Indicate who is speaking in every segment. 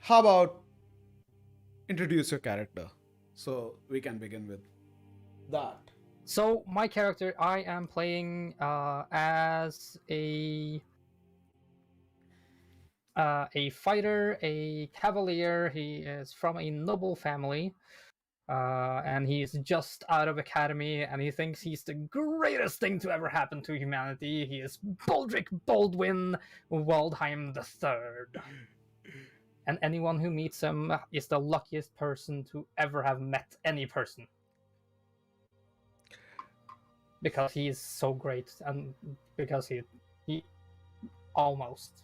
Speaker 1: how about introduce your character so we can begin with that.
Speaker 2: So my character, I am playing as a fighter, a cavalier. He is from a noble family, and he's just out of academy, and he thinks he's the greatest thing to ever happen to humanity. He is Baldric Baldwin Waldheim III. And anyone who meets him is the luckiest person to ever have met any person. Because he is so great, and because he almost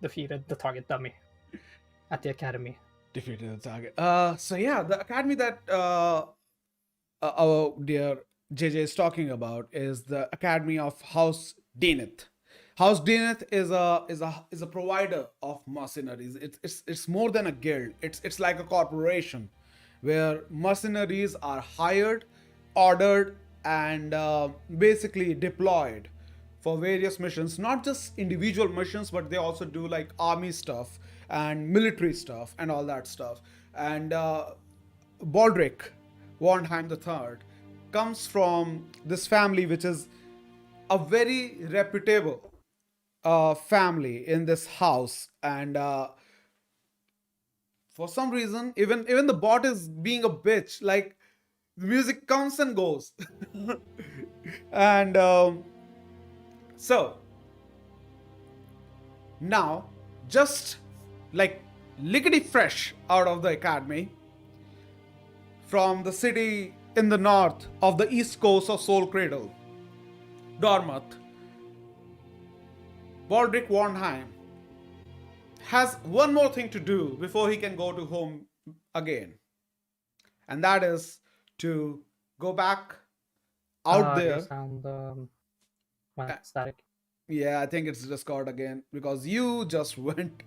Speaker 2: defeated the target dummy at the academy.
Speaker 1: Defeated the target. So yeah, the academy that our dear JJ is talking about is the Academy of House Deneth. House Deneth is a provider of mercenaries. It's more than a guild. It's like a corporation where mercenaries are hired, ordered, and basically deployed for various missions. Not just individual missions, but they also do like army stuff and military stuff and all that stuff. And Baldric Warnheim III comes from this family, which is a very reputable family in this house, and for some reason, even the bot is being a bitch. Like the music comes and goes, and so now, just like lickety fresh out of the academy, from the city in the north of the east coast of Soul Cradle, Dormouth, Baldric Warnheim has one more thing to do before he can go to home again. And that is to go back out
Speaker 2: Your
Speaker 1: there.
Speaker 2: sound went static.
Speaker 1: Yeah, I think it's Discord again because you just went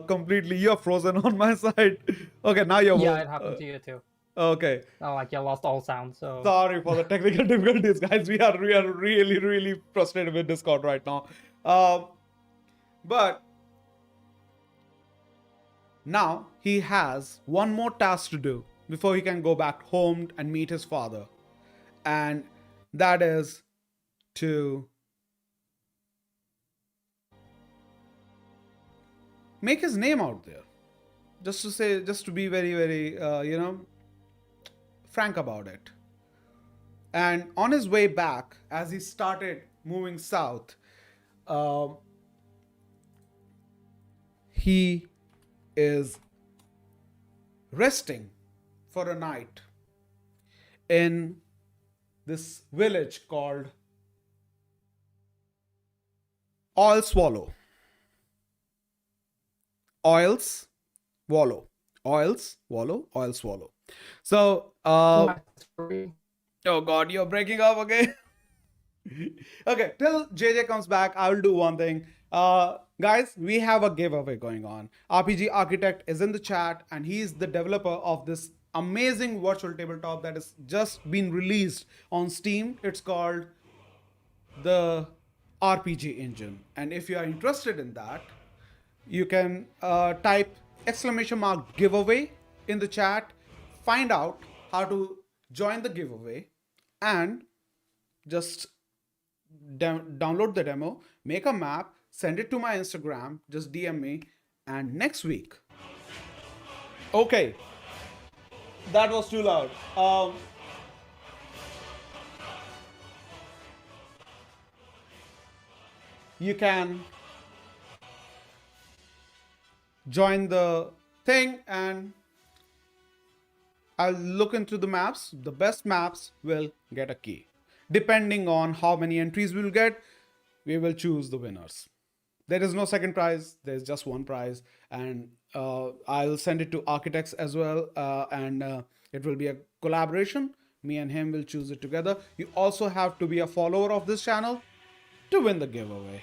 Speaker 1: completely. You're frozen on my side. Okay, now you're
Speaker 2: Yeah, it happened to you too.
Speaker 1: okay.
Speaker 2: Like you lost all sound. So
Speaker 1: Sorry for the technical difficulties, guys. We are really frustrated with Discord right now. Um, but now he has one more task to do before he can go back home and meet his father, and that is to make his name out there. Just to be very, frank about it. And on his way back, as he started moving south, he is resting for a night in this village called Oil Swallow. Oils Wallow. Oils Wallow. Oil Swallow. So, oh god, you're breaking up again. Okay, till JJ comes back, I will do one thing. Guys, we have a giveaway going on. RPG Architect is in the chat, and he's the developer of this amazing virtual tabletop that has just been released on Steam. It's called the RPG Engine. And if you are interested in that, you can type !giveaway in the chat, find out how to join the giveaway, and just download the demo, make a map, send it to my Instagram, just DM me, and next week. Okay, that was too loud. You can join the thing, and I'll look into the maps. The best maps will get a key. Depending on how many entries we'll get, we will choose the winners. There is no second prize, there's just one prize, and I'll send it to architects as well, and it will be a collaboration. Me and him will choose it together. You also have to be a follower of this channel to win the giveaway.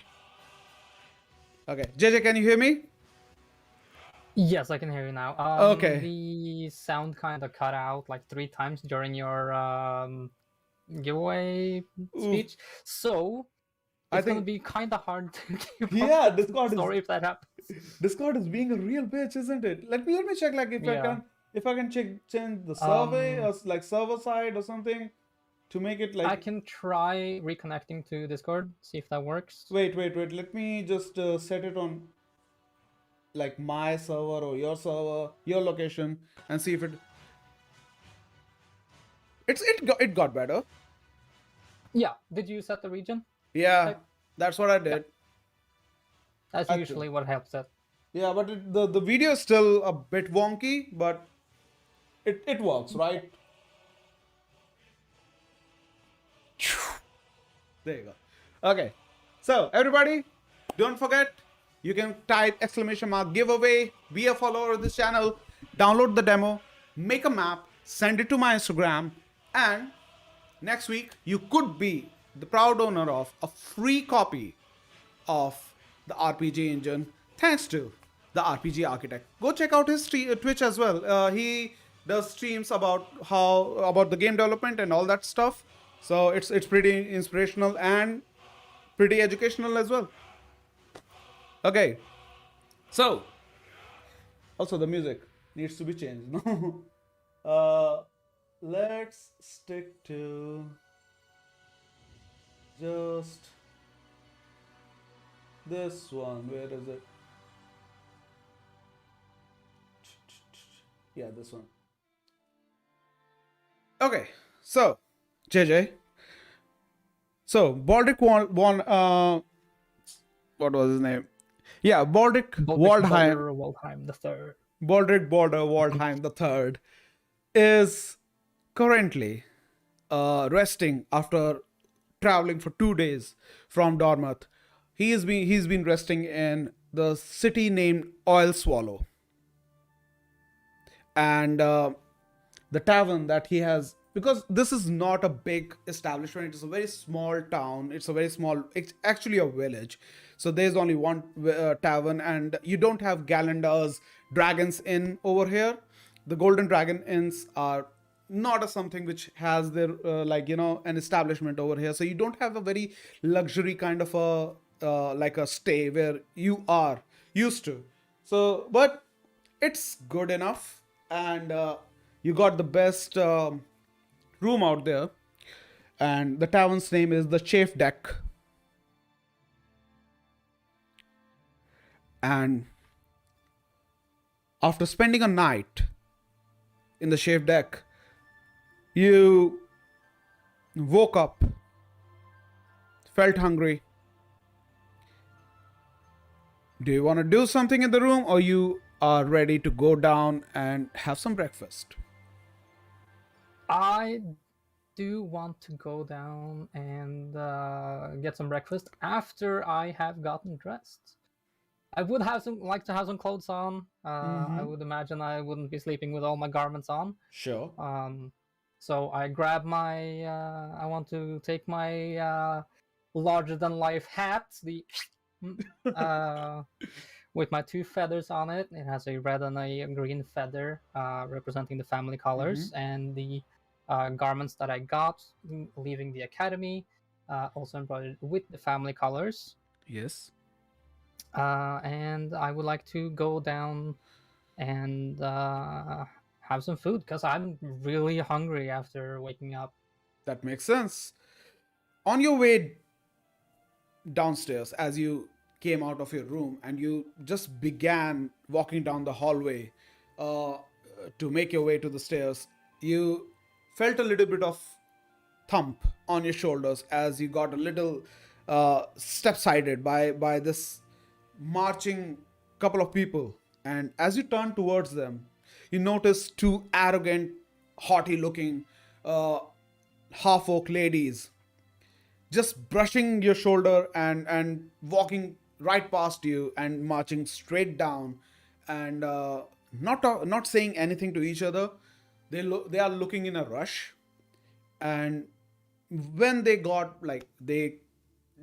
Speaker 1: Okay, JJ, can you hear me?
Speaker 2: yes, I can hear you now.
Speaker 1: Okay.
Speaker 2: The sound kind of cut out like 3 times during your giveaway speech. So
Speaker 1: I
Speaker 2: It's gonna
Speaker 1: think
Speaker 2: be kind of hard to keep
Speaker 1: yeah,
Speaker 2: up with the story if that happens.
Speaker 1: Discord is being a real bitch, isn't it? Let me check like
Speaker 2: Yeah.
Speaker 1: if I can change the survey
Speaker 2: Um,
Speaker 1: or like server side or something to make it
Speaker 2: I
Speaker 1: like
Speaker 2: can try reconnecting to Discord, see if that works.
Speaker 1: wait. Let me just set it on like my server or your server, your location, and see if it got better.
Speaker 2: Yeah. Did you set the region
Speaker 1: Yeah,
Speaker 2: type?
Speaker 1: that's what I
Speaker 2: Yeah.
Speaker 1: did.
Speaker 2: That's
Speaker 1: Actually,
Speaker 2: usually what helps it.
Speaker 1: yeah, but the video is still a bit wonky, but it works, right? There you go. Okay. So everybody, don't forget, you can type exclamation mark giveaway, be a follower of this channel, download the demo, make a map, send it to my Instagram, and next week you could be the proud owner of a free copy of the RPG engine thanks to the RPG architect. Go check out his Twitch as well. He does streams about the game development and all that stuff. So it's pretty inspirational and pretty educational as well. Okay, so also the music needs to be changed. No, let's stick to just this one. Where is it? Yeah, this one. Okay, so JJ. So Baldric won what was his name? Yeah, Baldric Waldheim.
Speaker 2: Waldheim the third.
Speaker 1: Baldric Border Waldheim the third is currently resting after traveling for 2 days from Dortmund. He's been resting in the city named Oil Swallow, and the tavern that he has, because this is not a big establishment, it's a very small town, it's actually a village, so there's only one tavern, and you don't have Galander's Dragons Inn over here. The Golden Dragon Inns are not a something which has their an establishment over here, so you don't have a very luxury kind of a like a stay where you are used to. So but it's good enough, and you got the best room out there, and the tavern's name is the Chafe Deck. And after spending a night in the Chafe Deck, you woke up, felt hungry. Do you want to do something in the room, or you are ready to go down and have some breakfast?
Speaker 2: I do want to go down and get some breakfast after I have gotten dressed. I would like to have some clothes on. I would imagine I wouldn't be sleeping with all my garments on.
Speaker 1: Sure.
Speaker 2: So I grab my. I want to take my larger than life hat, the with my two feathers on it. It has a red and a green feather representing the family colors, and the garments that I got leaving the academy, also embroidered with the family colors.
Speaker 1: Yes.
Speaker 2: And I would like to go down and have some food because I'm really hungry after waking up.
Speaker 1: That makes sense. On your way downstairs, as you came out of your room and you just began walking down the hallway uh, to make your way to the stairs, you felt a little bit of thump on your shoulders as you got a little step sided by this marching couple of people. And as you turn towards them, you notice two arrogant, haughty looking half orc ladies just brushing your shoulder and walking right past you and marching straight down, and not saying anything to each other. They are looking in a rush, and when they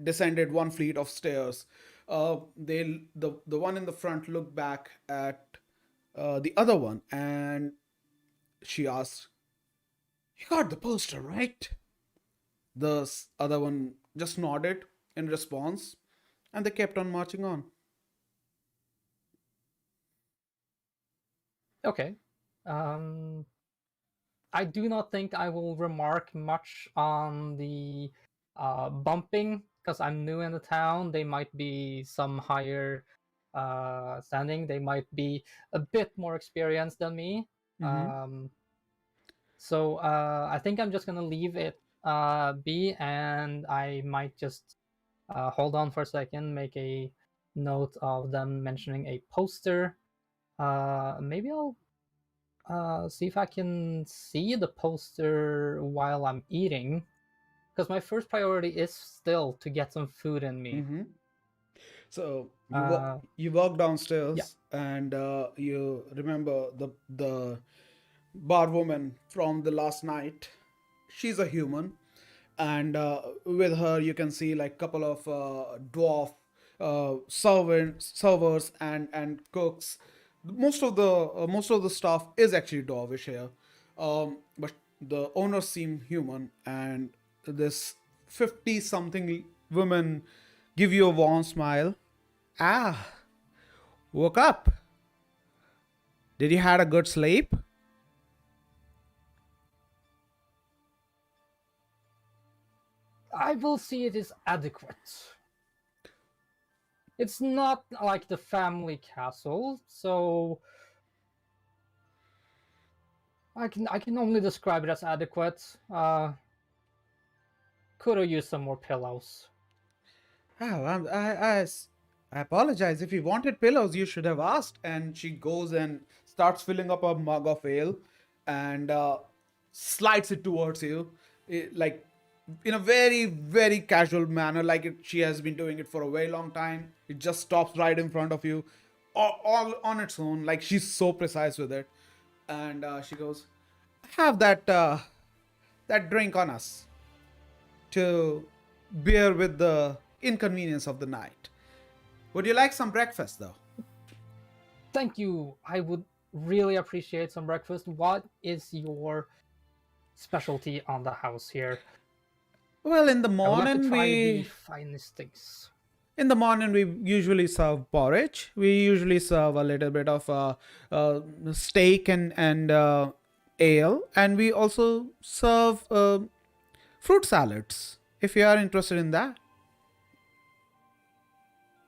Speaker 1: descended one fleet of stairs, the one in the front looked back at the other one, and she asked, "You got the poster, right?" The other one just nodded, in response, and they kept on marching on.
Speaker 2: Okay. I do not think I will remark much on the bumping because I'm new in the town. They might be some higher standing. They might be a bit more experienced than me.
Speaker 1: Mm-hmm.
Speaker 2: So I think I'm just gonna leave it be, and I might just hold on for a second, make a note of them mentioning a poster. Maybe I'll see if I can see the poster while I'm eating, because my first priority is still to get some food in me.
Speaker 1: Mm-hmm. So
Speaker 2: Uh,
Speaker 1: you walk
Speaker 2: yeah,
Speaker 1: downstairs and you remember the bar woman from the last night. She's a human, and with her you can see like couple of dwarf servers and cooks. Most of the staff is actually dwarvish here, but the owners seem human, and this 50 something woman give you a warm smile. Ah, woke up. Did you had a good sleep?
Speaker 2: I will see it is adequate. It's not like the family castle, so I can only describe it as adequate. Could have used some more pillows.
Speaker 1: Oh, I apologize. If you wanted pillows, you should have asked. And she goes and starts filling up a mug of ale and slides it towards you, like in a very, very casual manner, like she has been doing it for a very long time. It just stops right in front of you, all on its own. Like she's so precise with it. And she goes, have that drink on us to bear with the inconvenience of the night. Would you like some breakfast though?
Speaker 2: Thank you. I would really appreciate some breakfast. What is your specialty on the house here?
Speaker 1: Well,
Speaker 2: I would like to try the finest things.
Speaker 1: in the morning we usually serve porridge. We usually serve a little bit of steak and ale, and we also serve fruit salads. If you are interested in that.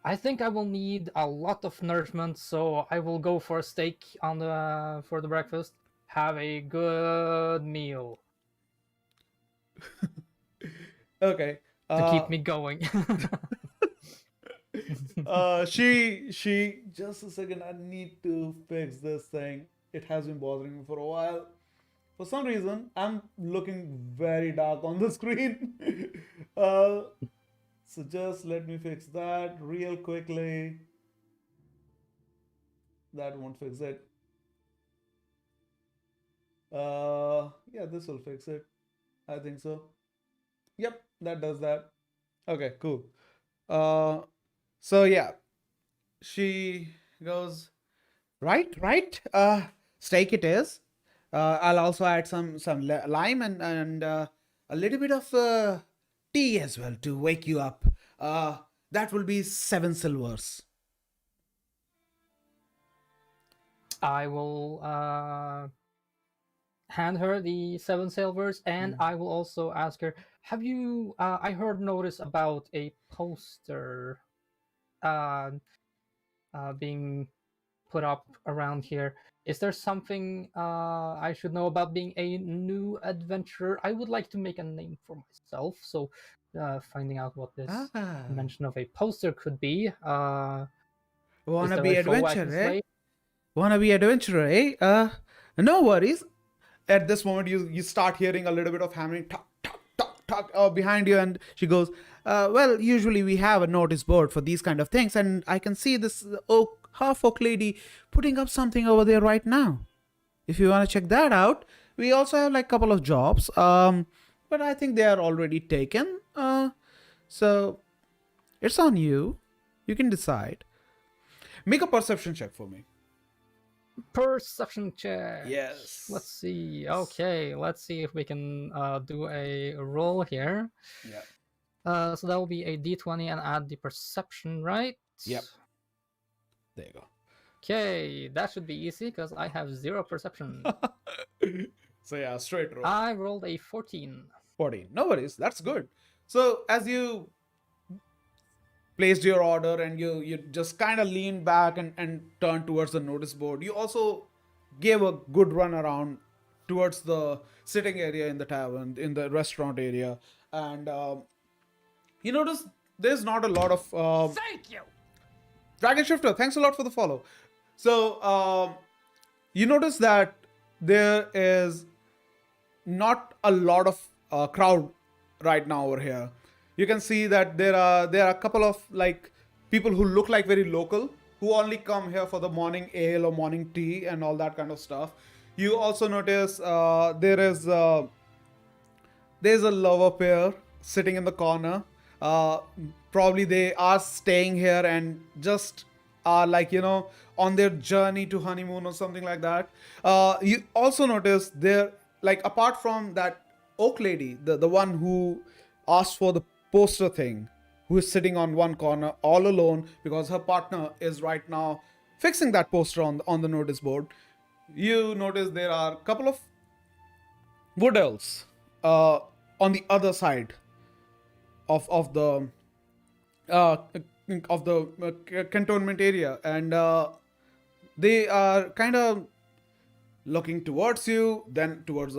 Speaker 2: I think I will need a lot of nourishment, so I will go for a steak on the for the breakfast. Have a good meal
Speaker 1: Okay.
Speaker 2: to
Speaker 1: Uh,
Speaker 2: keep me going.
Speaker 1: she just a second. I need to fix this thing. It has been bothering me for a while. For some reason, I'm looking very dark on the screen. uh, so just let me fix that real quickly. That won't fix it. Yeah, this will fix it. I think so. Yep, that does that. Okay, cool. Uh, so yeah, she goes, right, right. Steak it is. I'll also add some lime and a little bit of tea as well to wake you up. That will be 7 silvers.
Speaker 2: I will hand her the 7 silvers, and I will also ask her, have you I heard notice about a poster uh, being put up around here. Is there something I should know about being a new adventurer? I would like to make a name for myself, so finding out what this
Speaker 1: Ah,
Speaker 2: mention of a poster could be. Is
Speaker 1: wanna
Speaker 2: there
Speaker 1: be
Speaker 2: a foe I can
Speaker 1: adventurer, eh?
Speaker 2: slay?
Speaker 1: Wanna be adventurer, eh? No worries. At this moment, you start hearing a little bit of hammering, tuck tuck tuck tuck, behind you, and she goes, "Well, usually we have a notice board for these kind of things, and I can see this half oak lady putting up something over there right now. If you wanna check that out, we also have like a couple of jobs, but I think they are already taken. So it's on you. You can decide. Make a perception check for me."
Speaker 2: Perception check. Let's
Speaker 1: Yes.
Speaker 2: see. Okay, let's see if we can do a roll here.
Speaker 1: Yeah.
Speaker 2: So that will be a d20 and add the perception, right?
Speaker 1: Yep. There you
Speaker 2: Okay, that should be easy because I have 0 perception.
Speaker 1: go. So yeah, straight roll.
Speaker 2: I rolled a 14.
Speaker 1: 14. No worries. That's good. So as you placed your order and you just kind of leaned back and turned towards the notice board, you also gave a good run around towards the sitting area in the tavern, in the restaurant area, and you notice there's not a lot of
Speaker 2: Thank you!
Speaker 1: Dragon Shifter, thanks a lot for the follow. So you notice that there is not a lot of crowd right now over here. You can see that there are a couple of like people who look like very local who only come here for the morning ale or morning tea and all that kind of stuff. You also notice there's a lover pair sitting in the corner. Uh, Probably they are staying here and just are like, on their journey to honeymoon or something like that. You also notice there, like, apart from that oak lady, the one who asked for the poster thing, who is sitting on one corner all alone because her partner is right now fixing that poster on the notice board. You notice there are a couple of wood elves on the other side of the uh, cantonment area, and they are kind of looking towards you, then towards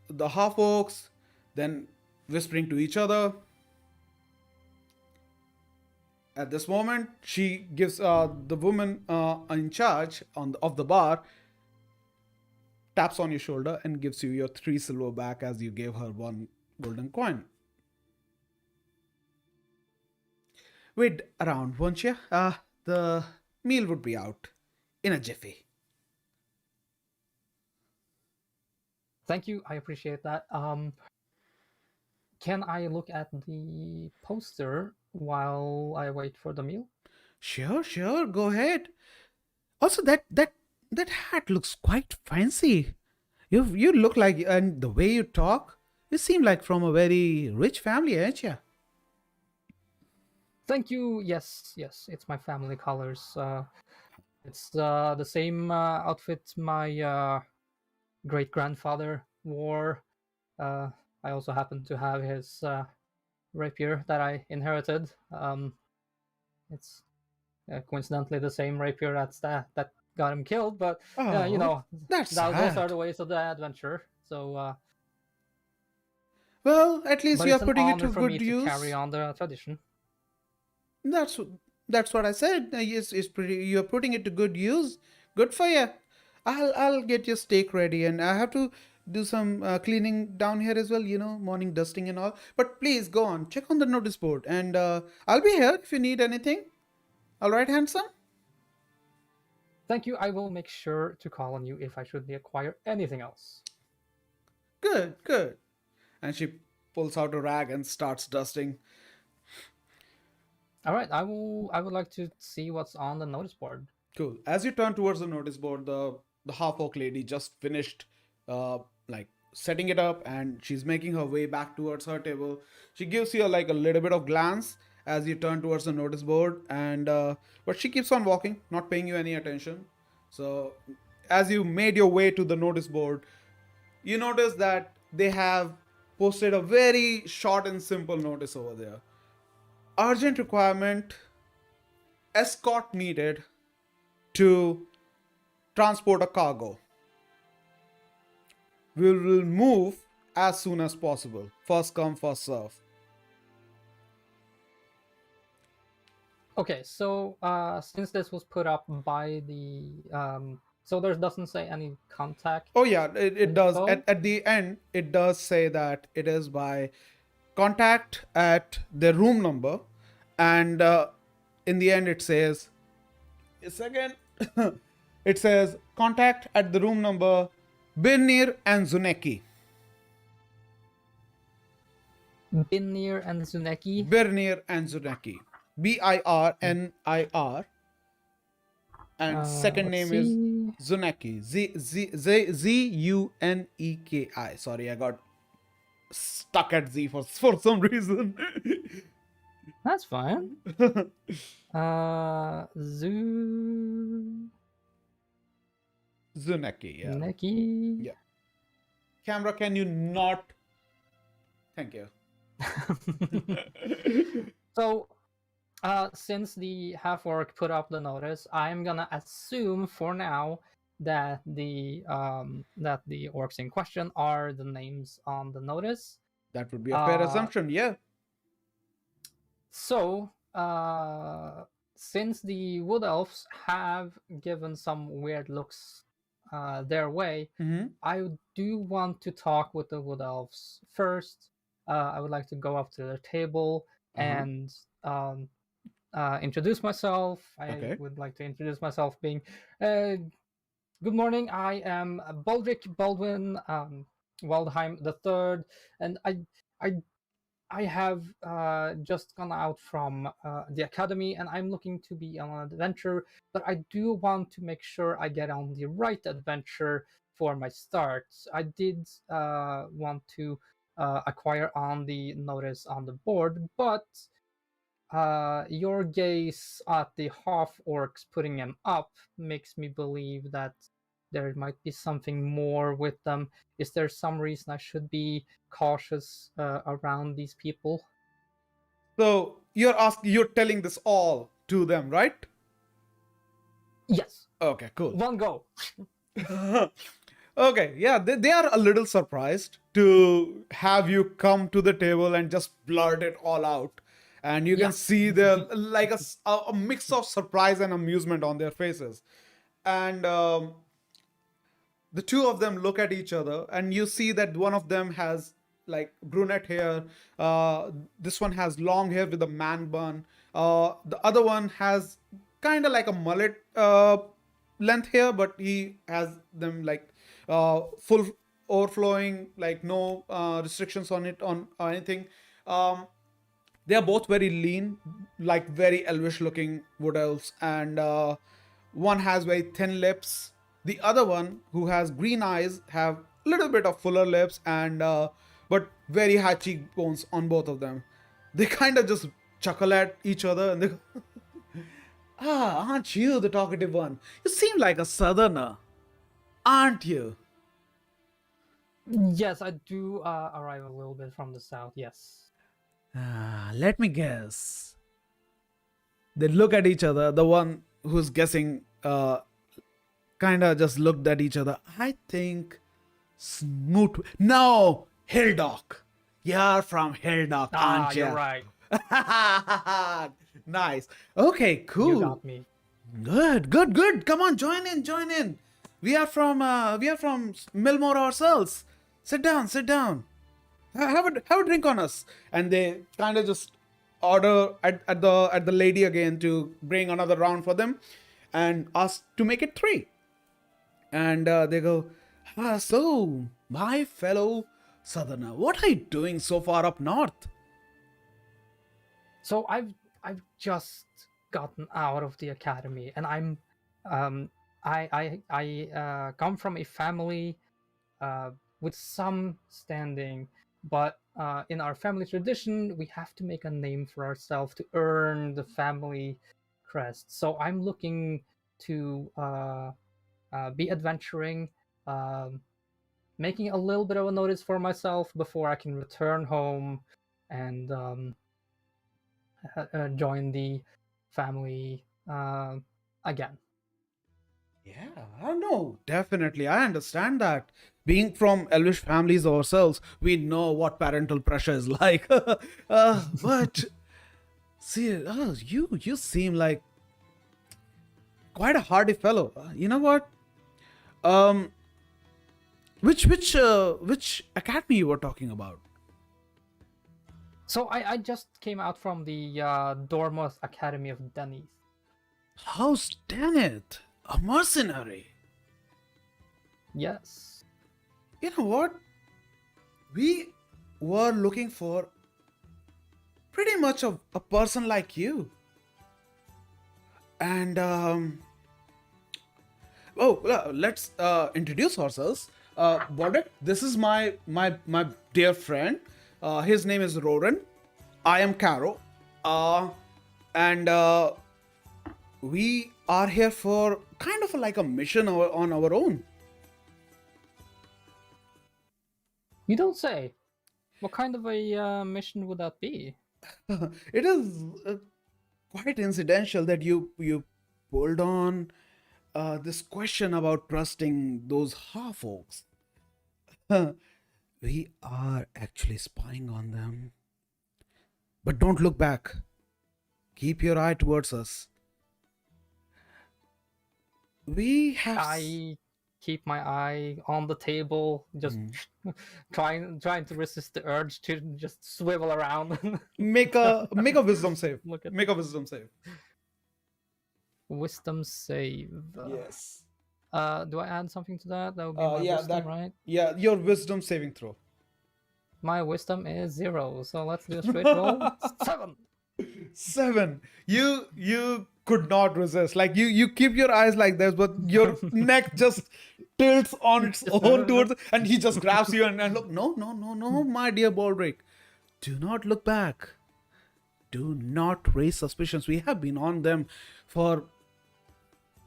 Speaker 1: the half orcs, then whispering to each other. At this moment, she gives the woman in charge of the bar taps on your shoulder and gives you your 3 silver back as you gave her 1 golden coin. Wait around, won't you? The meal would be out in a jiffy.
Speaker 2: Thank you, I appreciate that. Can I look at the poster while I wait for the meal?
Speaker 1: Sure, go ahead. Also, that hat looks quite fancy. You look like, and the way you talk, you seem like from a very rich family, ain't you?
Speaker 2: Thank you. Yes, it's my family colors. It's the same outfit my great grandfather wore. I also happen to have his rapier that I inherited. It's coincidentally the same rapier that got him killed, but
Speaker 1: Oh, that's
Speaker 2: those are
Speaker 1: sad.
Speaker 2: the ways of the adventure. So,
Speaker 1: Well, at least
Speaker 2: but
Speaker 1: you are
Speaker 2: it's an
Speaker 1: putting it
Speaker 2: honor
Speaker 1: to
Speaker 2: for me
Speaker 1: good
Speaker 2: to carry
Speaker 1: use.
Speaker 2: on the tradition.
Speaker 1: That's that's what I said. It's pretty. You're putting it to good use. Good for you. I'll get your steak ready, and I have to do some cleaning down here as well. Morning dusting and all. But please go on, check on the notice board, and I'll be here if you need anything. All right, handsome.
Speaker 2: Thank you. I will make sure to call on you if I should acquire anything else.
Speaker 1: Good. And she pulls out a rag and starts dusting.
Speaker 2: All right. I would like to see what's on the notice board.
Speaker 1: Cool. As you turn towards the notice board, the half orc lady just finished like setting it up, and she's making her way back towards her table. She gives you like a little bit of glance as you turn towards the notice board, and but she keeps on walking, not paying you any attention. So as you made your way to the notice board, you notice that they have posted a very short and simple notice over there. Urgent requirement, escort needed to transport a cargo. We will move as soon as possible. First come, first serve.
Speaker 2: Okay. So since this was put up by the so there doesn't say any contact
Speaker 1: Oh yeah, it does.
Speaker 2: info.
Speaker 1: At the end, it does say that it is by contact at the room number, and in the end it says, a second, it says contact at the room number Birnir and Zuneki.
Speaker 2: Binir and Zuneki.
Speaker 1: Birnir and Zuneki. Birnir. And second
Speaker 2: Let's
Speaker 1: name is
Speaker 2: see.
Speaker 1: Zuneki. Zuneki. Sorry, I got stuck at Z for some reason.
Speaker 2: That's fine. Zoo.
Speaker 1: Zuneki, yeah.
Speaker 2: Neki.
Speaker 1: Yeah. Camera, can you not? Thank you.
Speaker 2: So, since the half orc put up the notice, I'm gonna assume for now that the orcs in question are the names on the notice.
Speaker 1: That would be a fair assumption, yeah.
Speaker 2: So, since the wood elves have given some weird looks their way,
Speaker 1: Mm-hmm.
Speaker 2: I do want to talk with the wood elves first. I would like to go up to their table and introduce myself. I
Speaker 1: Okay.
Speaker 2: would like to introduce myself being, good morning, I am Baldric Baldwin Waldheim the Third, and I I have just gone out from the academy and I'm looking to be on an adventure, but I do want to make sure I get on the right adventure for my start. I did want to acquire on the notice on the board, but your gaze at the half orcs putting them up makes me believe that there might be something more with them. Is there some reason I should be cautious around these people?
Speaker 1: So you're telling this all to them, right?
Speaker 2: Yes.
Speaker 1: Okay, cool.
Speaker 2: One go.
Speaker 1: Okay, yeah, they are a little surprised to have you come to the table and just blurt it all out. And you
Speaker 2: Yeah.
Speaker 1: can see the like a mix of surprise and amusement on their faces. And the two of them look at each other, and you see that one of them has like brunette hair. This one has long hair with a man bun. The other one has kind of like a mullet length hair, but he has them like full overflowing, like no restrictions on it on anything. They are both very lean, like very elvish looking wood elves, and one has very thin lips. The other one, who has green eyes, have a little bit of fuller lips and but very high cheekbones on both of them. They kind of just chuckle at each other and they go, "Ah, aren't you the talkative one? You seem like a southerner, aren't you?"
Speaker 2: Yes, I do arrive a little bit from the south. Yes.
Speaker 1: Let me guess. They look at each other. The one who's guessing kind of just looked at each other. I think Smoot. No, Hildock. You're from Hildock, aren't you?
Speaker 2: You're right.
Speaker 1: Nice. Okay,
Speaker 2: You
Speaker 1: cool.
Speaker 2: got me.
Speaker 1: Good, good, good. Come on, join in, join in. We are from Millmore ourselves. Sit down, sit down. Have a drink on us. And they kind of just order at the lady again to bring another round for them, and ask to make it 3. And they go, so my fellow southerner, what are you doing so far up north?
Speaker 2: So I've just gotten out of the academy, and I'm I come from a family with some standing, but in our family tradition, we have to make a name for ourselves to earn the family crest. So I'm looking to be adventuring, making a little bit of a notice for myself before I can return home and join the family again.
Speaker 1: Yeah, I know. Definitely, I understand that. Being from Elvish families ourselves, we know what parental pressure is like. But see, you seem like quite a hardy fellow. You know what? Um, which academy you were talking about?
Speaker 2: So I just came out from the Dormoth Academy of Denny's.
Speaker 1: How's Dennett? A mercenary?
Speaker 2: Yes.
Speaker 1: You know what? We were looking for pretty much a person like you. And let's introduce ourselves. Bodek, this is my dear friend. His name is Roran. I am Caro. Uh, and we are here for kind of like a mission on our own.
Speaker 2: You don't say. What kind of a mission would that be?
Speaker 1: It is quite incidental that you pulled on this question about trusting those half folks. We are actually spying on them. But don't look back. Keep your eye towards us. We have.
Speaker 2: I keep my eye on the table, just trying to resist the urge to just swivel around.
Speaker 1: Make a wisdom save.
Speaker 2: Look at
Speaker 1: Make a wisdom save.
Speaker 2: wisdom save.
Speaker 1: Yes.
Speaker 2: Do I add something to that? That would be my
Speaker 1: Yeah,
Speaker 2: wisdom, right?
Speaker 1: yeah, your wisdom saving throw.
Speaker 2: My wisdom is 0, so let's do a straight roll. 7.
Speaker 1: 7. You could not resist. Like you keep your eyes like this, but your neck just tilts on its own towards, and he just grabs you and look. No, no, no, no, my dear Baldric, do not look back. Do not raise suspicions. We have been on them for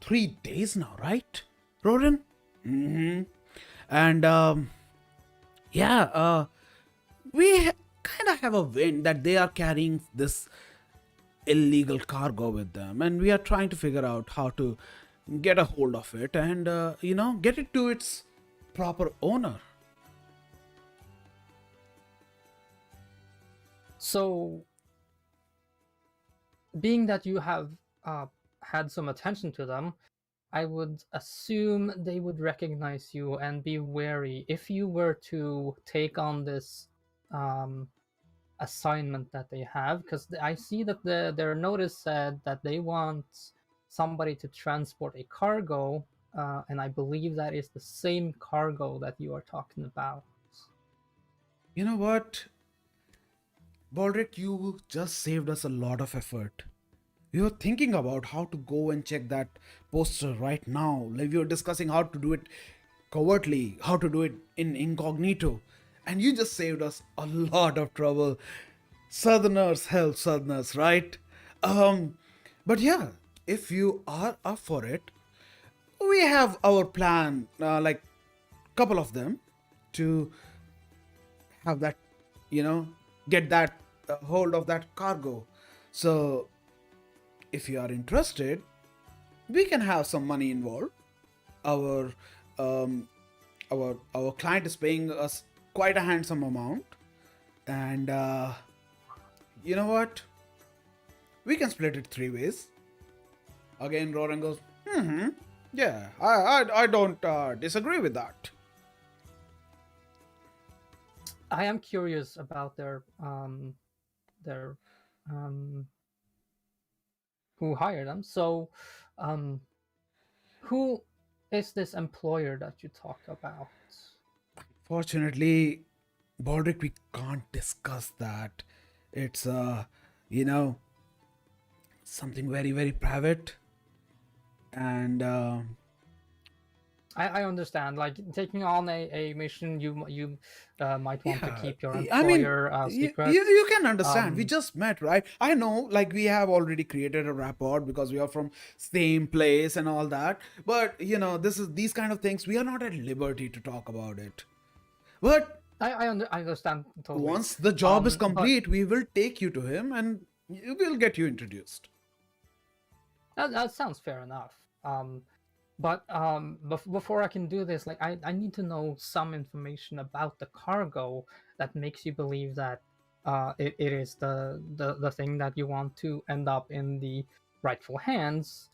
Speaker 1: 3 days now, right, Roden? Mm-hmm. And yeah, we kind of have a wind that they are carrying this illegal cargo with them, and we are trying to figure out how to get a hold of it and get it to its proper owner.
Speaker 2: So, being that you have had some attention to them, I would assume they would recognize you and be wary if you were to take on this assignment that they have, because I see that their notice said that they want somebody to transport a cargo, and I believe that is the same cargo that you are talking about.
Speaker 1: You know what, Baldric, you just saved us a lot of effort. We were thinking about how to go and check that poster right now. Like we were discussing how to do it covertly, how to do it in incognito. And you just saved us a lot of trouble. Southerners help Southerners, right? But yeah, if you are up for it, we have our plan, like couple of them, to have that, get that hold of that cargo. So if you are interested, we can have some money involved. Our um, our client is paying us quite a handsome amount, and you know what? We can split it 3 ways. Again, Roran goes, yeah, I don't disagree with that.
Speaker 2: I am curious about their who hired them. So, who is this employer that you talk about?
Speaker 1: Fortunately, Baldric, we can't discuss that. It's you know, something very, very private. And
Speaker 2: I understand. Like taking on a mission, you might want to
Speaker 1: yeah,
Speaker 2: keep your
Speaker 1: I mean,
Speaker 2: employer secret.
Speaker 1: you can understand. We
Speaker 2: Um,
Speaker 1: just met, right? I know, like we have already created a rapport because we are from same place and all that. But these kind of things we are not at liberty to talk about it. But
Speaker 2: I understand totally.
Speaker 1: once the job is
Speaker 2: But
Speaker 1: complete, we will take you to him and we'll get you introduced.
Speaker 2: that sounds fair enough. But before I can do this, like I need to know some information about the cargo that makes you believe that it is the thing that you want to end up in the rightful hands.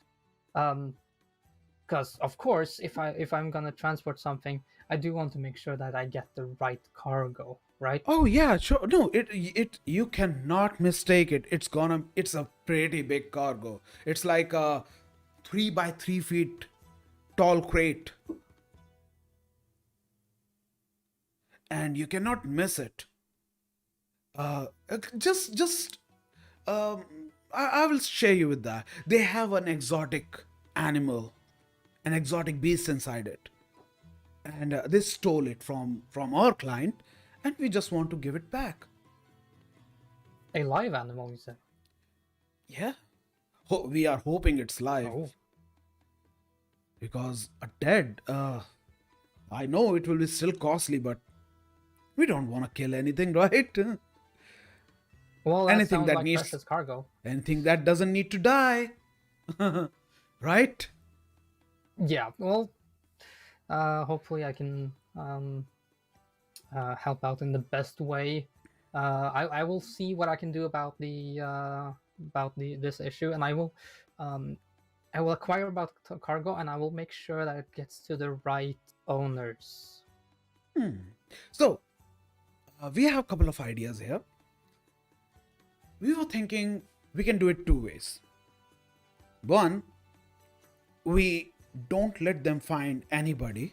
Speaker 2: Because of course, if I'm gonna transport something, I do want to make sure that I get the right cargo, right?
Speaker 1: Oh yeah, sure. No, it you cannot mistake it. It's a pretty big cargo. It's like a 3 by 3 feet tall crate, and you cannot miss it. Just I will share you with that. They have an exotic animal, an exotic beast inside it, and they stole it from our client, and we just want to give it back.
Speaker 2: A live animal, you said.
Speaker 1: Yeah. We are hoping it's live
Speaker 2: Oh,
Speaker 1: because a dead. I know it will be still costly, but we don't want to kill anything, right?
Speaker 2: well, that
Speaker 1: anything
Speaker 2: sounds
Speaker 1: that
Speaker 2: like
Speaker 1: needs,
Speaker 2: precious cargo.
Speaker 1: anything that doesn't need to die, right?
Speaker 2: Yeah, well, hopefully I can help out in the best way. I will see what I can do about the this issue, and um, I will acquire about cargo, and I will make sure that it gets to the right owners.
Speaker 1: Hmm. So we have a couple of ideas here. We were thinking we can do it two ways. One, we don't let them find anybody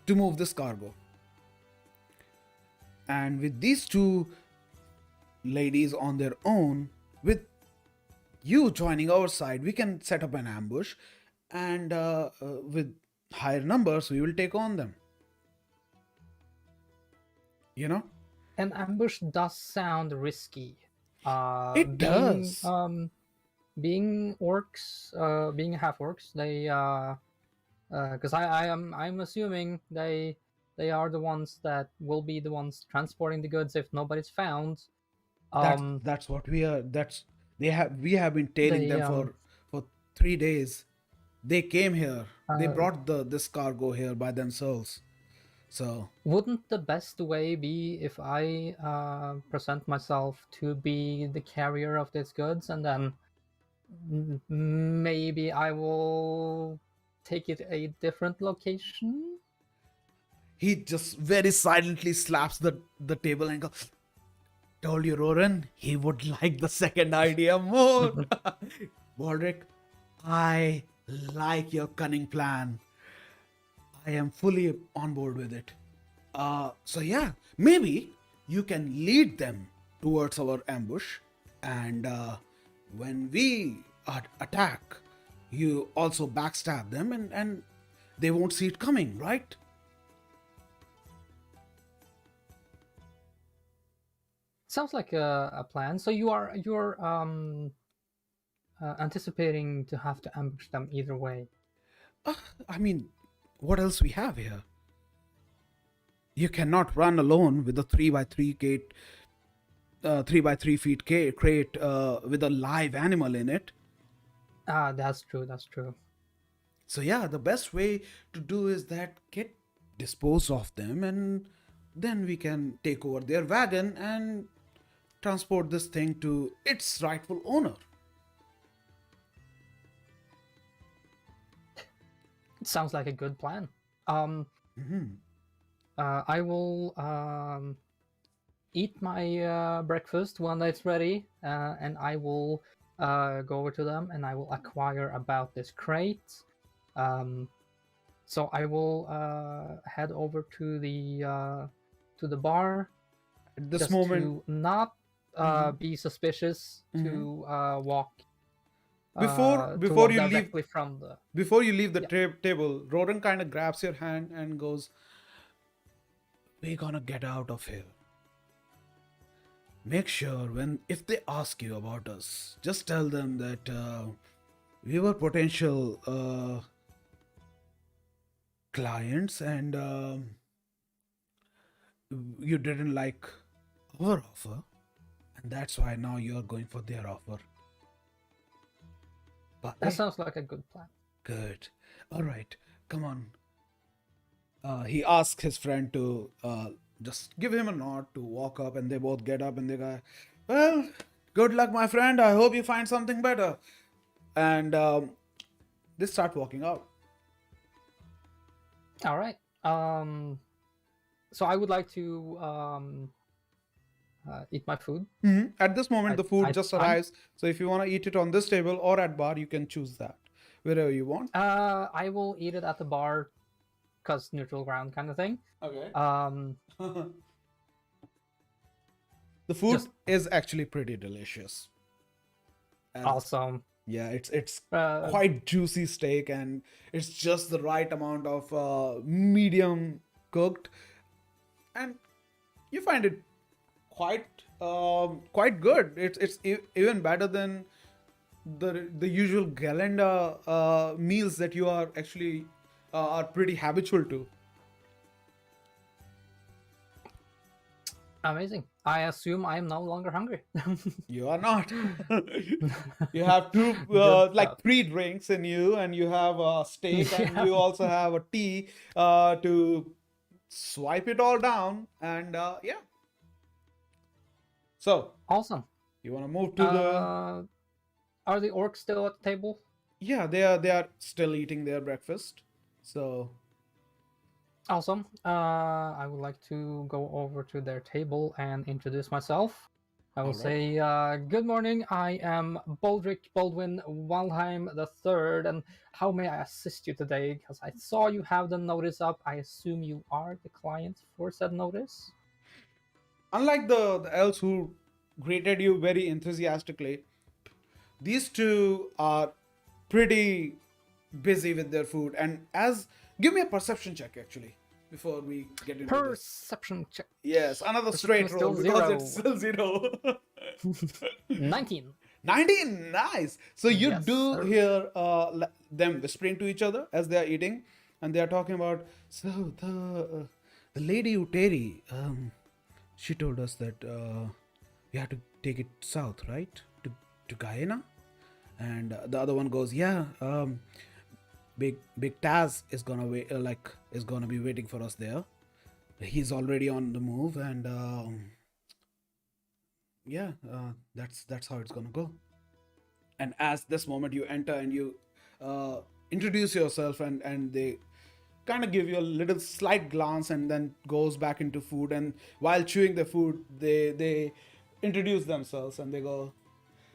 Speaker 1: to move this cargo. And with these two ladies on their own, with you joining our side, we can set up an ambush, and with higher numbers, we will take on them. You know?
Speaker 2: An ambush does sound risky.
Speaker 1: It
Speaker 2: Being
Speaker 1: does.
Speaker 2: being orcs, being half orcs, they because I'm assuming they are the ones that will be the ones transporting the goods if nobody's found. Um,
Speaker 1: That's what we are. That's they have. We have been tailing
Speaker 2: they
Speaker 1: them for 3 days. They came here. They
Speaker 2: uh,
Speaker 1: brought the this cargo here by themselves. So
Speaker 2: wouldn't the best way be if I present myself to be the carrier of these goods, and then maybe I will take it a different location?
Speaker 1: he just very silently slaps the table and goes, "Told you, Roran, he would like the second idea more." Baldric, I like your cunning plan. I am fully on board with it. So yeah, maybe you can lead them towards our ambush, and when we attack, you also backstab them, and they won't see it coming, right?
Speaker 2: Sounds like a plan. So you're anticipating to have to ambush them either way.
Speaker 1: I mean, what else we have here? You cannot run alone with a 3 by 3 gate, 3 by 3 feet crate with a live animal in it.
Speaker 2: Ah, that's true. That's true.
Speaker 1: So yeah, the best way to do is that get dispose of them, and then we can take over their wagon and transport this thing to its rightful owner.
Speaker 2: It sounds like a good plan. Um,
Speaker 1: Mhm.
Speaker 2: I will eat my breakfast when it's ready, and I will go over to them and I will acquire about this crate. Um, so I will head over to the bar
Speaker 1: At this
Speaker 2: just
Speaker 1: moment,
Speaker 2: to not
Speaker 1: mhm,
Speaker 2: be suspicious
Speaker 1: mhm.
Speaker 2: to walk
Speaker 1: before
Speaker 2: to
Speaker 1: before
Speaker 2: walk
Speaker 1: you leave
Speaker 2: directly from the
Speaker 1: before you leave the
Speaker 2: yeah.
Speaker 1: table, Rodan kind of grabs your hand and goes, "We're gonna get out of here. Make sure when if they ask you about us, just tell them that we were potential clients, and you didn't like our offer, and that's why now you are going for their offer." But
Speaker 2: That sounds like a good plan.
Speaker 1: good. All right, come on. He asks his friend to just give him a nod to walk up, and they both get up and they go, "Well, good luck, my friend. I hope you find something better." And they start walking out.
Speaker 2: All right. So I would like to eat my food.
Speaker 1: Mhm. At this moment, the food
Speaker 2: I
Speaker 1: just
Speaker 2: I'm
Speaker 1: arrives. So if you want to eat it on this table or at bar, you can choose that wherever you want.
Speaker 2: I will eat it at the bar, cause neutral ground kind of thing.
Speaker 1: Okay.
Speaker 2: Um,
Speaker 1: The food
Speaker 2: just
Speaker 1: is actually pretty delicious. As
Speaker 2: awesome.
Speaker 1: yeah, it's
Speaker 2: Uh,
Speaker 1: quite juicy steak, and it's just the right amount of medium cooked, and you find it quite quite good. It's even better than the usual Galenda meals that you are actually are pretty habitual to.
Speaker 2: Amazing. I assume I am no longer hungry.
Speaker 1: You are not. You have two,
Speaker 2: Good
Speaker 1: like
Speaker 2: stuff.
Speaker 1: three drinks in you, and you have a steak, and
Speaker 2: Yeah.
Speaker 1: you also have a tea to swipe it all down. And yeah, so
Speaker 2: Awesome.
Speaker 1: you want to move to the.
Speaker 2: Uh, are the orcs still at the table?
Speaker 1: Yeah, they are still eating their breakfast. So
Speaker 2: Awesome. I would like to go over to their table and introduce myself. I will
Speaker 1: all right.
Speaker 2: say, good morning. I am Baldric Baldwin Waldheim III, and how may I assist you today? Because I saw you have the notice up. I assume you are the client for said notice.
Speaker 1: Unlike the elves who greeted you very enthusiastically, these two are pretty busy with their food. And as give me a perception check actually before we get into this.
Speaker 2: Perception check.
Speaker 1: Yes, another
Speaker 2: Perception
Speaker 1: straight
Speaker 2: is
Speaker 1: roll
Speaker 2: still
Speaker 1: because
Speaker 2: zero.
Speaker 1: it's still zero.
Speaker 2: 19.
Speaker 1: 19, nice. So you
Speaker 2: Yes,
Speaker 1: do
Speaker 2: sir.
Speaker 1: hear them whispering to each other as they are eating, and they are talking about. So the lady Uteri, she told us that we have to take it south, right, to Guyana, and the other one goes, yeah, big Taz is gonna wait, is gonna be waiting for us there. He's already on the move, and yeah, that's how it's gonna go. And as this moment you enter and you introduce yourself, and they kind of give you a little slight glance and then goes back into food, and while chewing the food they introduce themselves, and they go,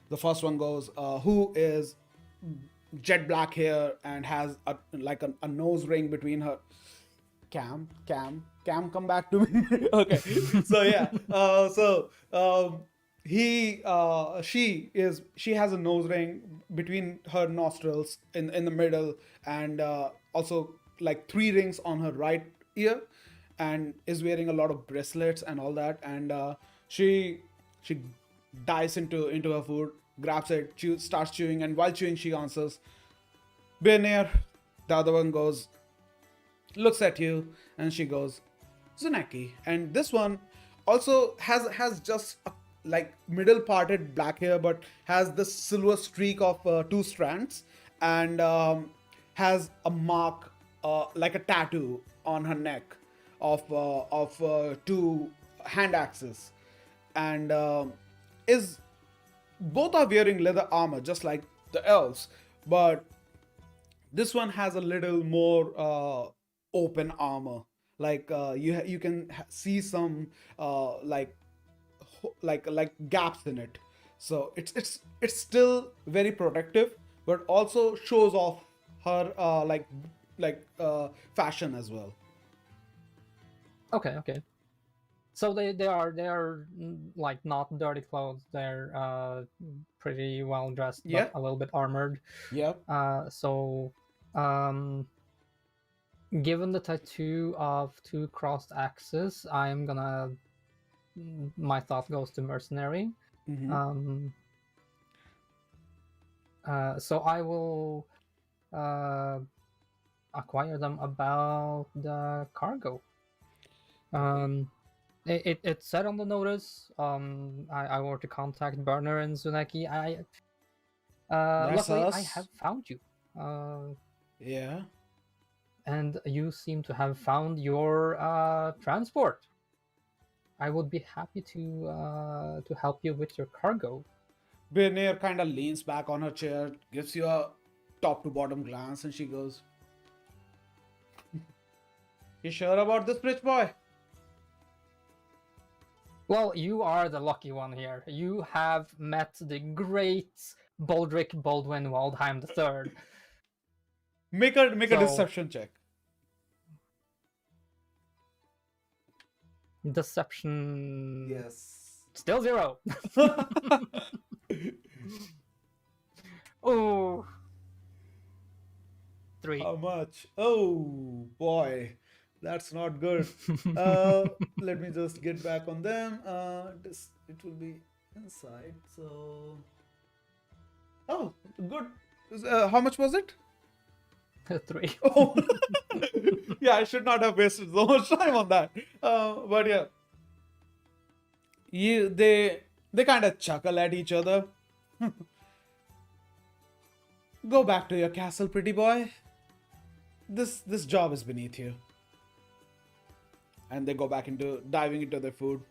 Speaker 1: the first one goes, who is jet black hair and has a nose ring between her. Cam, come back to me. Okay, so yeah, she has a nose ring between her nostrils in the middle, and also like three rings on her right ear, and is wearing a lot of bracelets and all that, and she dives into her food, grabs it, starts chewing, and while chewing she answers, Bear. The other one goes, looks at you, and she goes, Zunaki. And this one also has just a, like middle parted black hair, but has this silver streak of two strands, and has a mark, like a tattoo on her neck of two hand axes, and is both are wearing leather armor just like the elves, but this one has a little more open armor. Like you can see some like gaps in it. So it's still very protective, but also shows off her fashion as well.
Speaker 2: Okay, okay. So they are like not dirty clothes. They're pretty well dressed,
Speaker 1: Yeah.
Speaker 2: but a little bit armored.
Speaker 1: Yeah.
Speaker 2: So um, given the tattoo of two crossed axes, I'm gonna. My thought goes to mercenary.
Speaker 1: Mm-hmm.
Speaker 2: Um, so I will acquire them about the cargo. Um, it said on the notice. I were to contact Burner and Zunaki.
Speaker 1: That's
Speaker 2: Luckily I have
Speaker 1: us.
Speaker 2: found you. Uh,
Speaker 1: Yeah.
Speaker 2: and you seem to have found your transport. I would be happy to help you with your cargo.
Speaker 1: Bernier kind of leans back on her chair, gives you a top to bottom glance, and she goes, you sure about this, rich boy?
Speaker 2: Well, you are the lucky one here. You have met the great Baldric Baldwin Waldheim III.
Speaker 1: Make a
Speaker 2: So
Speaker 1: deception check.
Speaker 2: deception
Speaker 1: Yes.
Speaker 2: still 0. Oh, 3.
Speaker 1: How much? Oh boy, that's not good. Let me just get back on them. This it will be inside. So Oh, good. How much was it?
Speaker 2: 3.
Speaker 1: Oh, yeah, I should not have wasted so much time on that. But yeah, they kind of chuckle at each other. Go back to your castle, pretty boy. This job is beneath you. And they go back into diving into their food.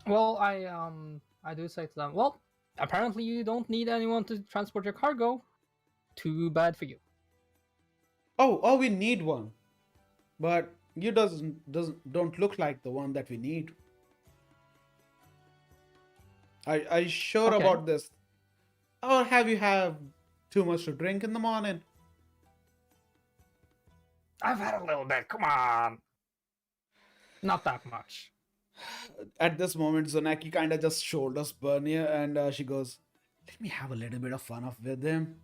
Speaker 2: Well, I do say to them, well, apparently you don't need anyone to transport your cargo. Too bad for you.
Speaker 1: Oh, we need one, but you don't look like the one that we need. Are you sure
Speaker 2: Okay.
Speaker 1: about this? Or have you have too much to drink in the morning?
Speaker 2: I've had a little bit. Come on. Not that much.
Speaker 1: At this moment, Zonaki kind of just shoulders Bernier and she goes, "Let me have a little bit of fun off with him.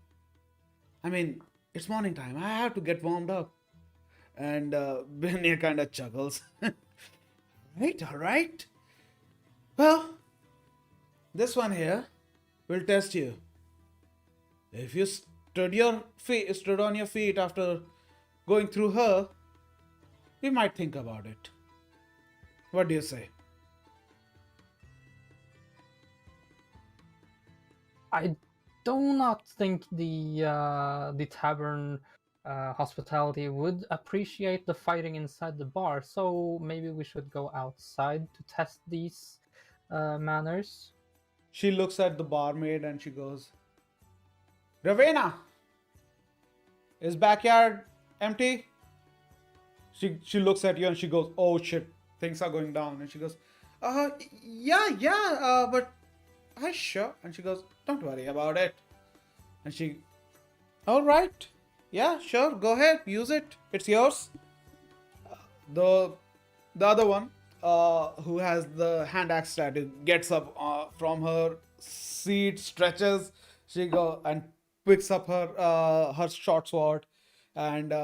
Speaker 1: I mean, it's morning time. I have to get warmed up." And Bernier kind of chuckles. Right, all right. Well, this one here will test you. If you stood on your feet after going through her, we might think about it. What do you say?
Speaker 2: I do not think the tavern hospitality would appreciate the fighting inside the bar, so maybe we should go outside to test these manners.
Speaker 1: She looks at the barmaid and she goes, "Ravenna, is backyard empty?" She looks at you and she goes, "Oh shit, things are going down." And she goes, yeah, but I sure." And she goes, "Don't worry about it." And she, "All right, yeah, sure, go ahead, use it. It's yours." The the other one, who has the hand axe tattoo, gets up from her seat, stretches. She go and picks up her short sword and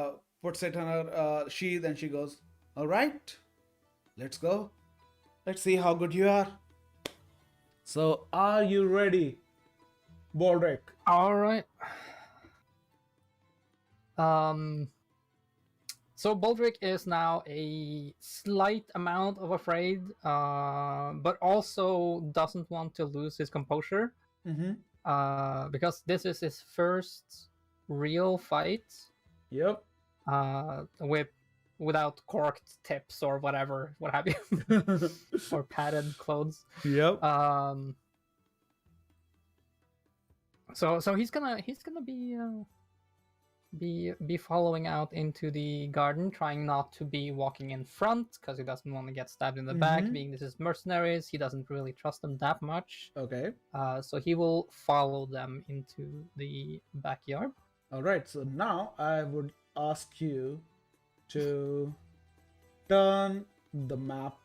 Speaker 1: puts it in her sheath, and she goes, "All right, let's go. Let's see how good you are." So, are you ready, Baldric?
Speaker 2: All right. So Baldric is now a slight amount of afraid, but also doesn't want to lose his composure.
Speaker 1: Mm-hmm.
Speaker 2: Because this is his first real fight
Speaker 1: Yep.
Speaker 2: without corked tips or whatever, what have you, or padded clothes.
Speaker 1: Yep.
Speaker 2: So he's gonna be following out into the garden, trying not to be walking in front because he doesn't want to get stabbed in the back. Being this is mercenaries, he doesn't really trust them that much.
Speaker 1: Okay.
Speaker 2: So he will follow them into the backyard.
Speaker 1: All right. So now I would ask you to turn the map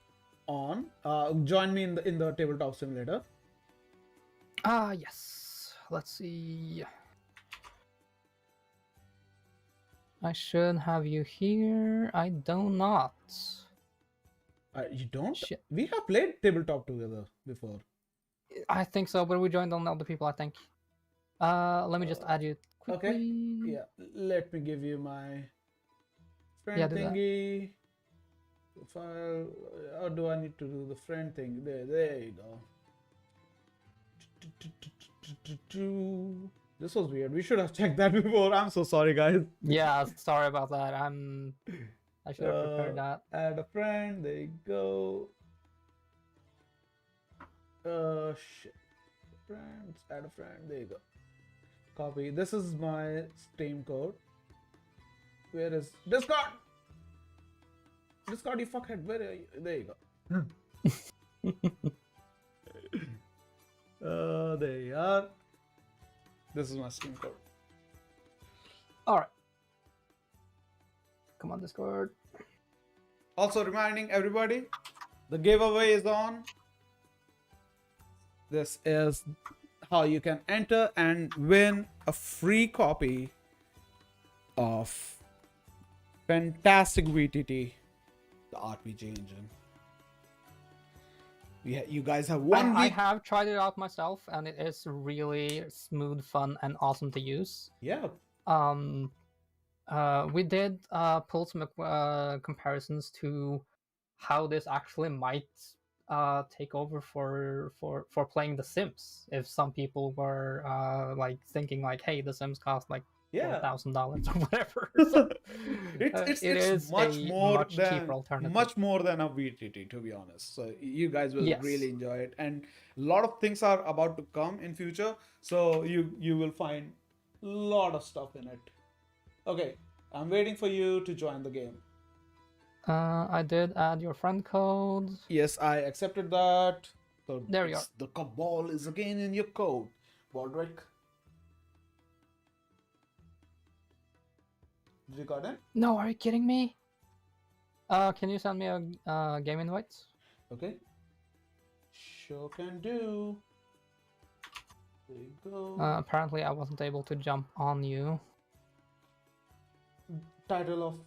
Speaker 1: on. Join me in the tabletop simulator.
Speaker 2: Yes. Let's see. I should have you here. I do not.
Speaker 1: You don't?
Speaker 2: Shit.
Speaker 1: We have played tabletop together before.
Speaker 2: I think so, but we joined on other people, I think. Let me just add you quickly.
Speaker 1: Okay. Yeah. Let me give you my friend
Speaker 2: Yeah, do that.
Speaker 1: thingy. Profile. Or do I need to do the friend thing? There you go. This was weird. We should have checked that before. I'm so sorry, guys.
Speaker 2: Yeah, sorry about that. I should have prepared that.
Speaker 1: Add a friend. There you go. Shit. Friends. Add a friend. There you go. Copy. This is my Steam code. Where is Discord? Discord, you fuckhead. Where are you? There you go. There you are. This is my Steam code.
Speaker 2: All right. Come on, Discord.
Speaker 1: Also reminding everybody, the giveaway is on. This is how you can enter and win a free copy of fantastic VTT, the RPG engine. Yeah, you guys have 1
Speaker 2: I
Speaker 1: week.
Speaker 2: have tried it out myself, and it is really smooth, fun, and awesome to use.
Speaker 1: Yeah.
Speaker 2: Um, we did pull some comparisons to how this actually might take over for playing The Sims. If some people were like thinking like, "Hey, The Sims cost like
Speaker 1: Yeah.
Speaker 2: $4,000 or whatever," so it
Speaker 1: It's
Speaker 2: is
Speaker 1: much
Speaker 2: a
Speaker 1: more
Speaker 2: much cheaper alternative.
Speaker 1: than a VTT, to be honest. So you guys will
Speaker 2: Yes.
Speaker 1: really enjoy it, and a lot of things are about to come in future. So you will find a lot of stuff in it. Okay, I'm waiting for you to join the game.
Speaker 2: I did add your friend code.
Speaker 1: Yes, I accepted that. So
Speaker 2: There you are.
Speaker 1: the cabal is again in your code, Baldrick. Did you got it?
Speaker 2: No, are you kidding me? Can you send me a game invite?
Speaker 1: Okay. Sure can do. There you go.
Speaker 2: Apparently, I wasn't able to jump on you.
Speaker 1: Title of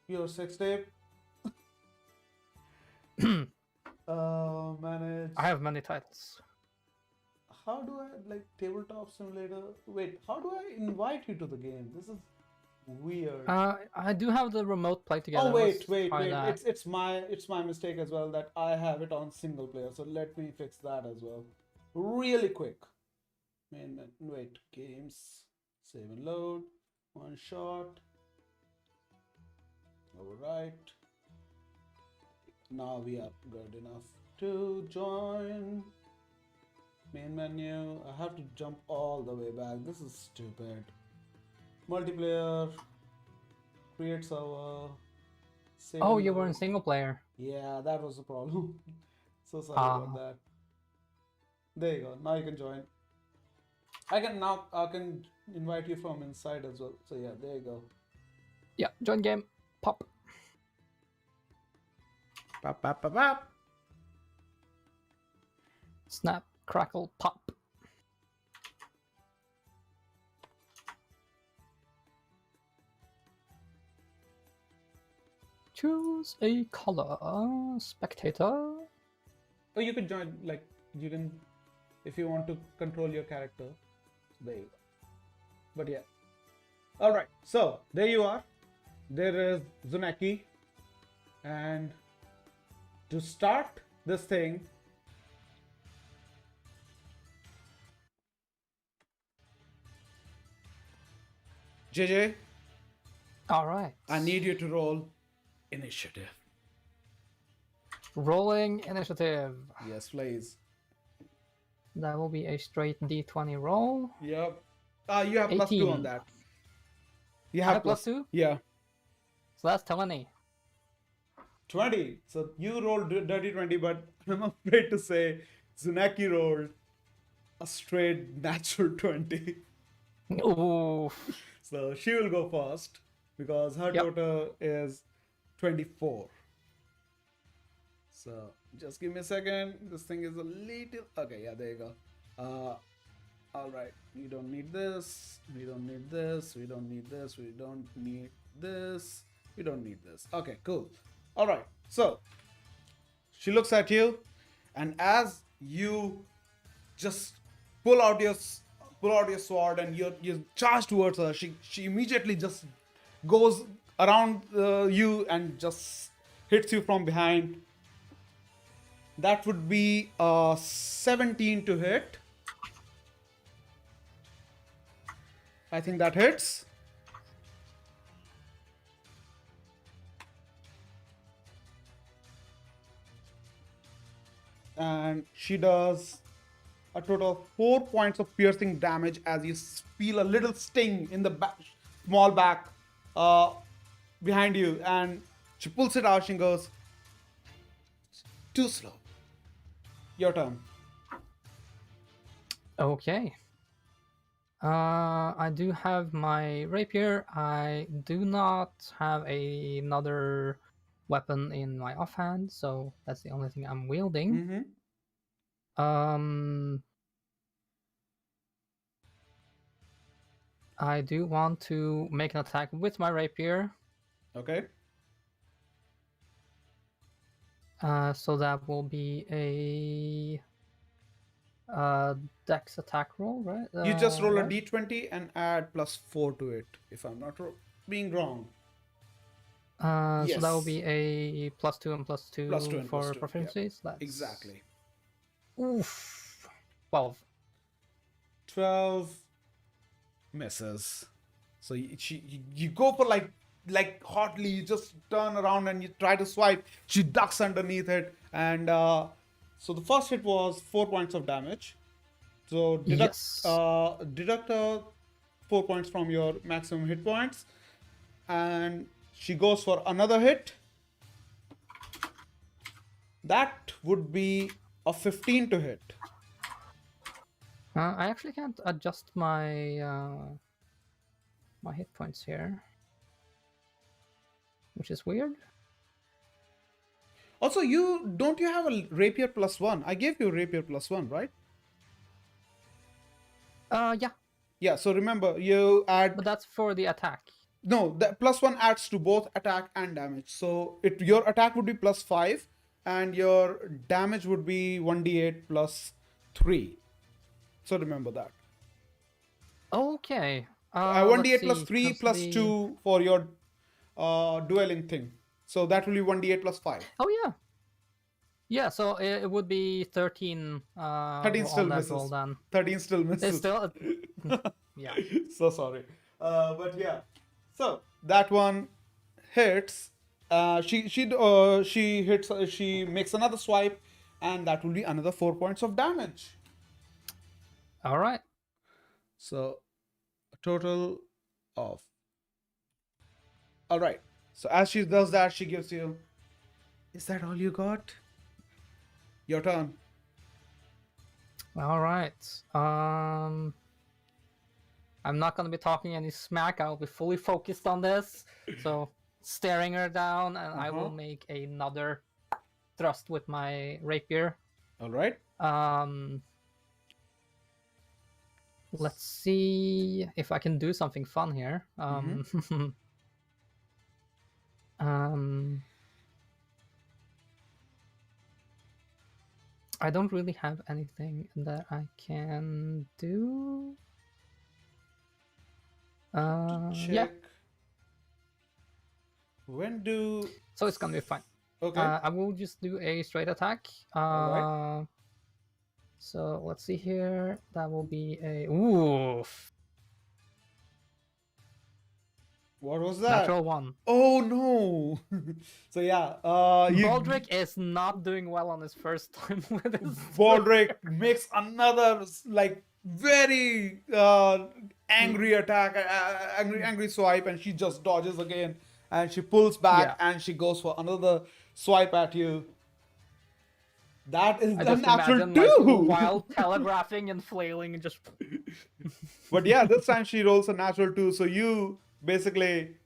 Speaker 1: your sex tape. Manage.
Speaker 2: I have many titles.
Speaker 1: How do I like tabletop simulator? Wait, how do I invite you to the game? This is weird.
Speaker 2: I do have the remote play together.
Speaker 1: Oh wait,
Speaker 2: Let's
Speaker 1: wait,
Speaker 2: try
Speaker 1: wait.
Speaker 2: that.
Speaker 1: It's my mistake as well that I have it on single player. So let me fix that as well. Really quick. Wait, games, save and load, OneShot. Alright. Now we are good enough to join. Main menu. I have to jump all the way back. This is stupid. Multiplayer. Create server. Save
Speaker 2: Oh,
Speaker 1: and
Speaker 2: you were in
Speaker 1: load.
Speaker 2: single player.
Speaker 1: Yeah, that was the problem. So sorry
Speaker 2: Ah.
Speaker 1: about that. There you go. Now you can join. I can invite you from inside as well. So yeah, there you go.
Speaker 2: Yeah, join game. Pop.
Speaker 1: Pop, pop, pop, pop.
Speaker 2: Snap, crackle, pop. Choose a color. Spectator.
Speaker 1: Oh, you could join, like, you can, if you want to control your character. There you go. But yeah. Alright, so there you are. There is Zunaki. And to start this thing, JJ,
Speaker 2: All right.
Speaker 1: I need you to roll initiative.
Speaker 2: Rolling initiative.
Speaker 1: Yes, please.
Speaker 2: That will be a straight D20 roll.
Speaker 1: Yep. You have +2 on
Speaker 2: 18.
Speaker 1: that. You have
Speaker 2: +2?
Speaker 1: Yeah.
Speaker 2: So that's 20.
Speaker 1: 20. So you rolled dirty 20, but I'm afraid to say Zunaki rolled a straight natural 20.
Speaker 2: Ooh.
Speaker 1: So she will go first because her
Speaker 2: Yep.
Speaker 1: total is 24. So just give me a second. This thing is a little. Okay, yeah, there you go. All right. We don't need this. We don't need this. We don't need this. We don't need this. We don't need this. Okay, cool. All right. So she looks at you, and as you just pull out your sword and you charge towards her, she immediately just goes around you and just hits you from behind. That would be 17 to hit. I think that hits. And she does a total of 4 points of piercing damage as you feel a little sting in the small back behind you, and she pulls it out. She goes, too slow. Your turn.
Speaker 2: Okay. I do have my rapier. I do not have another weapon in my offhand, so that's the only thing I'm wielding.
Speaker 1: Mm-hmm.
Speaker 2: I do want to make an attack with my rapier.
Speaker 1: Okay.
Speaker 2: So that will be a dex attack roll, right?
Speaker 1: You just roll a
Speaker 2: Right?
Speaker 1: d20 and add +4 to it, if I'm not being wrong.
Speaker 2: So that will
Speaker 1: Yes.
Speaker 2: be a +2 and
Speaker 1: +2
Speaker 2: +2
Speaker 1: and
Speaker 2: for
Speaker 1: +2. Yeah.
Speaker 2: proficiencies. That's
Speaker 1: Exactly.
Speaker 2: oof. 12.
Speaker 1: 12 misses. So you go for like hotly, you just turn around and you try to swipe. She ducks underneath it, and so the first hit was 4 points of damage. So
Speaker 2: Yes.
Speaker 1: deduct 4 points from your maximum hit points, and she goes for another hit. That would be a 15 to hit.
Speaker 2: I actually can't adjust my my hit points here, which is weird.
Speaker 1: Also, you have a rapier +1? I gave you rapier +1, right?
Speaker 2: Yeah,
Speaker 1: Yeah. So remember, you
Speaker 2: but
Speaker 1: add
Speaker 2: that's for the attack.
Speaker 1: no. The +1 adds to both attack and damage. So your attack would be +5, and your damage would be 1d8 +3. So remember that.
Speaker 2: Okay.
Speaker 1: One
Speaker 2: Let's
Speaker 1: d8 plus
Speaker 2: see,
Speaker 1: 3
Speaker 2: because
Speaker 1: plus
Speaker 2: the
Speaker 1: 2 for your dueling thing. So that will be 1d8 +5.
Speaker 2: yeah. Yeah, so it would be 13
Speaker 1: 13
Speaker 2: on
Speaker 1: still
Speaker 2: that roll
Speaker 1: misses.
Speaker 2: then.
Speaker 1: 13 still
Speaker 2: It's
Speaker 1: misses.
Speaker 2: still yeah.
Speaker 1: So sorry. But yeah. So that one hits. She hits. She makes another swipe, and that will be another 4 points of damage.
Speaker 2: All right.
Speaker 1: So a total of. All right. So as she does that, she gives you. Is that all you got? Your turn.
Speaker 2: All right. I'm not going to be talking any smack. I'll be fully focused on this. So staring her down, and I will make another thrust with my rapier.
Speaker 1: All right.
Speaker 2: Let's see if I can do something fun here. I don't really have anything that I can do.
Speaker 1: Check.
Speaker 2: Yeah.
Speaker 1: When do?
Speaker 2: So it's gonna be fine.
Speaker 1: Okay.
Speaker 2: I will just do a straight attack.
Speaker 1: All right.
Speaker 2: So let's see here. That will be a oof.
Speaker 1: What was that?
Speaker 2: Natural 1.
Speaker 1: Oh no. So yeah,
Speaker 2: Baldric is not doing well on his first time with his
Speaker 1: Baldric makes another like very angry attack, angry swipe, and she just dodges again, and she pulls back,
Speaker 2: Yeah.
Speaker 1: and she goes for another swipe at you. That is
Speaker 2: I
Speaker 1: the
Speaker 2: just
Speaker 1: natural
Speaker 2: imagine
Speaker 1: two.
Speaker 2: like while telegraphing and flailing and just
Speaker 1: But yeah, this time she rolls a natural 2, so you basically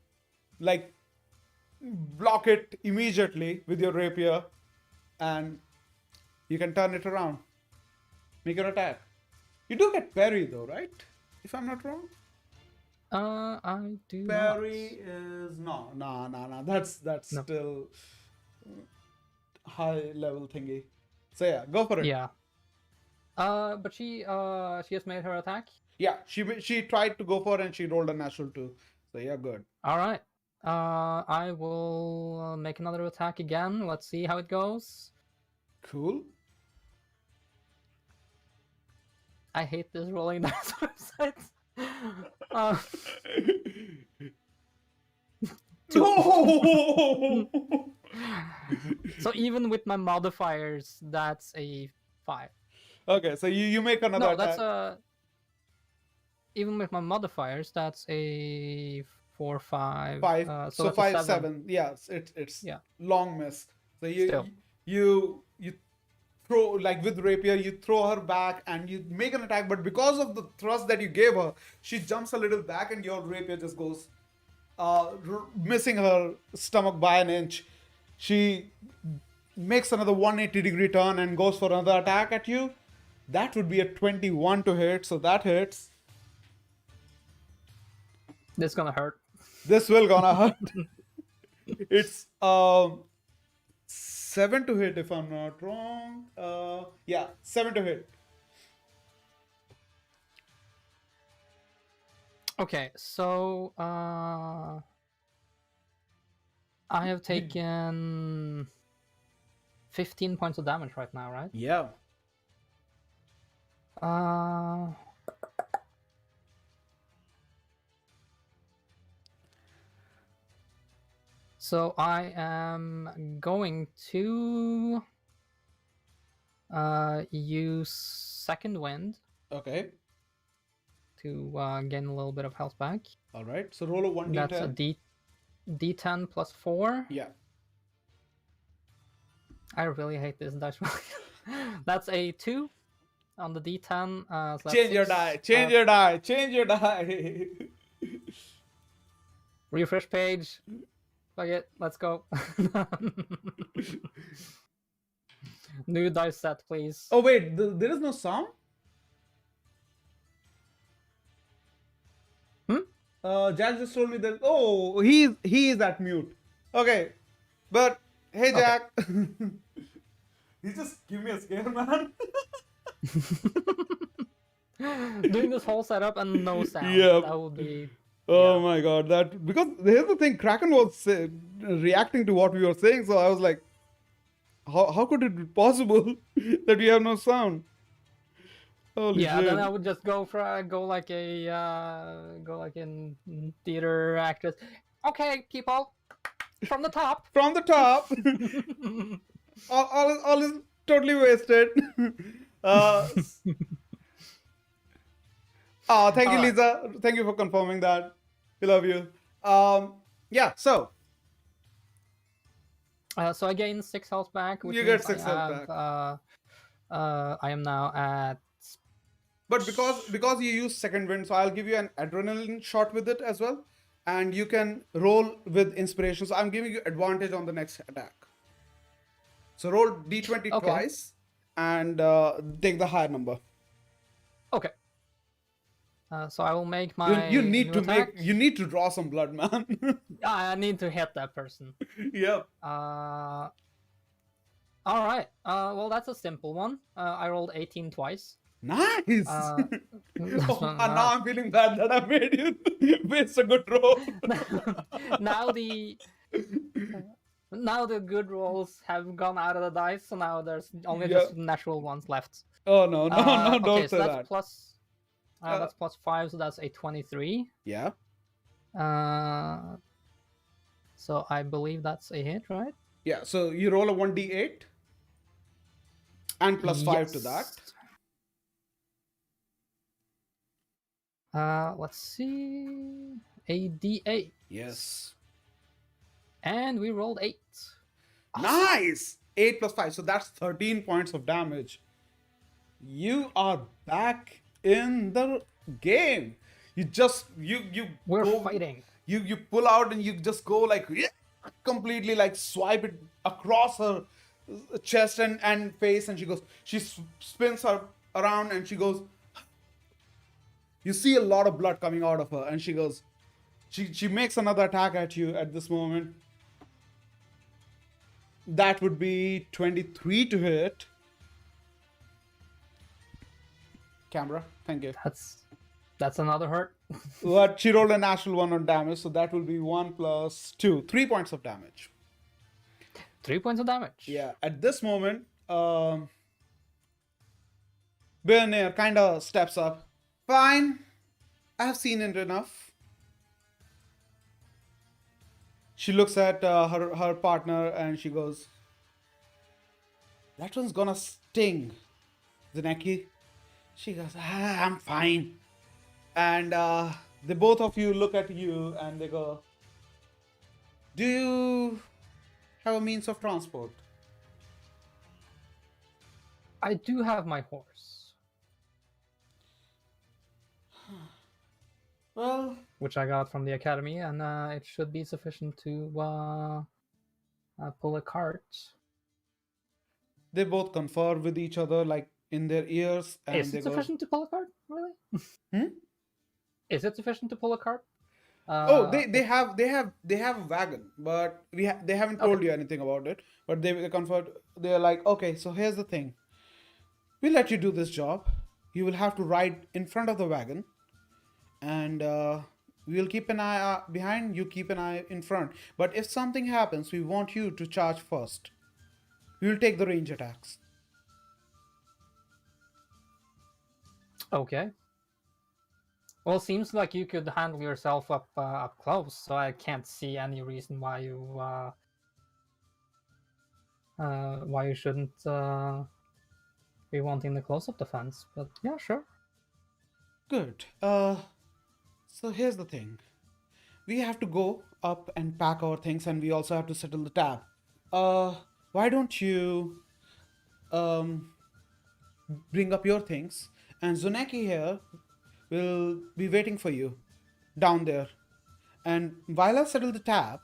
Speaker 1: like block it immediately with your rapier, and you can turn it around. Make your attack. You do get parry though, right? If I'm not wrong.
Speaker 2: I do
Speaker 1: Parry is no. That's
Speaker 2: No.
Speaker 1: still high level thingy. So yeah, go for it.
Speaker 2: Yeah. But she has made her attack.
Speaker 1: Yeah, she tried to go for it and she rolled a natural 2. So yeah, good.
Speaker 2: All right. I will make another attack again. Let's see how it goes.
Speaker 1: Cool.
Speaker 2: I hate this rolling dice websites.
Speaker 1: No!
Speaker 2: So even with my modifiers, that's a 5.
Speaker 1: Okay, so you make another
Speaker 2: No,
Speaker 1: attack.
Speaker 2: that's a. Even with my modifiers, that's a 4, 5.
Speaker 1: 5.
Speaker 2: So
Speaker 1: So
Speaker 2: that's a
Speaker 1: 5,
Speaker 2: 7.
Speaker 1: 7. Yeah, it's
Speaker 2: Yeah.
Speaker 1: long miss. So
Speaker 2: Still.
Speaker 1: you throw like with rapier, you throw her back and you make an attack, but because of the thrust that you gave her, she jumps a little back and your rapier just goes missing her stomach by an inch. She makes another 180-degree turn and goes for another attack at you. That would be a 21 to hit, so that hits.
Speaker 2: This is gonna hurt.
Speaker 1: This will gonna hurt. It's 7 to hit if I'm not wrong. Yeah, 7 to hit.
Speaker 2: Okay, so I have taken 15 points of damage right now, right?
Speaker 1: Yeah.
Speaker 2: So I am going to use Second Wind
Speaker 1: Okay.
Speaker 2: to gain a little bit of health back.
Speaker 1: All right. So roll a 1d10.
Speaker 2: That's a D10 plus 4.
Speaker 1: Yeah.
Speaker 2: I really hate this dice roll. That's a 2 on the D10. So that's
Speaker 1: Change your
Speaker 2: 6.
Speaker 1: die. Change your die. Change your die.
Speaker 2: Refresh page. Fuck it. Let's go. New dice set, please.
Speaker 1: Oh wait, there is no sound. Jack just told me that. Oh, he is at mute. Okay, but hey, Jack. He just give me a scare, man.
Speaker 2: Doing this whole setup and no sound.
Speaker 1: Yep.
Speaker 2: That would be.
Speaker 1: Oh
Speaker 2: Yeah.
Speaker 1: my god, that because here's the thing, Kraken was reacting to what we were saying, so I was like, how could it be possible that we have no sound? Holy
Speaker 2: Yeah,
Speaker 1: shit.
Speaker 2: then I would just go like in theater actress. Okay, people, from the top.
Speaker 1: From the top. all is totally wasted. Thank you,
Speaker 2: Alright.
Speaker 1: Lisa. Thank you for confirming that. We love you. Yeah, so
Speaker 2: So I gain 6 health back, which
Speaker 1: you
Speaker 2: means
Speaker 1: get 6 health back.
Speaker 2: I am now at.
Speaker 1: But because you use second wind, so I'll give you an adrenaline shot with it as well, and you can roll with inspiration. So I'm giving you advantage on the next attack. So roll d20
Speaker 2: Okay.
Speaker 1: twice and take the higher number.
Speaker 2: Okay. So I will make my.
Speaker 1: You need
Speaker 2: new
Speaker 1: to
Speaker 2: attack.
Speaker 1: you need to draw some blood, man.
Speaker 2: I need to hit that person.
Speaker 1: Yep.
Speaker 2: All right. Well, that's a simple one. I rolled 18 twice.
Speaker 1: Nice.
Speaker 2: Oh,
Speaker 1: and now I'm feeling bad that I made you waste a good roll.
Speaker 2: now the good rolls have gone out of the dice, so now there's only just natural ones left.
Speaker 1: Oh no, don't
Speaker 2: okay,
Speaker 1: say
Speaker 2: so that's
Speaker 1: that.
Speaker 2: plus. That's plus 5, so that's a 23.
Speaker 1: Yeah.
Speaker 2: So I believe that's a hit, right?
Speaker 1: Yeah. So you roll a 1d8 and plus 5 to that.
Speaker 2: Let's see. A D8.
Speaker 1: Yes.
Speaker 2: And we rolled 8.
Speaker 1: Nice. 8 plus 5. So that's 13 points of damage. You are back in the game.
Speaker 2: We're fighting.
Speaker 1: You pull out and you just go like completely like swipe it across her chest and face, and she spins her around and she goes. You see a lot of blood coming out of her, and she goes. She makes another attack at you at this moment. That would be 23 to hit. Camera, thank you.
Speaker 2: That's another hurt.
Speaker 1: But she rolled a natural 1 on damage, so that will be 1 plus 2. 3 points of damage.
Speaker 2: 3 points of damage.
Speaker 1: Yeah, at this moment, Billionaire kind of steps up. Fine, I have seen it enough. She looks at her partner and she goes, that one's gonna sting, Zeneki. She goes, I'm fine. And the both of you look at you and they go, do you have a means of transport?
Speaker 2: I do have my horse.
Speaker 1: Well,
Speaker 2: which I got from the academy, and it should be sufficient to pull a cart.
Speaker 1: They both confer with each other, like in their ears. And
Speaker 2: Is it sufficient to pull a cart? Really?
Speaker 1: Hmm?
Speaker 2: Is it sufficient to pull a cart?
Speaker 1: Oh,
Speaker 2: If,
Speaker 1: they have a wagon, but they haven't
Speaker 2: okay,
Speaker 1: told you anything about it. But they comfort. They're like, okay, so here's the thing. We'll let you do this job. You will have to ride in front of the wagon, and we'll keep an eye behind. You keep an eye in front. But if something happens, we want you to charge first. We will take the range attacks.
Speaker 2: okay. Well, seems like you could handle yourself up close, so I can't see any reason why you shouldn't be wanting the close-up defense. But yeah, sure.
Speaker 1: Good. So here's the thing. We have to go up and pack our things, and we also have to settle the tab. Uh, why don't you um bring up your things, and Zuneki here will be waiting for you down there. And while I settle the tab,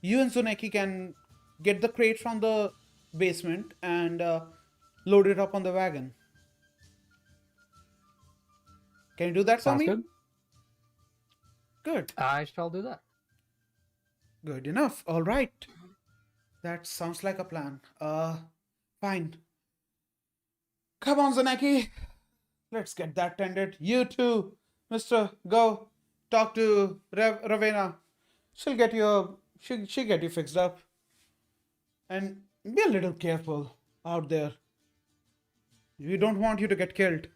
Speaker 1: you and Zuneki can get the crate from the basement and load it up on the wagon. Can you do that for
Speaker 2: Sounds
Speaker 1: me?
Speaker 2: good.
Speaker 1: Good.
Speaker 2: I shall do that.
Speaker 1: Good enough. All right. That sounds like a plan. Fine. Come on, Zanaki. Let's get that tended. You too, Mister. Go talk to Ravenna. She'll get you. She'll get you fixed up. And be a little careful out there. We don't want you to get killed.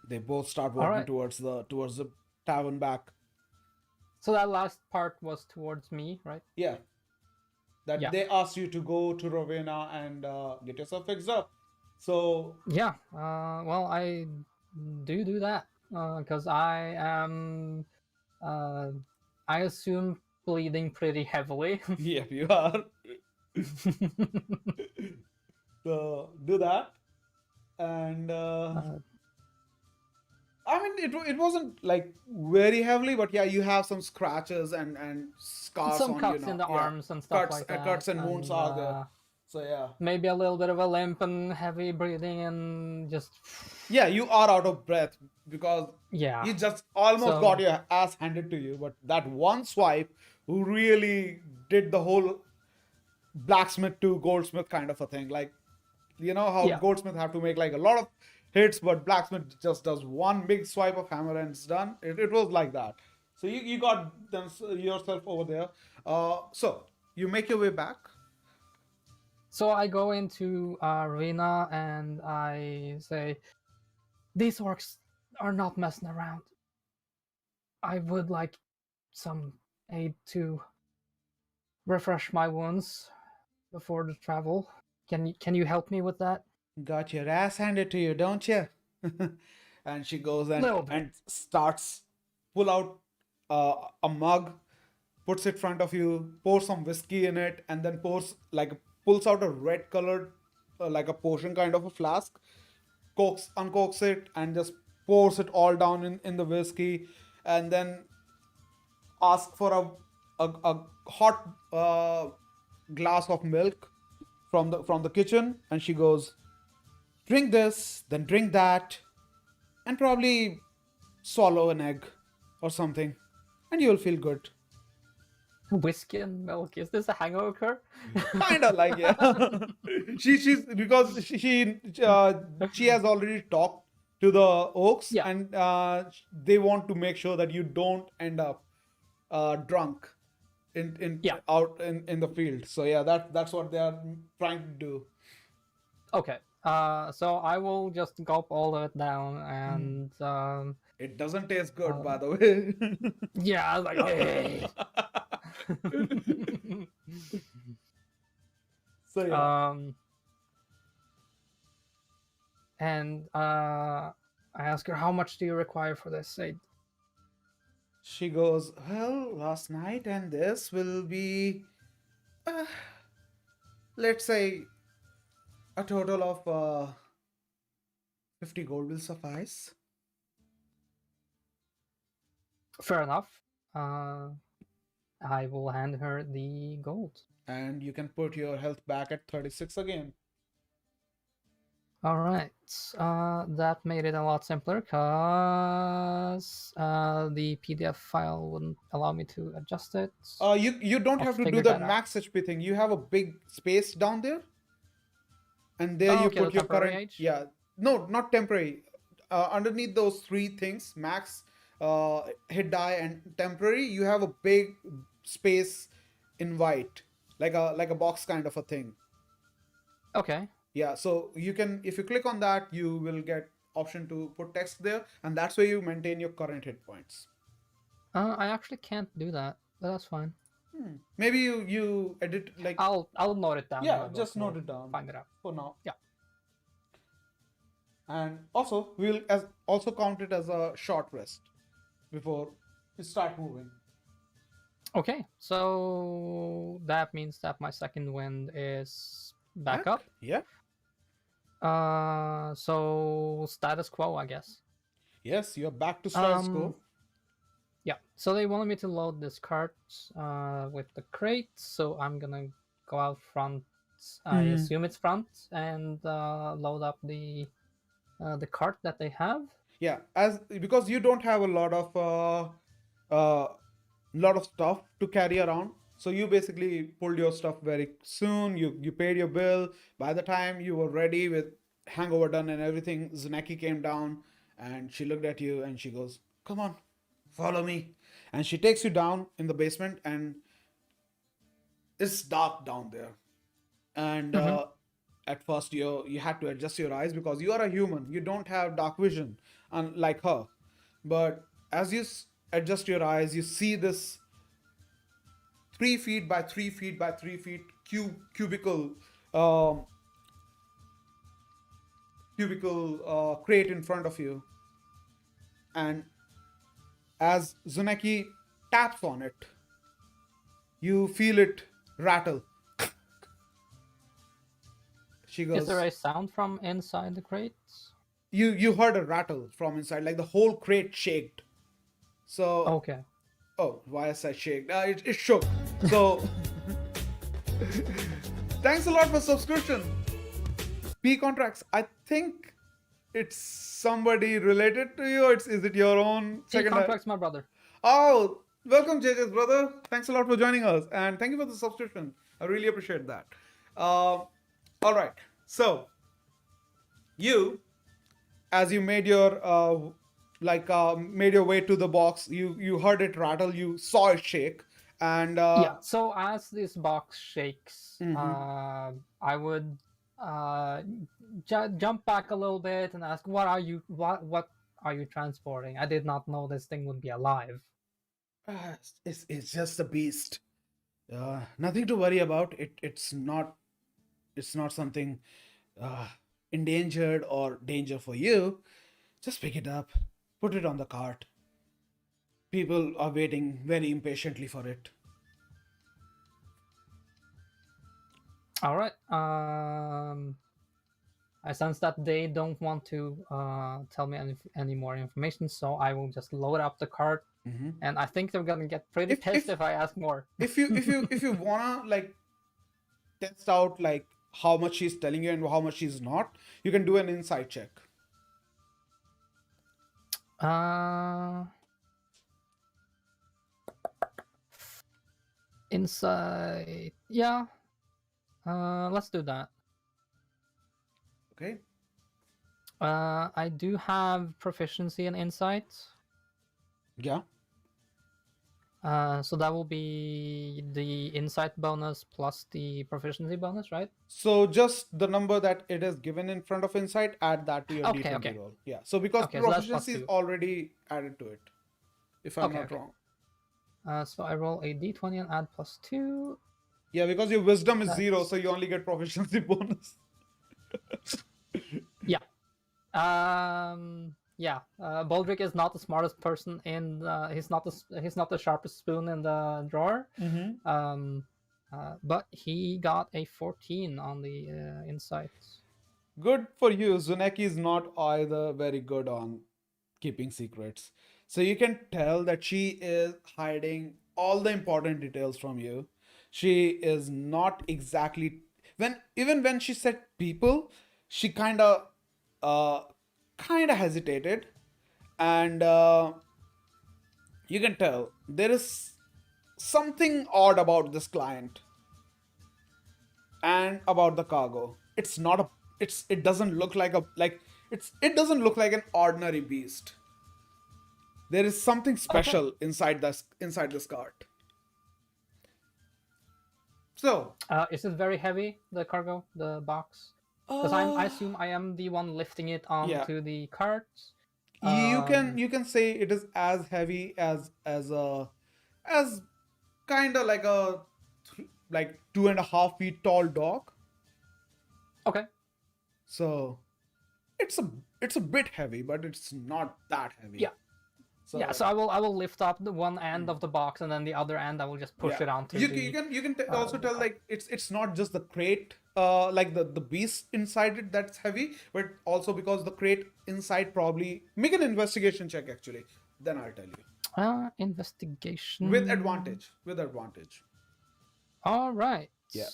Speaker 1: They both start
Speaker 2: All
Speaker 1: walking
Speaker 2: right.
Speaker 1: towards the tavern back.
Speaker 2: So that last part was towards me, right?
Speaker 1: Yeah, that
Speaker 2: Yeah.
Speaker 1: they asked you to go to Ravenna and get yourself fixed up. So
Speaker 2: Yeah. Well, I do that because I am, uh, I assume, bleeding pretty heavily.
Speaker 1: yeah, you are. So do that, and
Speaker 2: uh,
Speaker 1: I mean it wasn't like very heavily, but yeah, you have some scratches and scars
Speaker 2: some
Speaker 1: on you
Speaker 2: cuts in
Speaker 1: now.
Speaker 2: the
Speaker 1: Yeah,
Speaker 2: arms and stuff like that,
Speaker 1: cuts and wounds
Speaker 2: and
Speaker 1: are there. So yeah,
Speaker 2: maybe a little bit of a limp and heavy breathing, and just
Speaker 1: yeah, you are out of breath because
Speaker 2: yeah.
Speaker 1: you just almost got
Speaker 2: So
Speaker 1: your ass handed to you, but that one swipe really did the whole blacksmith to goldsmith kind of a thing. Like, you know how
Speaker 2: yeah.
Speaker 1: goldsmith have to make like a lot of hits, but blacksmith just does one big swipe of hammer and it's done. It was like that. So you got them yourself over there. So you make your way back.
Speaker 2: So I go into arena and I say, "These orcs are not messing around. I would like some aid to refresh my wounds before the travel. Can you help me with that?"
Speaker 1: Got your ass handed to you, don't you? And she goes and
Speaker 2: Little bit.
Speaker 1: starts pull out a mug, puts it in front of you, pours some whiskey in it, and then pulls out a red colored like a potion kind of a flask, uncorks it, and just pours it all down in the whiskey, and then asks for a hot glass of milk from the kitchen, and she goes, drink this, then drink that, and probably swallow an egg or something, and you'll feel good.
Speaker 2: Whiskey and milk. Is this a hangover?
Speaker 1: Kind of like, yeah. She's because she has already talked to the oaks,
Speaker 2: Yeah.
Speaker 1: and they want to make sure that you don't end up drunk in
Speaker 2: Yeah.
Speaker 1: out in the field. So yeah, that's what they are trying to do.
Speaker 2: Okay. So I will just gulp all of it down and
Speaker 1: It doesn't taste good, by
Speaker 2: um,
Speaker 1: the way.
Speaker 2: yeah, I was like, "Hey."
Speaker 1: So yeah,
Speaker 2: um, and I ask her, "How much do you require for this aid?"
Speaker 1: she goes, well, last night and this will be, uh, let's say, a total of 50 gold will suffice.
Speaker 2: Fair enough. I will hand her the gold.
Speaker 1: And you can put your health back at 36 again.
Speaker 2: All right. That made it a lot simpler because the PDF file wouldn't allow me to adjust it.
Speaker 1: You don't
Speaker 2: I'll
Speaker 1: have to do
Speaker 2: figure
Speaker 1: the
Speaker 2: that out.
Speaker 1: max HP thing. You have a big space down there, and there
Speaker 2: Oh,
Speaker 1: you
Speaker 2: okay, the
Speaker 1: put your
Speaker 2: temporary
Speaker 1: current.
Speaker 2: age.
Speaker 1: Yeah, no, not temporary. Underneath those three things, max, hit die, and temporary, you have a big space in white, like a box kind of a thing.
Speaker 2: Okay.
Speaker 1: Yeah, so you can, if you click on that, you will get option to put text there, and that's where you maintain your current hit points.
Speaker 2: I actually can't do that, but that's fine.
Speaker 1: Maybe you edit like,
Speaker 2: I'll note it down in
Speaker 1: yeah,
Speaker 2: my book.
Speaker 1: just note
Speaker 2: We'll
Speaker 1: it down
Speaker 2: find it out.
Speaker 1: for now.
Speaker 2: Yeah.
Speaker 1: And also we'll as also count it as a short rest before you start moving.
Speaker 2: Okay. So that means that my second wind is back
Speaker 1: Back?
Speaker 2: up.
Speaker 1: Yeah.
Speaker 2: So status quo, I guess.
Speaker 1: Yes, you're back to status
Speaker 2: Um.
Speaker 1: quo.
Speaker 2: Yeah. So they wanted me to load this cart with the crate. So I'm gonna go out front. I assume it's front and load up the cart that they have.
Speaker 1: Yeah, as because you don't have a lot of stuff to carry around, so you basically pulled your stuff very soon. You paid your bill. By the time you were ready with hangover done and everything, Zuneki came down and she looked at you and she goes, "Come on, follow me," and she takes you down in the basement, and it's dark down there. And
Speaker 2: Mm-hmm.
Speaker 1: at first you had to adjust your eyes because you are a human, you don't have dark vision unlike her. But as you adjust your eyes, you see this 3 feet by 3 feet by 3 feet cubicle, um, crate in front of you. And as Zuneki taps on it, you feel it rattle. She
Speaker 2: Is there
Speaker 1: goes,
Speaker 2: a sound from inside the crates?
Speaker 1: you heard a rattle from inside, like the whole crate shaked. So,
Speaker 2: Okay.
Speaker 1: oh, why I said shake? It shook. So, thanks a lot for subscription. P contracts. I think it's somebody related to you. Is it your own
Speaker 2: P
Speaker 1: second?
Speaker 2: contract's my brother.
Speaker 1: Oh, welcome, JJ's brother. Thanks a lot for joining us, and thank you for the subscription. I really appreciate that. All right. So, you, as you made your made your way to the box, you heard it rattle, you saw it shake, and
Speaker 2: Yeah. So as this box shakes,
Speaker 1: mhm.
Speaker 2: I would uh, jump back a little bit and ask, "What are you? What are you transporting? I did not know this thing would be alive."
Speaker 1: It's just a beast. Nothing to worry about. It's not something uh, endangered or danger for you. Just pick it up, put it on the cart. People are waiting very impatiently for it.
Speaker 2: All right. I sense that they don't want to tell me any more information, so I will just load up the cart.
Speaker 1: Mm-hmm.
Speaker 2: And I think they're gonna get pretty
Speaker 1: If
Speaker 2: pissed
Speaker 1: if
Speaker 2: if I ask more.
Speaker 1: if you wanna like test out like how much she's telling you and how much she's not, you can do an insight check.
Speaker 2: uh, Insight. Yeah. Let's do that.
Speaker 1: Okay.
Speaker 2: I do have proficiency in insight.
Speaker 1: Yeah.
Speaker 2: So that will be the insight bonus plus the proficiency bonus, right?
Speaker 1: So just the number that it is given in front of insight, add that to your
Speaker 2: Okay,
Speaker 1: d20
Speaker 2: okay.
Speaker 1: roll. Yeah. So because
Speaker 2: Okay, so that's plus
Speaker 1: proficiency is
Speaker 2: 2.
Speaker 1: already added to it, if I'm
Speaker 2: Okay,
Speaker 1: not
Speaker 2: okay.
Speaker 1: wrong.
Speaker 2: So I roll a d20 and add plus 2.
Speaker 1: Yeah, because your wisdom is 0,
Speaker 2: That's...
Speaker 1: so you only get proficiency bonus.
Speaker 2: Yeah. Yeah. Baldric is not the smartest person in. He's not the sharpest spoon in the drawer.
Speaker 1: Mm-hmm.
Speaker 2: But he got a 14 on the insights.
Speaker 1: Good for you. Zuneki is not either very good on keeping secrets. So you can tell that she is hiding all the important details from you. She is not exactly when even when she said people, she uh, kind of hesitated, and you can tell there is something odd about this client and about the cargo. It's not a. It doesn't look like a like. It doesn't look like an ordinary beast. There is something
Speaker 2: Okay.
Speaker 1: special inside this cart. So,
Speaker 2: Is it very heavy, the cargo, the box? Because I
Speaker 1: uh,
Speaker 2: assume I am the one lifting it
Speaker 1: yeah,
Speaker 2: onto the cart.
Speaker 1: you can
Speaker 2: Um,
Speaker 1: you can say it is as heavy as kind of like a like 2.5 feet tall dog.
Speaker 2: okay.
Speaker 1: So it's a bit heavy, but it's not that heavy.
Speaker 2: Yeah. Yeah,
Speaker 1: So
Speaker 2: so I will lift up the one end of the box, and then the other end I will just push
Speaker 1: yeah,
Speaker 2: it onto
Speaker 1: you can also
Speaker 2: the
Speaker 1: tell
Speaker 2: cart.
Speaker 1: like it's not just the crate, like the beast inside it that's heavy, but also because the crate inside probably make an investigation check actually. Then I'll tell you
Speaker 2: Investigation.
Speaker 1: with advantage.
Speaker 2: All right.
Speaker 1: Yeah,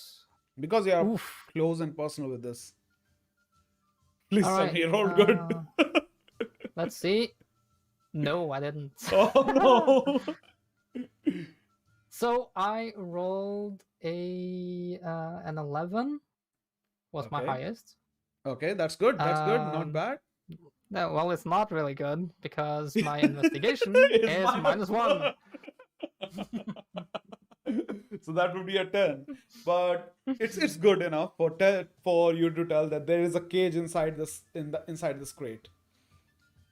Speaker 1: because you're
Speaker 2: Oof.
Speaker 1: close and personal with this.
Speaker 2: All
Speaker 1: Please tell
Speaker 2: right.
Speaker 1: me you rolled good.
Speaker 2: Let's see. No, I didn't.
Speaker 1: Oh no.
Speaker 2: So I rolled a an 11 was my
Speaker 1: Okay.
Speaker 2: highest.
Speaker 1: Okay, that's good. That's good. Not
Speaker 2: Um,
Speaker 1: bad.
Speaker 2: no, well, it's not really good because my investigation
Speaker 1: Is
Speaker 2: is -1.
Speaker 1: so that would be a 10. But it's good enough for you to tell that there is a cage inside this crate.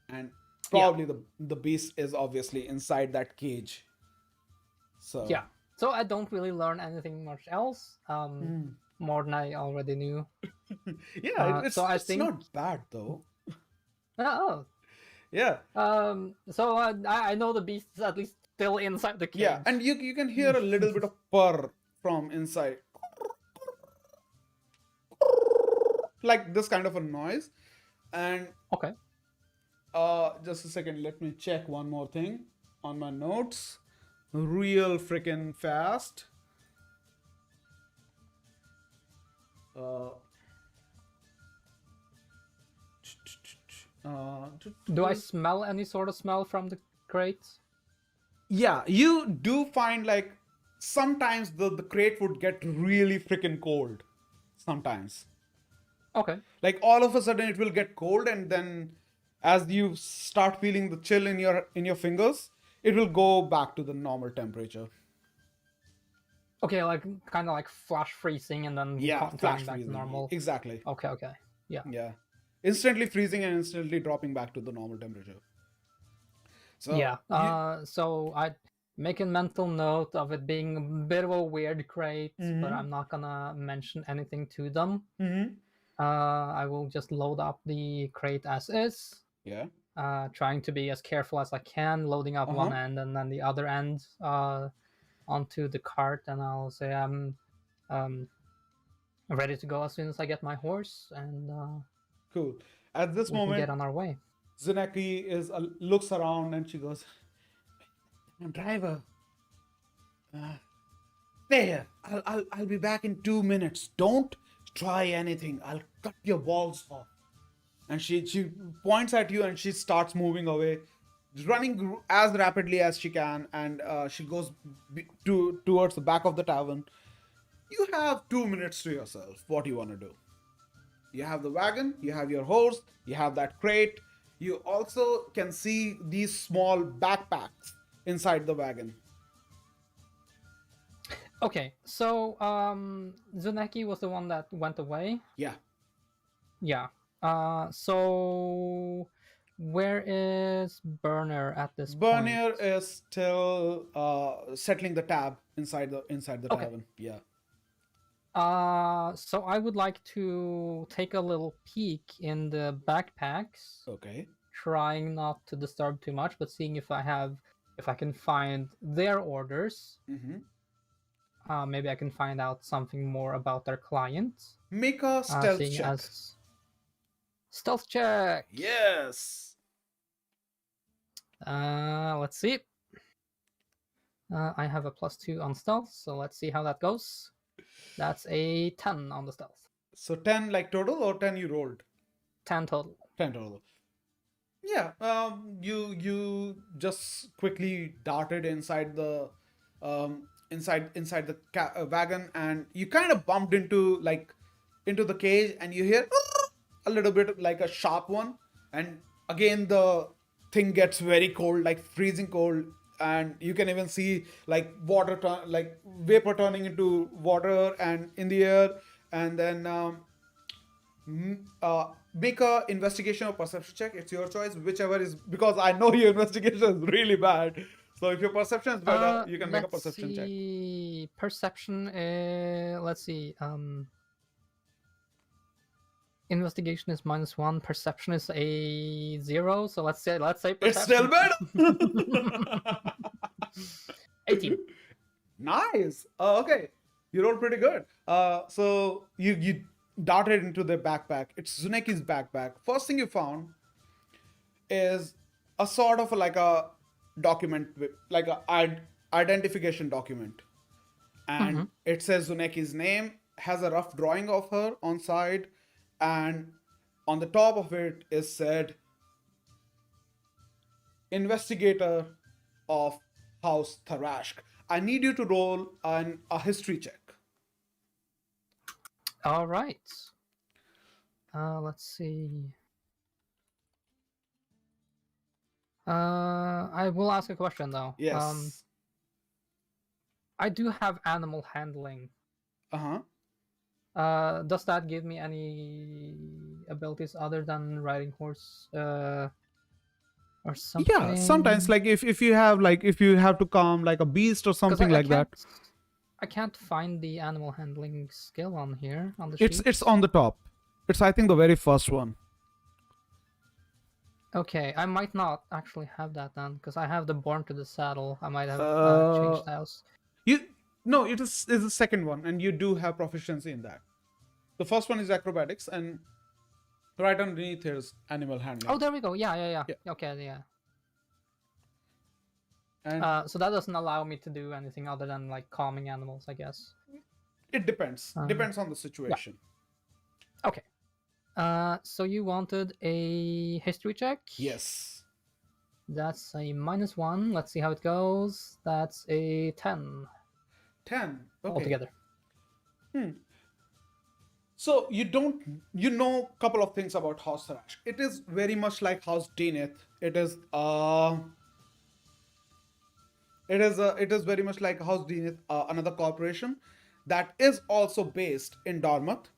Speaker 1: And
Speaker 2: Yeah,
Speaker 1: probably the beast is obviously inside that cage. So
Speaker 2: yeah. So I don't really learn anything much else. More than I already knew.
Speaker 1: yeah,
Speaker 2: So I
Speaker 1: it's
Speaker 2: think.
Speaker 1: not bad though.
Speaker 2: Oh,
Speaker 1: Yeah.
Speaker 2: so I know the beast is at least still inside the
Speaker 1: Yeah,
Speaker 2: cage.
Speaker 1: and you can hear a little bit of purr from inside. Like this kind of a noise. And
Speaker 2: Okay.
Speaker 1: just a second, let me check one more thing on my notes. Real freaking fast. Uh, uh,
Speaker 2: Do I smell any sort of smell from the crate?
Speaker 1: yeah, you do find like sometimes the crate would get really freaking cold. Sometimes.
Speaker 2: Okay.
Speaker 1: Like all of a sudden it will get cold, and then as you start feeling the chill in your fingers, it will go back to the normal temperature.
Speaker 2: Okay, like kind of like flash freezing and then
Speaker 1: Yeah, flash
Speaker 2: turning back to
Speaker 1: freezing.
Speaker 2: normal.
Speaker 1: Exactly.
Speaker 2: Okay, okay. Yeah.
Speaker 1: Yeah. Instantly freezing and instantly dropping back to the normal temperature. So
Speaker 2: Yeah.
Speaker 1: you.
Speaker 2: So I make a mental note of it being a bit of a weird crate, but
Speaker 1: Mm-hmm.
Speaker 2: I'm not gonna mention anything to them.
Speaker 1: Mm-hmm.
Speaker 2: I will just load up the crate as is,
Speaker 1: Yeah.
Speaker 2: trying to be as careful as I can, loading up one
Speaker 1: Uh-huh.
Speaker 2: end and then the other end onto the cart, and I'll say I'm um, ready to go as soon as I get my horse, and
Speaker 1: Cool. At this
Speaker 2: we can
Speaker 1: moment,
Speaker 2: get on our way.
Speaker 1: Zenaki looks around and she goes, "Driver, uh, stay here. I'll be back in 2 minutes. Don't try anything. I'll cut your balls off." And she points at you and she starts moving away, running as rapidly as she can, and she goes towards the back of the tavern. You have 2 minutes to yourself. What do you want to do? You have the wagon, you have your horse, you have that crate. You also can see these small backpacks inside the wagon.
Speaker 2: Okay, so Zuneki was the one that went away.
Speaker 1: Yeah.
Speaker 2: Yeah. So where is Burner at this point?
Speaker 1: Bernier is still settling the tab inside the
Speaker 2: Okay.
Speaker 1: tavern. Yeah.
Speaker 2: So I would like to take a little peek in the backpacks,
Speaker 1: Okay.
Speaker 2: trying not to disturb too much, but seeing if I can find their orders.
Speaker 1: Mm-hmm.
Speaker 2: Maybe I can find out something more about their client.
Speaker 1: Make a stealth
Speaker 2: Seeing
Speaker 1: check.
Speaker 2: as stealth check.
Speaker 1: Yes.
Speaker 2: Let's see. I have a +2 on stealth, so let's see how that goes. That's a 10 on the stealth.
Speaker 1: So 10 like total or 10 you rolled?
Speaker 2: 10 total.
Speaker 1: 10 total. Yeah, you just quickly darted inside the inside the wagon, and you kind of bumped into into the cage, and you hear a little bit like a sharp one, and again the thing gets very cold, like freezing cold, and you can even see like like vapor turning into water and in the air, and then make a investigation or perception check. It's your choice, whichever is, because I know your investigation is really bad. So if your perception is better, you can make a
Speaker 2: Let's
Speaker 1: perception check.
Speaker 2: see. Perception. Let's see. Investigation is -1. Perception is a 0. So let's say
Speaker 1: It's still
Speaker 2: perception.
Speaker 1: better.
Speaker 2: 18.
Speaker 1: Nice. Okay, you rolled pretty good. So you darted into the backpack. It's Zuneki's backpack. First thing you found is a sort of like a document, like a identification document, and it says Zuneki's name, has a rough drawing of her on side, and on the top of it is said investigator of House Tharashk. I need you to roll a history check.
Speaker 2: All right. Let's see. I will ask a question though.
Speaker 1: Yes.
Speaker 2: I do have animal handling.
Speaker 1: Uh-huh.
Speaker 2: Does that give me any abilities other than riding horse? Or something?
Speaker 1: Yeah, sometimes like if you have to calm like a beast or
Speaker 2: 'Cause
Speaker 1: something like that.
Speaker 2: I can't find the animal handling skill on here on the
Speaker 1: It's
Speaker 2: sheet.
Speaker 1: it's on the top. It's I think the very first one.
Speaker 2: Okay, I might not actually have that then, because I have the Born to the Saddle. I might have changed house.
Speaker 1: No, it's the second one, and you do have proficiency in that. The first one is acrobatics, and right underneath is animal handling.
Speaker 2: Oh, there we go. Yeah. Okay, yeah.
Speaker 1: And
Speaker 2: So that doesn't allow me to do anything other than like calming animals, I guess.
Speaker 1: it depends. Depends on the situation.
Speaker 2: Yeah. Okay. So you wanted a history check?
Speaker 1: Yes.
Speaker 2: That's a -1. Let's see how it goes. That's a 10.
Speaker 1: 10. Okay.
Speaker 2: Altogether.
Speaker 1: So you know a couple of things about House Tharashk. It is very much like House Deneth. It is very much like House Deneth, another corporation that is also based in Dartmouth,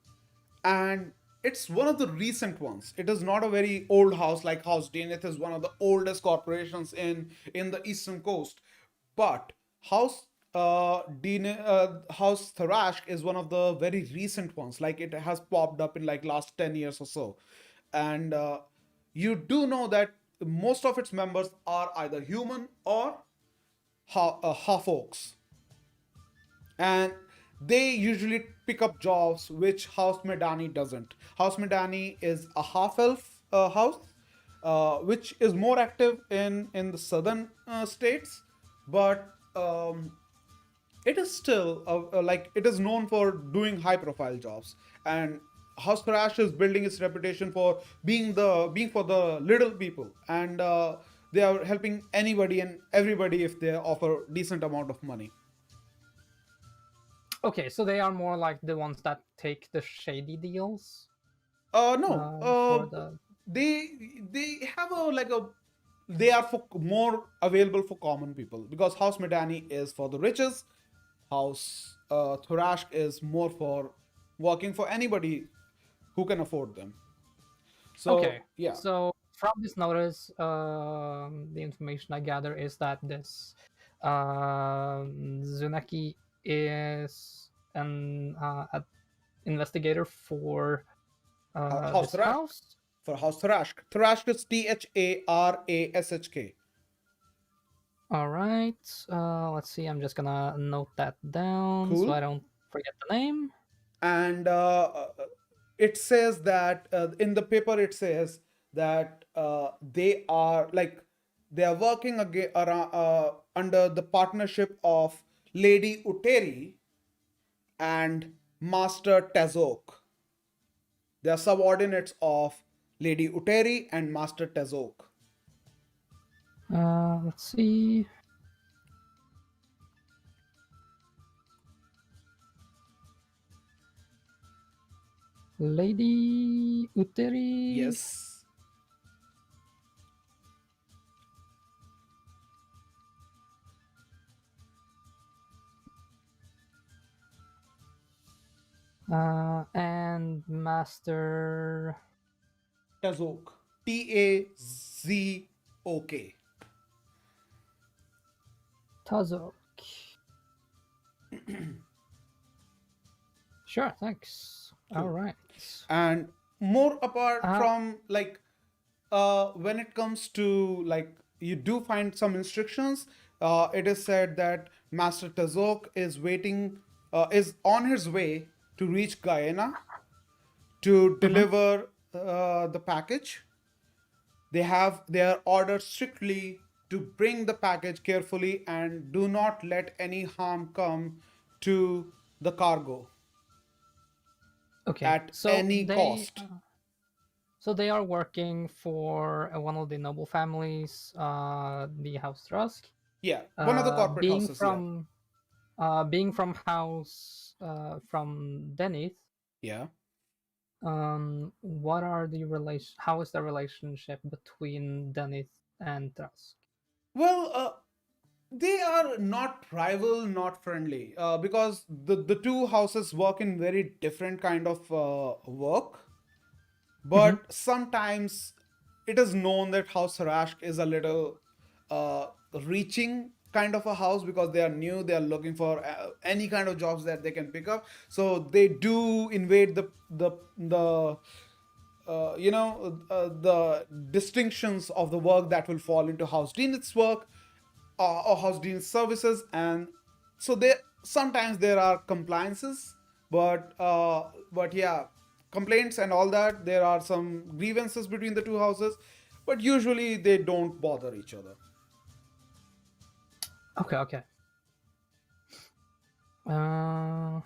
Speaker 1: and it's one of the recent ones. It is not a very old house like House Deneth is one of the oldest corporations in the eastern coast, but House Tharashk is one of the very recent ones. Like it has popped up in like last 10 years or so, and you do know that most of its members are either human or half orcs, and they usually pick up jobs which House Medani doesn't. House Medani is a half elf house, which is more active in the southern states, but it is still like it is known for doing high profile jobs, and House Crash is building its reputation for being for the little people, and they are helping anybody and everybody if they offer decent amount of money.
Speaker 2: Okay, so they are more like the ones that take the shady deals.
Speaker 1: No.
Speaker 2: For the...
Speaker 1: They have they are for more available for common people, because House Medani is for the riches. House Thurashk is more for working for anybody who can afford them. So,
Speaker 2: okay.
Speaker 1: Yeah.
Speaker 2: So from this notice, the information I gather is that this Zuneki is an investigator for
Speaker 1: House
Speaker 2: this
Speaker 1: Thurashk.
Speaker 2: house.
Speaker 1: For House Thurashk. Thurashk is Tharashk.
Speaker 2: All right. Let's see. I'm just gonna note that down
Speaker 1: Cool.
Speaker 2: so I don't forget the name.
Speaker 1: And it says that in the paper it says that they are working again under the partnership of Lady Uteri and Master Tazok. They are subordinates of Lady Uteri and Master Tezok.
Speaker 2: Let's see. Lady Uteri.
Speaker 1: Yes.
Speaker 2: And Master
Speaker 1: Tezok. Tazok.
Speaker 2: Tazok. Sure, thanks.
Speaker 1: Cool.
Speaker 2: All right.
Speaker 1: And more apart
Speaker 2: Uh,
Speaker 1: from like when it comes to like you do find some instructions, it is said that Master Tazok is waiting, is on his way to reach Guyana to
Speaker 2: mhm.
Speaker 1: deliver the package. They are ordered strictly to bring the package carefully and do not let any harm come to the cargo
Speaker 2: Okay,
Speaker 1: at any cost.
Speaker 2: so they are working for one of the noble families, the House Rusk.
Speaker 1: Yeah, one of the corporate
Speaker 2: Being
Speaker 1: houses. Yeah,
Speaker 2: from House from Denith.
Speaker 1: yeah.
Speaker 2: What are the relation? How is the relationship between Denith and Rusk?
Speaker 1: Well, they are not rival, not friendly, because the two houses work in very different kind of work.
Speaker 2: Mhm.
Speaker 1: But sometimes it is known that House Rashk is a little uh, reaching kind of a house because they are new, they are looking for any kind of jobs that they can pick up, so they do invade the the distinctions of the work that will fall into House Dean's work or House Dean's services. And so there sometimes there are compliances, but yeah, complaints and all that. There are some grievances between the two houses, but usually they don't bother each other.
Speaker 2: Okay, okay. Uh,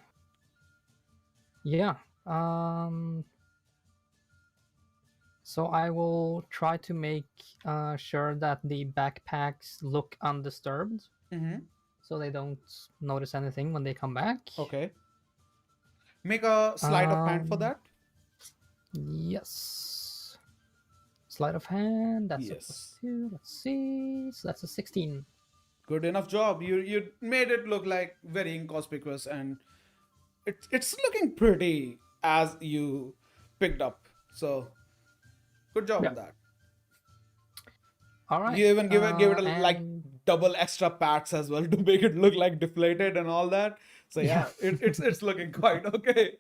Speaker 2: yeah. Um, so I will try to make sure that the backpacks look undisturbed,
Speaker 1: Mm-hmm.
Speaker 2: so they don't notice anything when they come back.
Speaker 1: Okay. Make a sleight of hand for
Speaker 2: Um,
Speaker 1: that.
Speaker 2: yes. Sleight of hand. That's a
Speaker 1: Yes.
Speaker 2: +2. Let's see. So that's a 16.
Speaker 1: Good enough job. You made it look like very inconspicuous, and it's looking pretty as you picked up. So good job
Speaker 2: Yeah.
Speaker 1: on that.
Speaker 2: All right.
Speaker 1: You even give it a like
Speaker 2: And
Speaker 1: double extra pats as well to make it look like deflated and all that. So
Speaker 2: yeah.
Speaker 1: yeah, it's looking quite okay.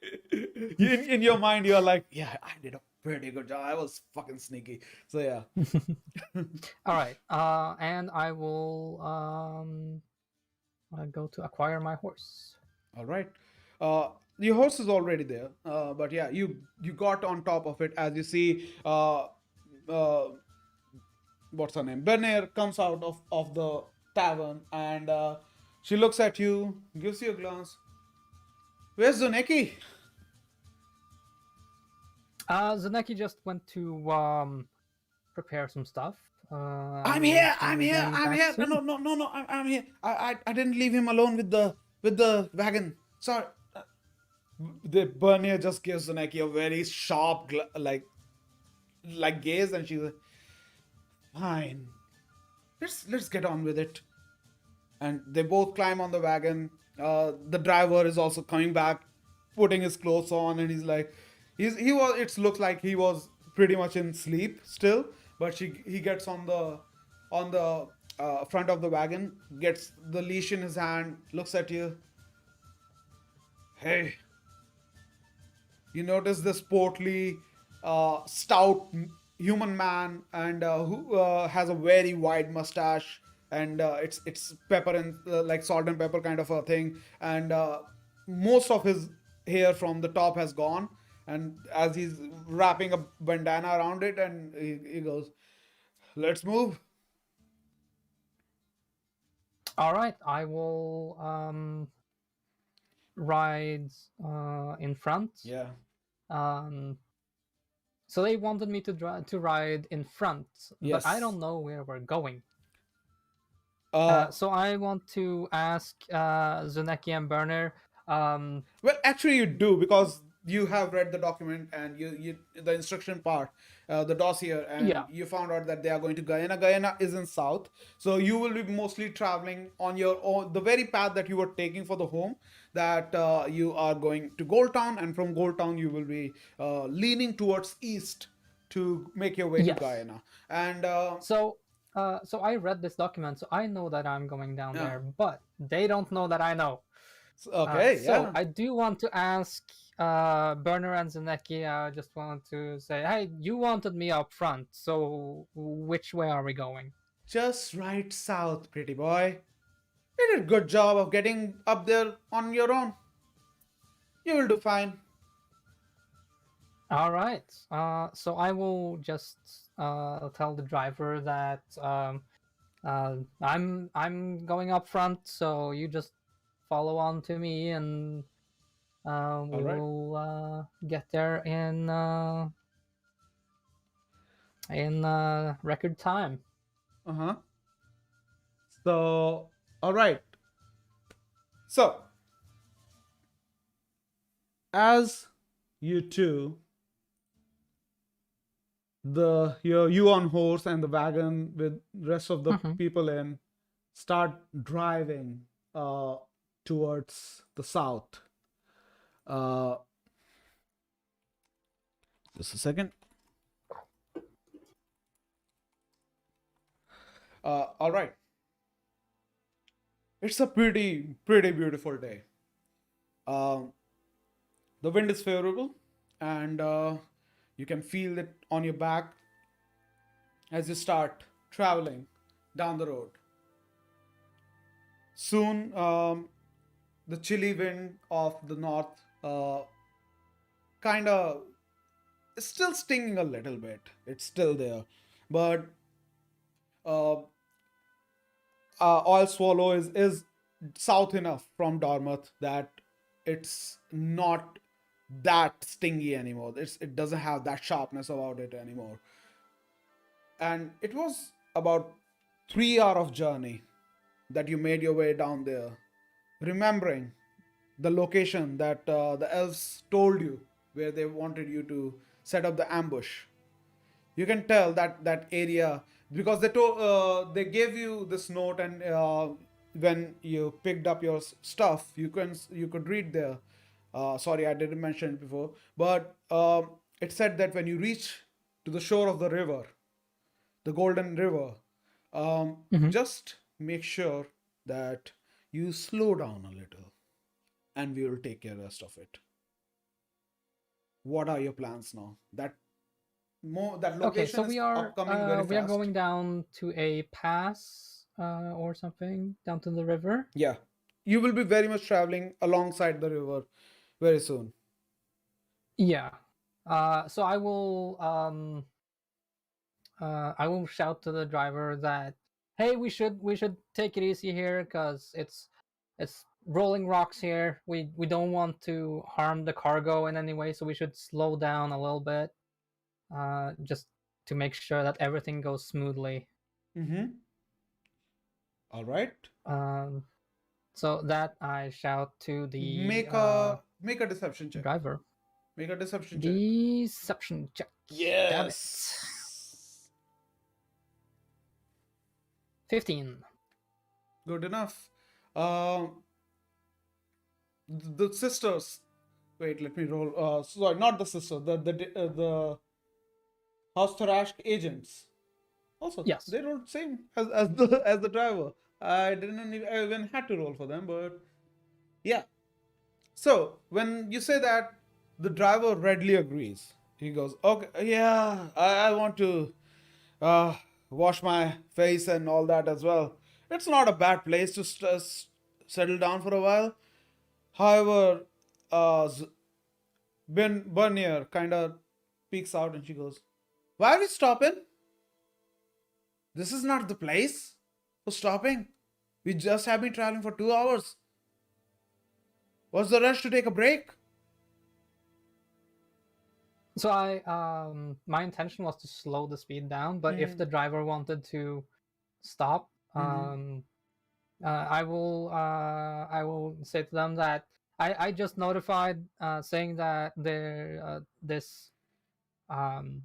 Speaker 1: In your mind, you're like, yeah, I did a pretty good job. I was fucking sneaky. So yeah.
Speaker 2: All right. And I will go to acquire my horse.
Speaker 1: All right. Your horse is already there, but yeah, you got on top of it as you see. Uh, what's her name? Bernier comes out of the tavern and she looks at you, gives you a glance. Where's Zuneki?
Speaker 2: Zaneki just went to prepare some stuff.
Speaker 1: I'm
Speaker 2: And he's
Speaker 1: here.
Speaker 2: gonna
Speaker 1: I'm
Speaker 2: be
Speaker 1: here.
Speaker 2: getting
Speaker 1: I'm
Speaker 2: back
Speaker 1: here. No, no,
Speaker 2: soon.
Speaker 1: no, no, no. I'm here. I didn't leave him alone with the wagon. Sorry. The Bernier just gives Zuneki a very sharp like gaze, and she's like, fine. Let's get on with it. And they both climb on the wagon. The driver is also coming back, putting his clothes on, and he's like, he was. It looks like he was pretty much in sleep still, but he gets on the front of the wagon, gets the leash in his hand, looks at you. Hey, you notice this portly, stout human man, and who has a very wide mustache, and it's pepper and like salt and pepper kind of a thing, and most of his hair from the top has gone, and as he's wrapping a bandana around it, and he goes, "Let's move."
Speaker 2: All right. I will ride in front.
Speaker 1: Yeah.
Speaker 2: Um, So they wanted me to ride in front, but I
Speaker 1: Yes.
Speaker 2: don't know where we're going.
Speaker 1: Uh,
Speaker 2: So I want to ask Zuneki and Burner. Um,
Speaker 1: well, actually, you do because you have read the document and you the instruction part, the dossier, and
Speaker 2: yeah,
Speaker 1: you found out that they are going to Guyana. Guyana is in south, so you will be mostly traveling on your own, the very path that you were taking for the home. That you are going to Gold Town, and from Gold Town you will be leaning towards east to make your way to
Speaker 2: yes.
Speaker 1: Guyana. And
Speaker 2: So, so I read this document, so I know that I'm going down
Speaker 1: yeah,
Speaker 2: there, but they don't know that I know.
Speaker 1: okay,
Speaker 2: So
Speaker 1: yeah.
Speaker 2: I do want to ask Burner and Zaneki. I just want to say, hey, you wanted me up front, so which way are we going?
Speaker 1: Just right south, pretty boy. You did a good job of getting up there on your own. You will do fine.
Speaker 2: All right. So I will just tell the driver that I'm going up front, so you just follow on to me, and
Speaker 1: All
Speaker 2: we
Speaker 1: right.
Speaker 2: will get there in record time.
Speaker 1: Uh huh. So, all right. So, as you two, you on horse and the wagon with rest of the
Speaker 2: Mhm.
Speaker 1: people in, start driving uh, towards the south. Uh, just a second. All right. It's a pretty beautiful day. Um, the wind is favorable, and you can feel it on your back as you start traveling down the road. Soon, the chilly wind of the north kind of is still stinging a little bit. It's still there, but uh, Oil Swallow is south enough from Dartmouth that it's not that stingy anymore. It doesn't have that sharpness about it anymore. And it was about 3 hour of journey that you made your way down there, remembering the location that the elves told you where they wanted you to set up the ambush. You can tell that that area because they gave you this note, and when you picked up your stuff, you could read there. Sorry, I didn't mention it before, but it said that when you reach to the shore of the river, the Golden River,
Speaker 2: Mhm.
Speaker 1: just make sure that you slow down a little, and we will take care of the rest of it. What are your plans now? That
Speaker 2: Okay, so
Speaker 1: location is upcoming very
Speaker 2: we are
Speaker 1: fast.
Speaker 2: going down to a pass or something down to the river.
Speaker 1: Yeah, you will be very much traveling alongside the river very soon.
Speaker 2: Yeah. So I will shout to the driver that, hey, we should take it easy here because it's rolling rocks here. We don't want to harm the cargo in any way, so we should slow down a little bit, just to make sure that everything goes smoothly.
Speaker 1: Mm-hmm. All right.
Speaker 2: Um, so that I shout to the
Speaker 1: Make a deception check.
Speaker 2: driver.
Speaker 1: Make a deception check.
Speaker 2: Deception check. Damn it.
Speaker 1: Yes.
Speaker 2: 15.
Speaker 1: Good enough. Um, the sisters. Wait, let me roll. Sorry, not the sister. The House Thrash agents. Also,
Speaker 2: Yes.
Speaker 1: they rolled same as the driver. I didn't even had to roll for them, but yeah. So when you say that, the driver readily agrees. He goes, "Okay, yeah, I want to uh, wash my face and all that as well. It's not a bad place to settle down for a while. However, Bernier kind of peeks out and she goes, "Why are we stopping? This is not the place for stopping. We just have been traveling for 2 hours. What's the rush to take a break?"
Speaker 2: So my intention was to slow the speed down, but if the driver wanted to stop, I will say to them that I just notified, saying that um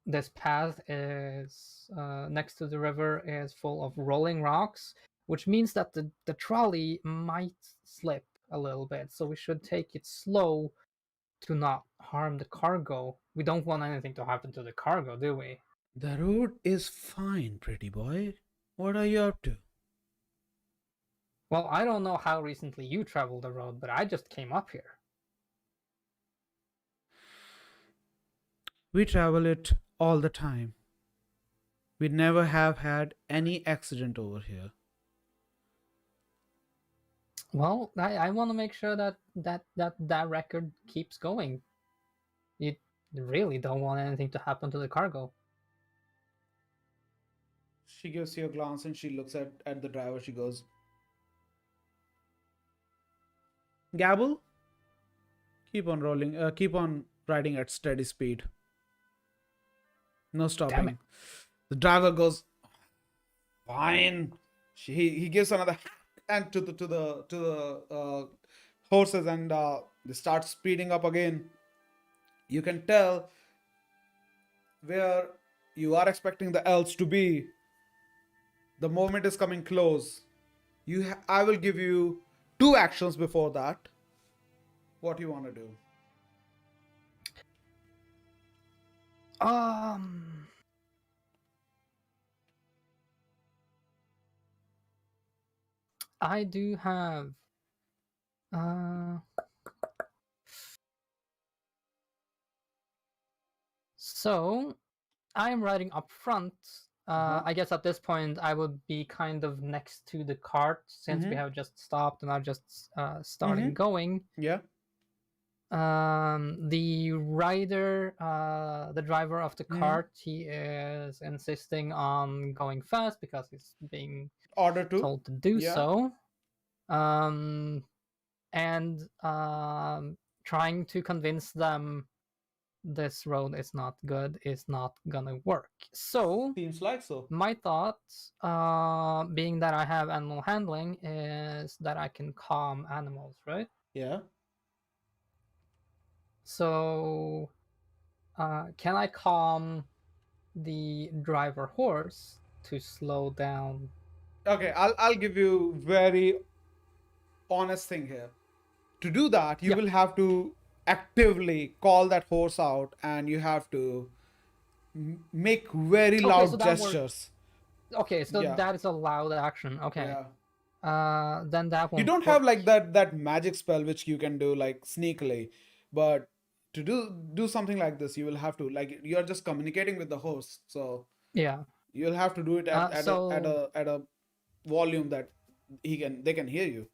Speaker 2: this path is next to the river is full of rolling rocks, which means that the trolley might slip a little bit. So we should take it slow to not harm the cargo. We don't want anything to happen to the cargo, do we?
Speaker 1: The road is fine, pretty boy. What are you up to?
Speaker 2: Well, I don't know how recently you traveled the road, but I just came up here.
Speaker 1: We travel it all the time. We never have had any accident over here.
Speaker 2: Well, I want to make sure that record keeps going. You really don't want anything to happen to the cargo.
Speaker 1: She gives you a glance and she looks at the driver. She goes, Gabble, keep on rolling, keep on riding at steady speed. No
Speaker 2: Damn it.
Speaker 1: stopping. The driver goes, fine. He gives another and to the horses, and they start speeding up again. You can tell where you are expecting the elves to be. The moment is coming close. I will give you 2 actions before that. What do you want to do?
Speaker 2: I do have so I'm riding up front. I guess at this point I would be kind of next to the cart since we have just stopped and are just starting going.
Speaker 1: Yeah.
Speaker 2: The rider, the driver of the cart, he is insisting on going fast because he's being told to do so. And trying to convince them this road is not good, is not gonna work. So
Speaker 1: seems like so.
Speaker 2: My thought, being that I have animal handling, is that I can calm animals, right?
Speaker 1: Yeah.
Speaker 2: So can I calm the driver horse to slow down?
Speaker 1: Okay, I'll give you very honest thing here. To do that, you will have to actively call that horse out, and you have to make very loud gestures.
Speaker 2: Okay, so that is a loud action. Okay.
Speaker 1: Yeah.
Speaker 2: Then that won't
Speaker 1: You don't have like that magic spell which you can do like sneakily, but to do something like this, you will have to, like, you're just communicating with the horse, so
Speaker 2: yeah,
Speaker 1: you'll have to do it at a volume that they can hear you.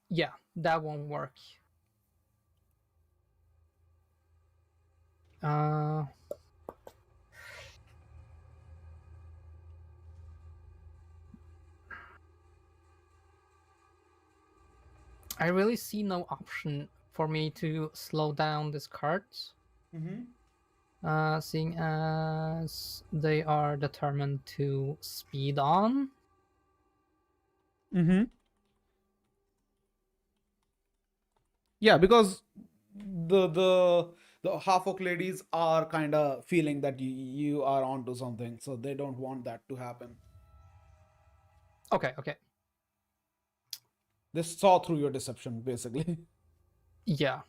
Speaker 2: Yeah, that won't work. I really see no option for me to slow down this cart. Seeing as they are determined to speed on.
Speaker 1: Yeah, because the half orc ladies are kind of feeling that you are onto something, so they don't want that to happen.
Speaker 2: Okay.
Speaker 1: They saw through your deception, basically.
Speaker 2: Yeah.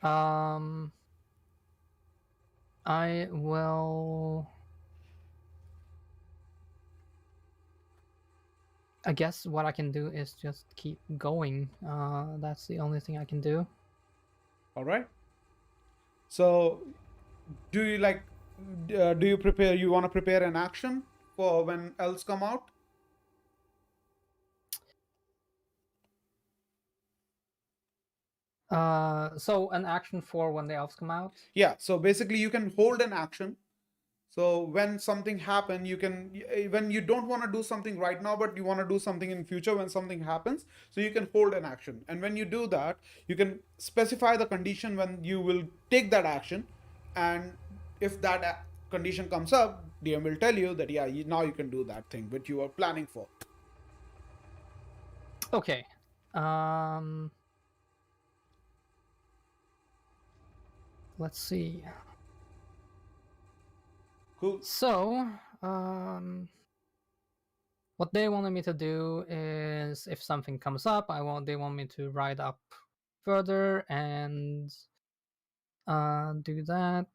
Speaker 2: I will. I guess what I can do is just keep going. That's the only thing I can do.
Speaker 1: All right. So, do you like? Do you prepare? You want to prepare an action for when elves come out?
Speaker 2: So an action for when the elves come out?
Speaker 1: Yeah. So basically, you can hold an action. So when something happen, you can, when you don't want to do something right now, but you want to do something in future when something happens, so you can hold an action. And when you do that, you can specify the condition when you will take that action, and if that condition comes up, DM will tell you that yeah, now you can do that thing which you were planning for.
Speaker 2: Okay. Let's see.
Speaker 1: Cool.
Speaker 2: So, what they wanted me to do is, if something comes up, they want me to ride up further and do that.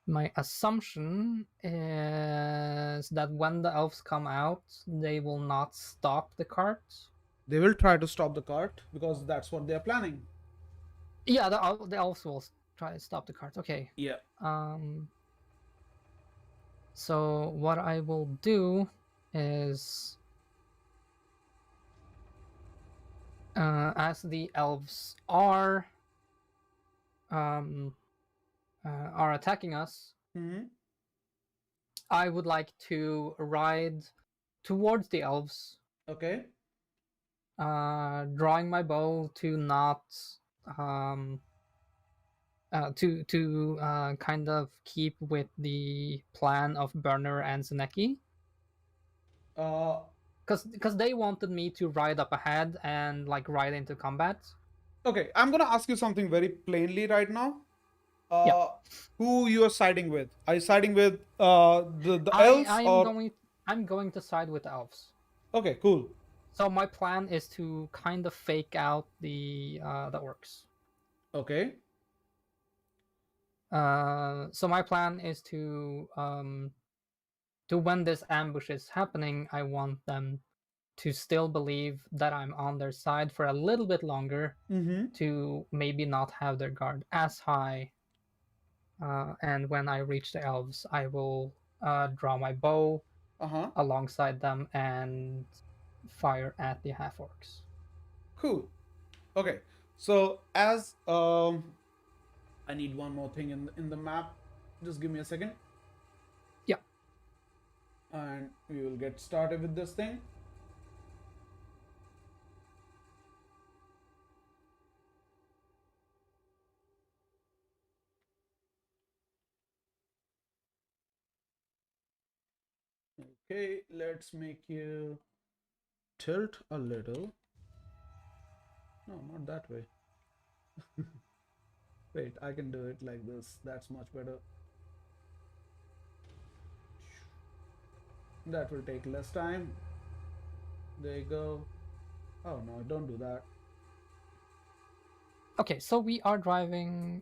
Speaker 2: My assumption is that when the elves come out, they will not stop the cart.
Speaker 1: They will try to stop the cart because that's what they're planning.
Speaker 2: Yeah, the elves will try to stop the cart. Okay.
Speaker 1: Yeah.
Speaker 2: So what I will do is, as the elves are attacking us, I would like to ride towards the elves.
Speaker 1: Okay.
Speaker 2: Drawing my bow to not to kind of keep with the plan of Burner and Zaneki. Because they wanted me to ride up ahead and like ride into combat.
Speaker 1: Okay, I'm gonna ask you something very plainly right now.
Speaker 2: Yeah.
Speaker 1: Who you are siding with? Are you siding with the elves or?
Speaker 2: I'm going to side with the elves.
Speaker 1: Okay, cool.
Speaker 2: So my plan is to kind of fake out the orcs.
Speaker 1: Okay.
Speaker 2: So my plan is to when this ambush is happening, I want them to still believe that I'm on their side for a little bit longer, to maybe not have their guard as high. And when I reach the elves, I will draw my bow alongside them and fire at the half orcs.
Speaker 1: Cool. Okay. So as I need one more thing in the map. Just give me a second.
Speaker 2: Yeah.
Speaker 1: And we will get started with this thing. Okay, let's make you tilt a little. No, not that way. Wait, I can do it like this. That's much better. That will take less time. There you go. Oh no, don't do that.
Speaker 2: Okay, so we are driving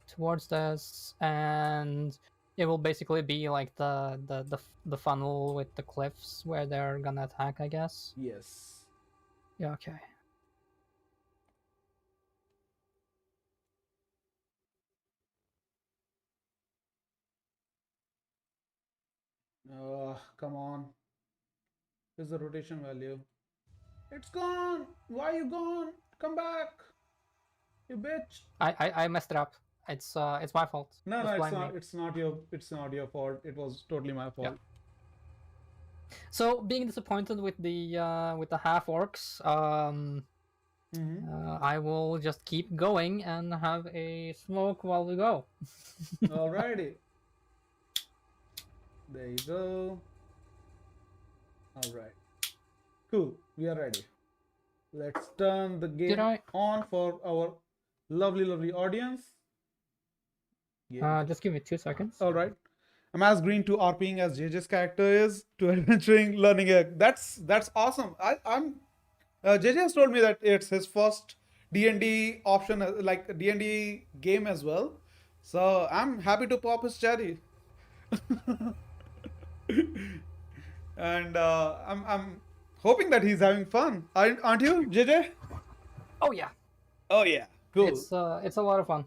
Speaker 2: towards this, and it will basically be like the funnel with the cliffs where they're gonna attack, I guess.
Speaker 1: Yes.
Speaker 2: Yeah. Okay.
Speaker 1: Come on. Here's the rotation value. It's gone. Why you gone? Come back. You bitch.
Speaker 2: I messed it up. It's my fault.
Speaker 1: No,
Speaker 2: Just
Speaker 1: no, it's
Speaker 2: blame
Speaker 1: not.
Speaker 2: me.
Speaker 1: It's not your fault. It was totally my fault.
Speaker 2: Yeah. So being disappointed with the half orcs, I will just keep going and have a smoke while we go.
Speaker 1: Alrighty. There you go. Alright. Cool. We are ready. Let's turn the game on for our lovely, lovely audience.
Speaker 2: Yeah. Just give me 2 seconds.
Speaker 1: Alright. I'm as green to RPing as JJ's character is to adventuring, learning a. That's awesome. I'm JJ has told me that it's his first D&D option, like D&D game as well. So I'm happy to pop his cherry. And I'm hoping that he's having fun. Aren't you, JJ?
Speaker 2: Oh yeah.
Speaker 1: Oh yeah. Cool.
Speaker 2: It's a lot of fun.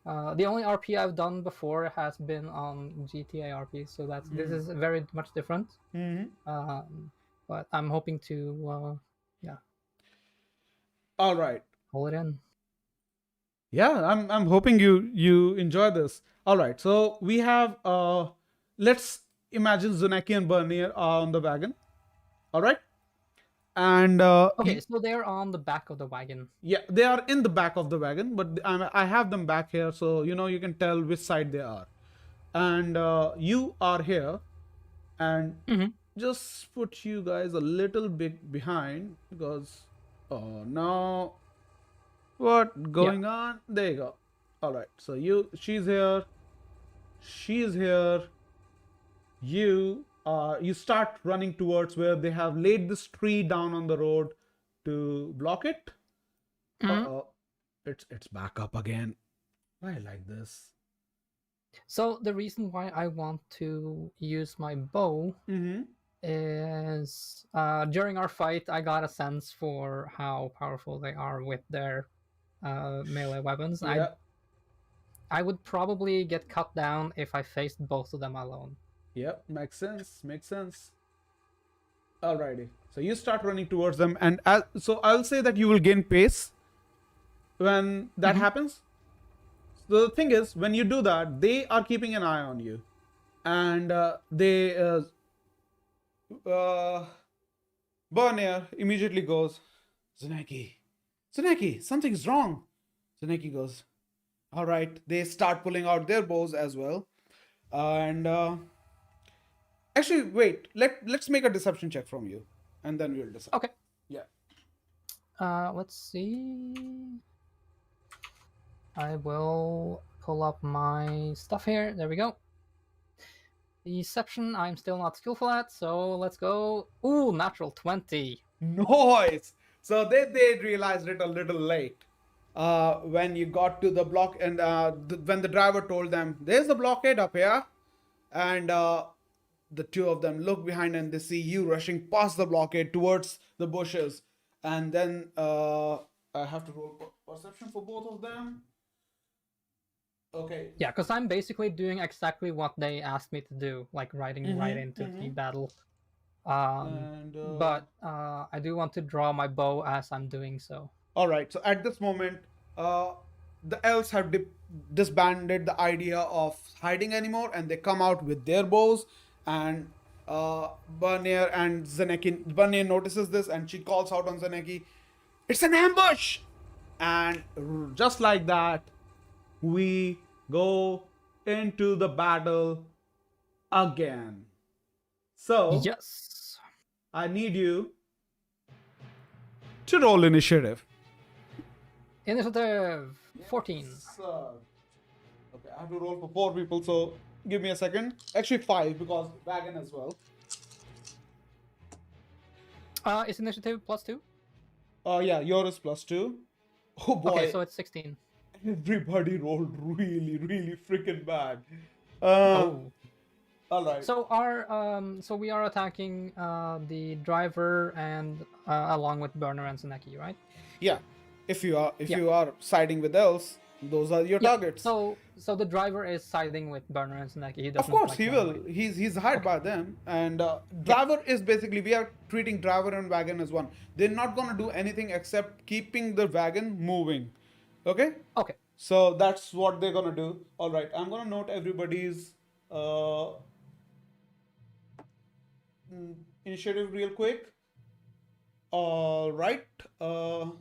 Speaker 2: The only RP I've done before has been on GTA RP, so this is very much different. But I'm hoping to
Speaker 1: All right.
Speaker 2: pull it in.
Speaker 1: Yeah, I'm hoping you enjoy this. All right. So we have let's imagine Zunaki and Bernier are on the wagon. All right. And
Speaker 2: Okay, so they're on the back of the wagon.
Speaker 1: yeah, they are in the back of the wagon, but I have them back here, so you can tell which side they are. And you are here, and
Speaker 2: Mhm.
Speaker 1: just put you guys a little bit behind because oh no, what
Speaker 2: Yeah.
Speaker 1: going on? There you go. All right, so she's here, she's here. You start running towards where they have laid this tree down on the road to block it.
Speaker 2: Mhm.
Speaker 1: Uh-oh. It's back up again. Why like this?
Speaker 2: So the reason why I want to use my bow
Speaker 1: Mm-hmm.
Speaker 2: is during our fight, I got a sense for how powerful they are with their melee weapons.
Speaker 1: Yeah.
Speaker 2: I would probably get cut down if I faced both of them alone.
Speaker 1: Yep. Makes sense. Makes sense. Alrighty. So you start running towards them, and so I'll say that you will gain pace when that
Speaker 2: Mhm.
Speaker 1: happens. So the thing is, when you do that, they are keeping an eye on you, and uh, Bernier immediately goes, Zaneki, Zaneki, something's wrong. Zaneki goes, all right. They start pulling out their bows as well, and actually, wait. Let's make a deception check from you, and then we'll decide.
Speaker 2: Okay.
Speaker 1: Yeah.
Speaker 2: Let's see. I will pull up my stuff here. There we go. Deception, I'm still not skillful at, so let's go. Ooh, natural 20.
Speaker 1: Noise. So they realized it a little late. When you got to the block, and when the driver told them, "There's a blockade up here," and the two of them look behind and they see you rushing past the blockade towards the bushes, and then I have to roll perception for both of them. Okay.
Speaker 2: Yeah, because I'm basically doing exactly what they asked me to do, like riding right into the battle.
Speaker 1: And
Speaker 2: But I do want to draw my bow as I'm doing so.
Speaker 1: all right. So at this moment, uh, the elves have disbanded the idea of hiding anymore, and they come out with their bows. And Bernier and Zeneki. Bernier notices this, and she calls out on Zeneki, "It's an ambush!" And just like that, we go into the battle again. So
Speaker 2: Yes.
Speaker 1: I need you to roll initiative.
Speaker 2: Initiative 14.
Speaker 1: Okay, I have to roll for 4 people, so give me a second. Actually, 5 because wagon as well.
Speaker 2: Is initiative plus 2?
Speaker 1: Yeah, yours is +2. Oh boy,
Speaker 2: Okay, so it's 16.
Speaker 1: everybody rolled really, really freaking bad.
Speaker 2: Oh.
Speaker 1: All right.
Speaker 2: So so we are attacking the driver and along with Burner and Seneki, right?
Speaker 1: Yeah, if you
Speaker 2: Yeah.
Speaker 1: you are siding with elves, those are your
Speaker 2: Yeah.
Speaker 1: targets.
Speaker 2: So the driver is siding with Burner and Seneki. He
Speaker 1: Of
Speaker 2: doesn't
Speaker 1: course,
Speaker 2: like
Speaker 1: he
Speaker 2: run
Speaker 1: will.
Speaker 2: away.
Speaker 1: He's hired by them, and driver is basically we are treating driver and wagon as one. They're not gonna do anything except keeping the wagon moving. Okay.
Speaker 2: Okay.
Speaker 1: So that's what they're gonna do. All right, I'm gonna note everybody's initiative real quick. All right. So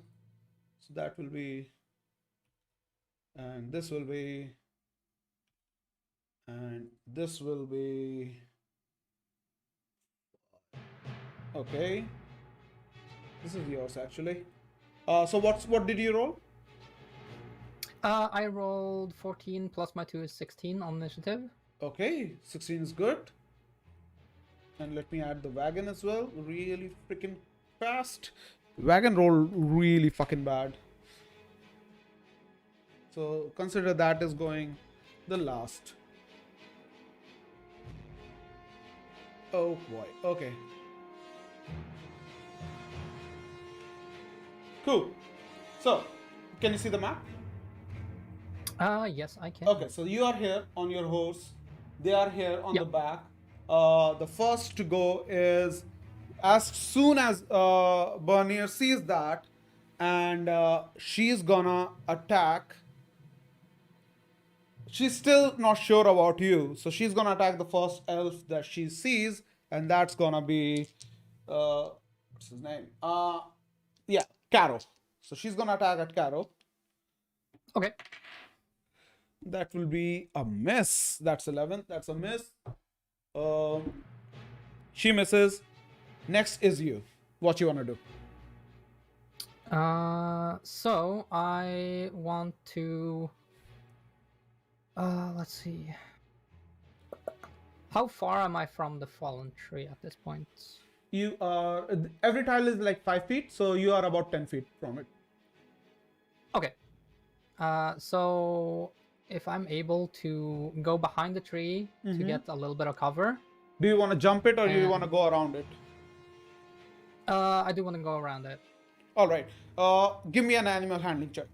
Speaker 1: that will be, and this will be, and this will be. Okay. This is yours actually. So what did you roll?
Speaker 2: I rolled 14 plus my 2 is 16 on initiative.
Speaker 1: Okay, 16 is good. And let me add the wagon as well. Really freaking fast. Wagon roll really fucking bad. So consider that is going the last. Oh boy. Okay. Cool. So, can you see the map?
Speaker 2: Yes, I can.
Speaker 1: Okay, so you are here on your horse. They are here on
Speaker 2: Yep.
Speaker 1: the back. The first to go is as soon as Bernier sees that, and she's gonna attack. She's still not sure about you, so she's gonna attack the first elf that she sees, and that's gonna be what's his name? Yeah, Caro. So she's gonna attack at Caro.
Speaker 2: Okay.
Speaker 1: That will be a miss. That's 11. That's a miss. She misses. Next is you. What you wanna do?
Speaker 2: So I want to. Let's see. How far am I from the fallen tree at this point?
Speaker 1: You are every tile is like 5 feet, so you are about 10 feet from it.
Speaker 2: Okay. So if I'm able to go behind the tree to get a little bit of cover.
Speaker 1: Do you want to jump it or do you want to go around it?
Speaker 2: I do want to go around it.
Speaker 1: All right. Give me an animal handling check.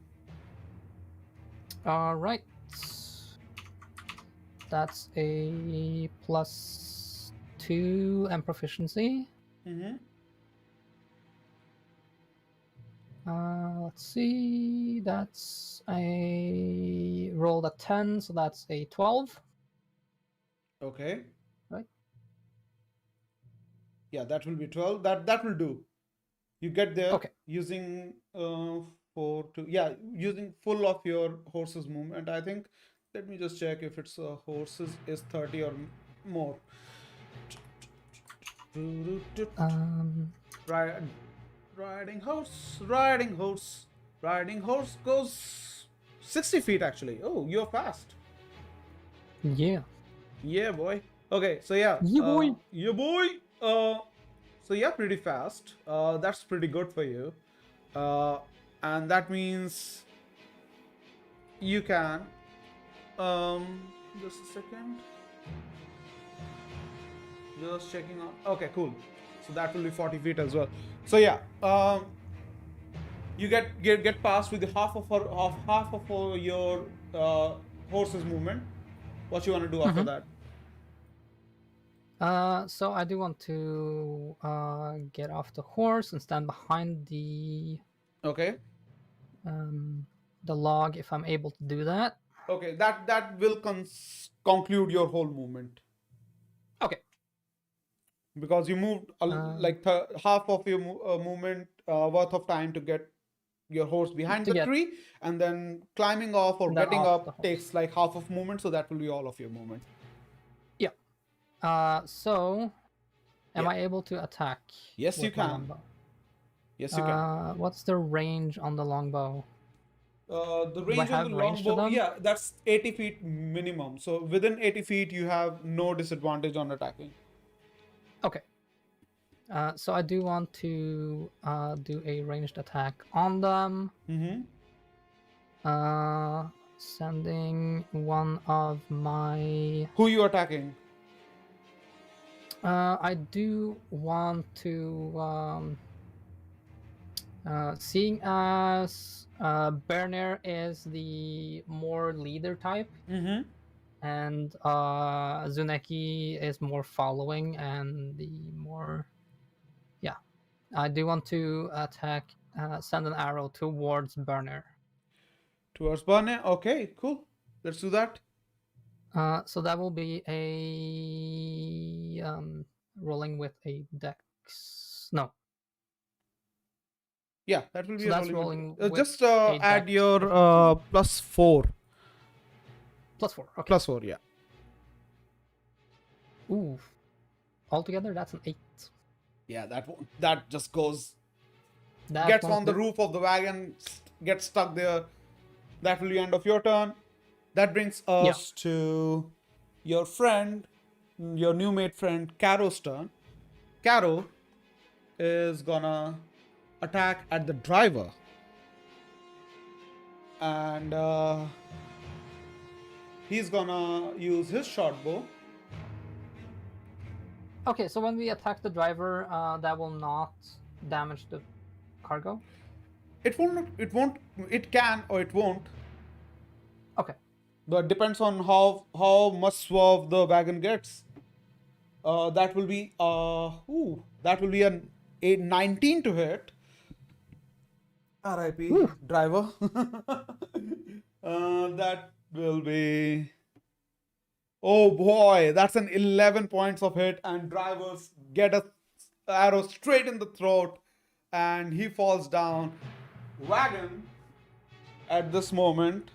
Speaker 2: All right. That's a +2 and proficiency. Let's see. That's a rolled a 10, so that's a 12.
Speaker 1: Okay.
Speaker 2: Right.
Speaker 1: Yeah, that will be 12. That will do. You get there
Speaker 2: Okay.
Speaker 1: using using full of your horse's movement. I think. Let me just check if it's horses is 30 or more. Riding horse goes 60 feet actually. Oh, you're fast.
Speaker 2: Yeah.
Speaker 1: Yeah, boy. Okay, so yeah.
Speaker 2: Yeah, boy.
Speaker 1: Yeah, boy. So yeah, pretty fast. That's pretty good for you. And that means you can. Just a second. Just checking out. Okay, cool. So that will be 40 feet as well. So yeah, you get past with half of your horse's movement. What you want to do after that?
Speaker 2: So I do want to get off the horse and stand behind the the log if I'm able to do that.
Speaker 1: Okay, that will conclude your whole movement.
Speaker 2: Okay.
Speaker 1: Because you moved like half of your movement worth of time to get your horse behind the tree, and then climbing off or getting up takes like half of movement, so that will be all of your movement.
Speaker 2: Yeah. So am I able to attack?
Speaker 1: Yes, you can.
Speaker 2: Longbow?
Speaker 1: Yes, you can.
Speaker 2: What's the range on the longbow?
Speaker 1: The range on the longbow, yeah, that's 80 feet minimum. So within 80 feet, you have no disadvantage on attacking.
Speaker 2: Okay. So I do want to do a ranged attack on them. Sending one of my...
Speaker 1: Who you attacking?
Speaker 2: I do want to... seeing as Berner is the more leader type, and Zuneki is more following and the more... Yeah. I do want to attack, send an arrow towards Berner.
Speaker 1: Towards Berner? Okay, cool. Let's do that.
Speaker 2: So that will be a rolling with a dex. No.
Speaker 1: Yeah, that will be
Speaker 2: so a rolling.
Speaker 1: Just add your +4.
Speaker 2: +4. Okay.
Speaker 1: +4, yeah.
Speaker 2: Ooh. Altogether, that's an 8.
Speaker 1: Yeah, that just goes. Gets on the roof of the wagon, gets stuck there. That will be end of your turn. That brings us to your friend, your new made friend, Caro's turn. Caro is gonna attack at the driver. And he's gonna use his short bow.
Speaker 2: Okay, so when we attack the driver, that will not damage the cargo?
Speaker 1: It won't. It can or it won't.
Speaker 2: Okay.
Speaker 1: But depends on how much swerve the wagon gets. That will be that will be an 19 to hit. R.I.P. driver. That will be. Oh boy, that's an 11 points of hit, and drivers get arrow straight in the throat, and he falls down. Wagon, at this moment,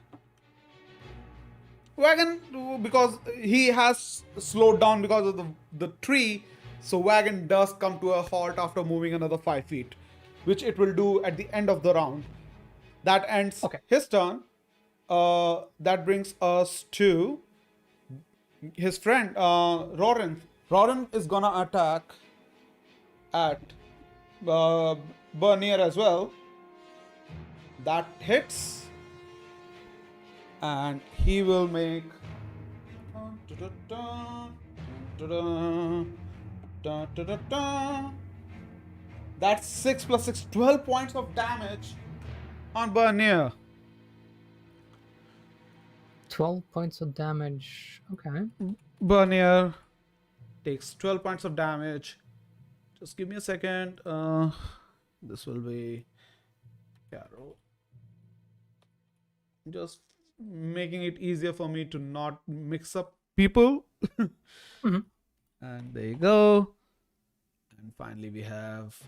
Speaker 1: Wagon, because he has slowed down because of the tree, so Wagon does come to a halt after moving another 5 feet, which it will do at the end of the round. That ends
Speaker 2: Okay.
Speaker 1: his turn. That brings us to his friend, Rorin. Rorin is gonna attack at Bernier as well. That hits, and he will make. That's 6 plus 6, 12 points of damage on Bernier.
Speaker 2: 12 points of damage. Okay.
Speaker 1: Bernier takes 12 points of damage. Just give me a second. This will be Carol. Just making it easier for me to not mix up people.
Speaker 2: Mm-hmm.
Speaker 1: And there you go. And finally we have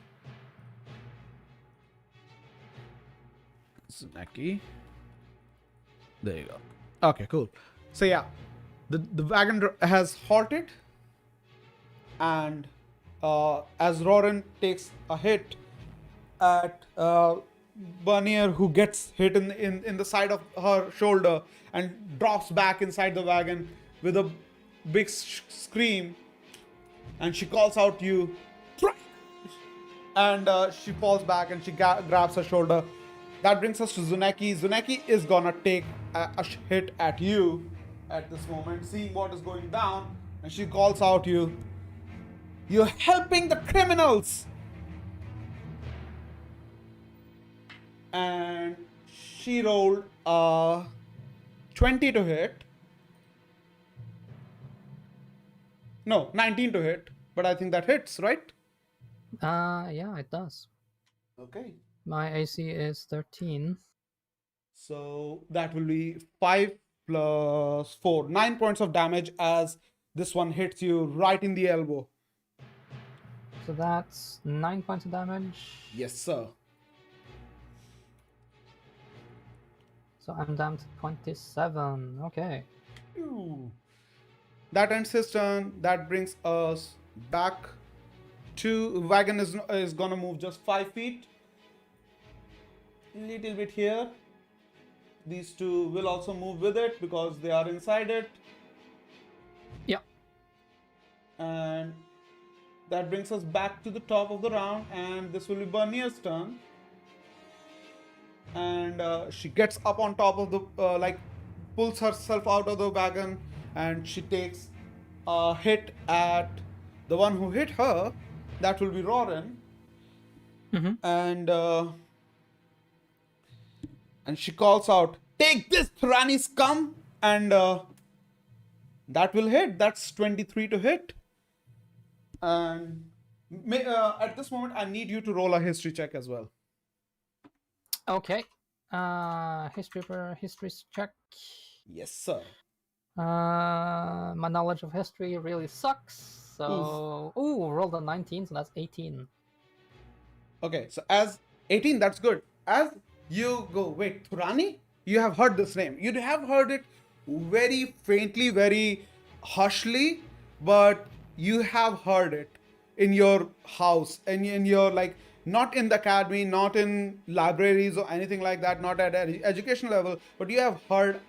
Speaker 1: Snacky. There you go. Okay, cool. So yeah, the wagon has halted, and as Rorin takes a hit at Bernier, who gets hit in the side of her shoulder and drops back inside the wagon with a big scream, and she calls out you, and she falls back and she grabs her shoulder. That brings us to Zuneki. Zuneki is gonna take a hit at you at this moment, seeing what is going down, and she calls out you. You're helping the criminals! And she rolled a 20 to hit. No, 19 to hit, but I think that hits, right?
Speaker 2: Yeah, it does.
Speaker 1: Okay.
Speaker 2: My AC is 13.
Speaker 1: So that will be 5 plus 4, 9 points of damage as this one hits you right in the elbow.
Speaker 2: So that's 9 points of damage.
Speaker 1: Yes, sir.
Speaker 2: So I'm down to 27. Okay.
Speaker 1: Ooh. That ends his turn. That brings us back to wagon is gonna move just 5 feet. Little bit here. These two will also move with it because they are inside it.
Speaker 2: Yeah.
Speaker 1: And that brings us back to the top of the round, and this will be Bernier's turn. And she gets up on top of the pulls herself out of the wagon, and she takes a hit at the one who hit her. That will be Rorin.
Speaker 2: Mm-hmm.
Speaker 1: And she calls out, "Take this, Thurani scum!" And that will hit. That's 23 to hit. And at this moment, I need you to roll a history check as well.
Speaker 2: Okay. History check.
Speaker 1: Yes, sir.
Speaker 2: My knowledge of history really sucks. So, rolled a 19, so that's 18.
Speaker 1: Okay, so as 18, that's good. As you go, wait, Thurani? You have heard this name. You have heard it very faintly, very hushly, but you have heard it in your house, and in your, like, not in the academy, not in libraries or anything like that, not at education level, but you have heard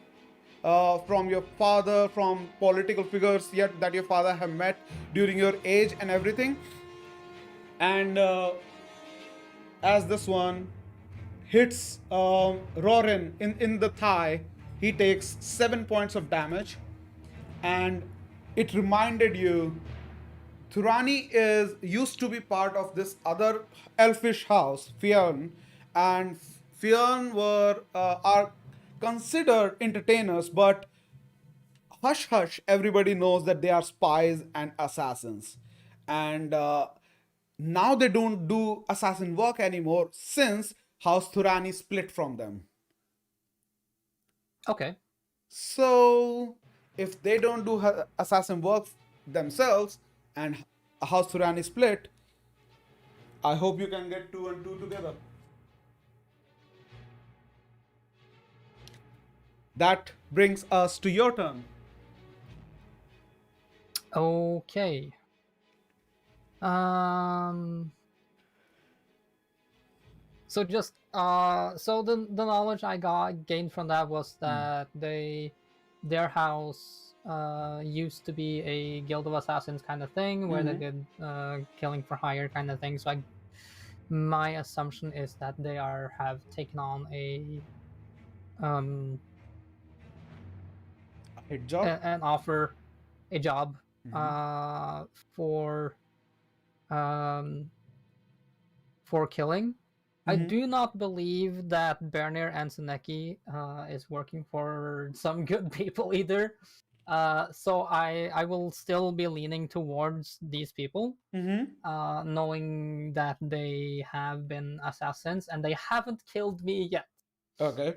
Speaker 1: from your father, from political figures yet that your father have met during your age and everything. And as this one hits Rorin in the thigh, he takes 7 points of damage. And it reminded you, Thurani used to be part of this other elfish house, Fionn, and Fionn are considered entertainers, but hush hush, everybody knows that they are spies and assassins. And now they don't do assassin work anymore since House Thurani split from them.
Speaker 2: Okay.
Speaker 1: So if they don't do assassin work themselves and House Thurani split, I hope you can get 2 and 2 together. That brings us to your turn.
Speaker 2: Okay. So just so the knowledge I gained from that was that their house used to be a guild of assassins kind of thing where they did killing for hire kind of thing. So my assumption is that they have taken on a
Speaker 1: Hit job.
Speaker 2: an offer, a job for killing. I do not believe that Bernier and Seneki is working for some good people either. So I will still be leaning towards these people, knowing that they have been assassins and they haven't killed me yet.
Speaker 1: Okay.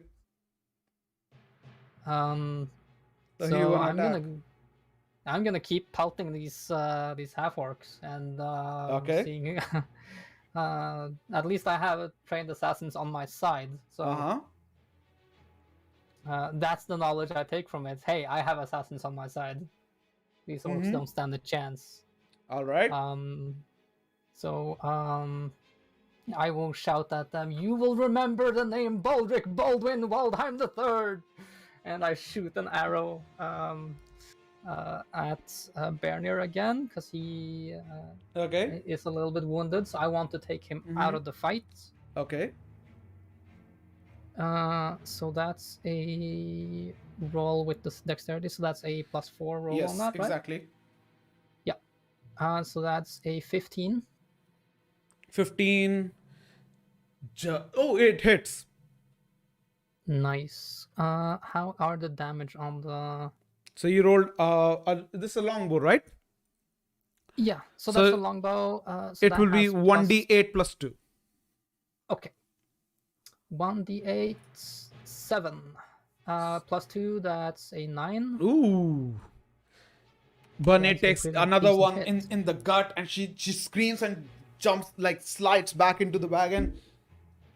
Speaker 1: So you
Speaker 2: So
Speaker 1: wanna
Speaker 2: I'm gonna keep pelting these half orcs and seeing. At least I have trained assassins on my side, so that's the knowledge I take from it. Hey, I have assassins on my side. These orcs don't stand a chance.
Speaker 1: All right.
Speaker 2: So I will shout at them. You will remember the name Baldric Baldwin Waldheim III, and I shoot an arrow at Bernier again because he is a little bit wounded. So I want to take him out of the fight.
Speaker 1: Okay.
Speaker 2: So that's a roll with the dexterity. So that's a +4 roll on that, right?
Speaker 1: Exactly.
Speaker 2: Yeah. So that's a 15.
Speaker 1: 15. Oh, it hits.
Speaker 2: Nice. How are the damage on the?
Speaker 1: So you rolled. This is a longbow, right?
Speaker 2: Yeah. So that's a longbow. So
Speaker 1: it will be 1d8 plus 2.
Speaker 2: Okay. 1d8 7. Plus 2. That's a 9.
Speaker 1: Ooh. Bunny
Speaker 2: So
Speaker 1: takes another one in the gut, and she screams and jumps, like slides back into the wagon.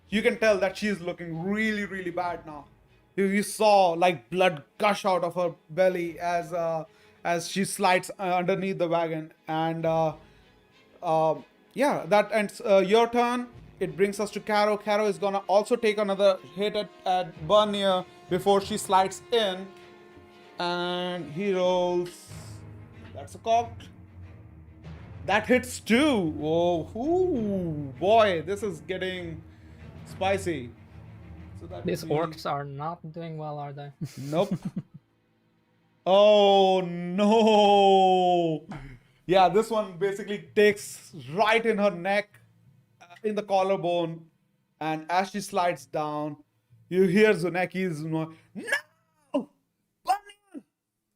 Speaker 1: You can tell that she's looking really, really bad now. You saw like blood gush out of her belly as she slides underneath the wagon. And yeah, that ends your turn. It brings us to Caro. Caro is gonna also take another hit at Bernier before she slides in, and he rolls. That's a cock. That hits too. Oh, ooh, boy, this is getting spicy. So
Speaker 2: these orcs are not doing well, are they?
Speaker 1: Nope. Oh no. Yeah, this one basically takes right in her neck, in the collarbone, and as she slides down, you hear Zuneki's no, Bunny!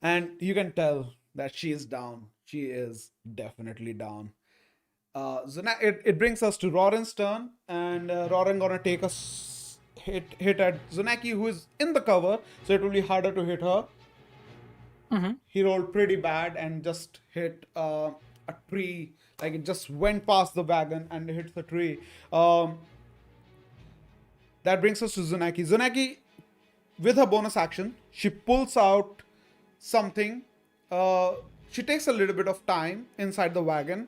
Speaker 1: And you can tell that she is down. She is definitely down. It brings us to Roran's turn, and Roran gonna take a hit at Zunaki, who is in the cover, so it will be harder to hit her. He rolled pretty bad and just hit a tree. Like it just went past the wagon and hit the tree. That brings us to Zunaki. Zunaki, with her bonus action, she pulls out something. She takes a little bit of time inside the wagon,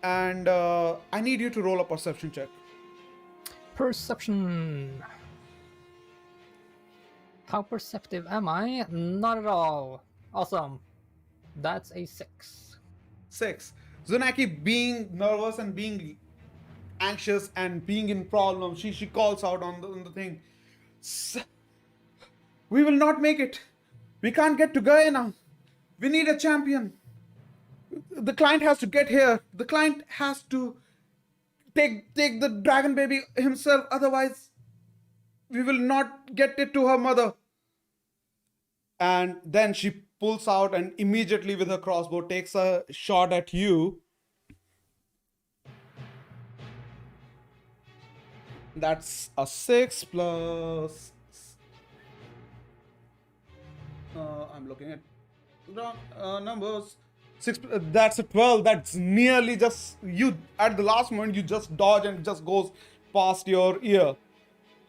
Speaker 1: and I need you to roll a perception check.
Speaker 2: Perception. How perceptive am I? Not at all. Awesome. That's a 6.
Speaker 1: 6. Zunaki, being nervous and being anxious and being in problems, she calls out on the thing. We will not make it. We can't get to Guyana. We need a champion. The client has to get here. The client has to take the dragon baby himself. Otherwise, we will not get it to her mother. And then she pulls out and immediately with her crossbow takes a shot at you. That's a 6 plus... I'm looking at wrong numbers. That's a 12. That's nearly just you at the last moment. You just dodge and it just goes past your ear,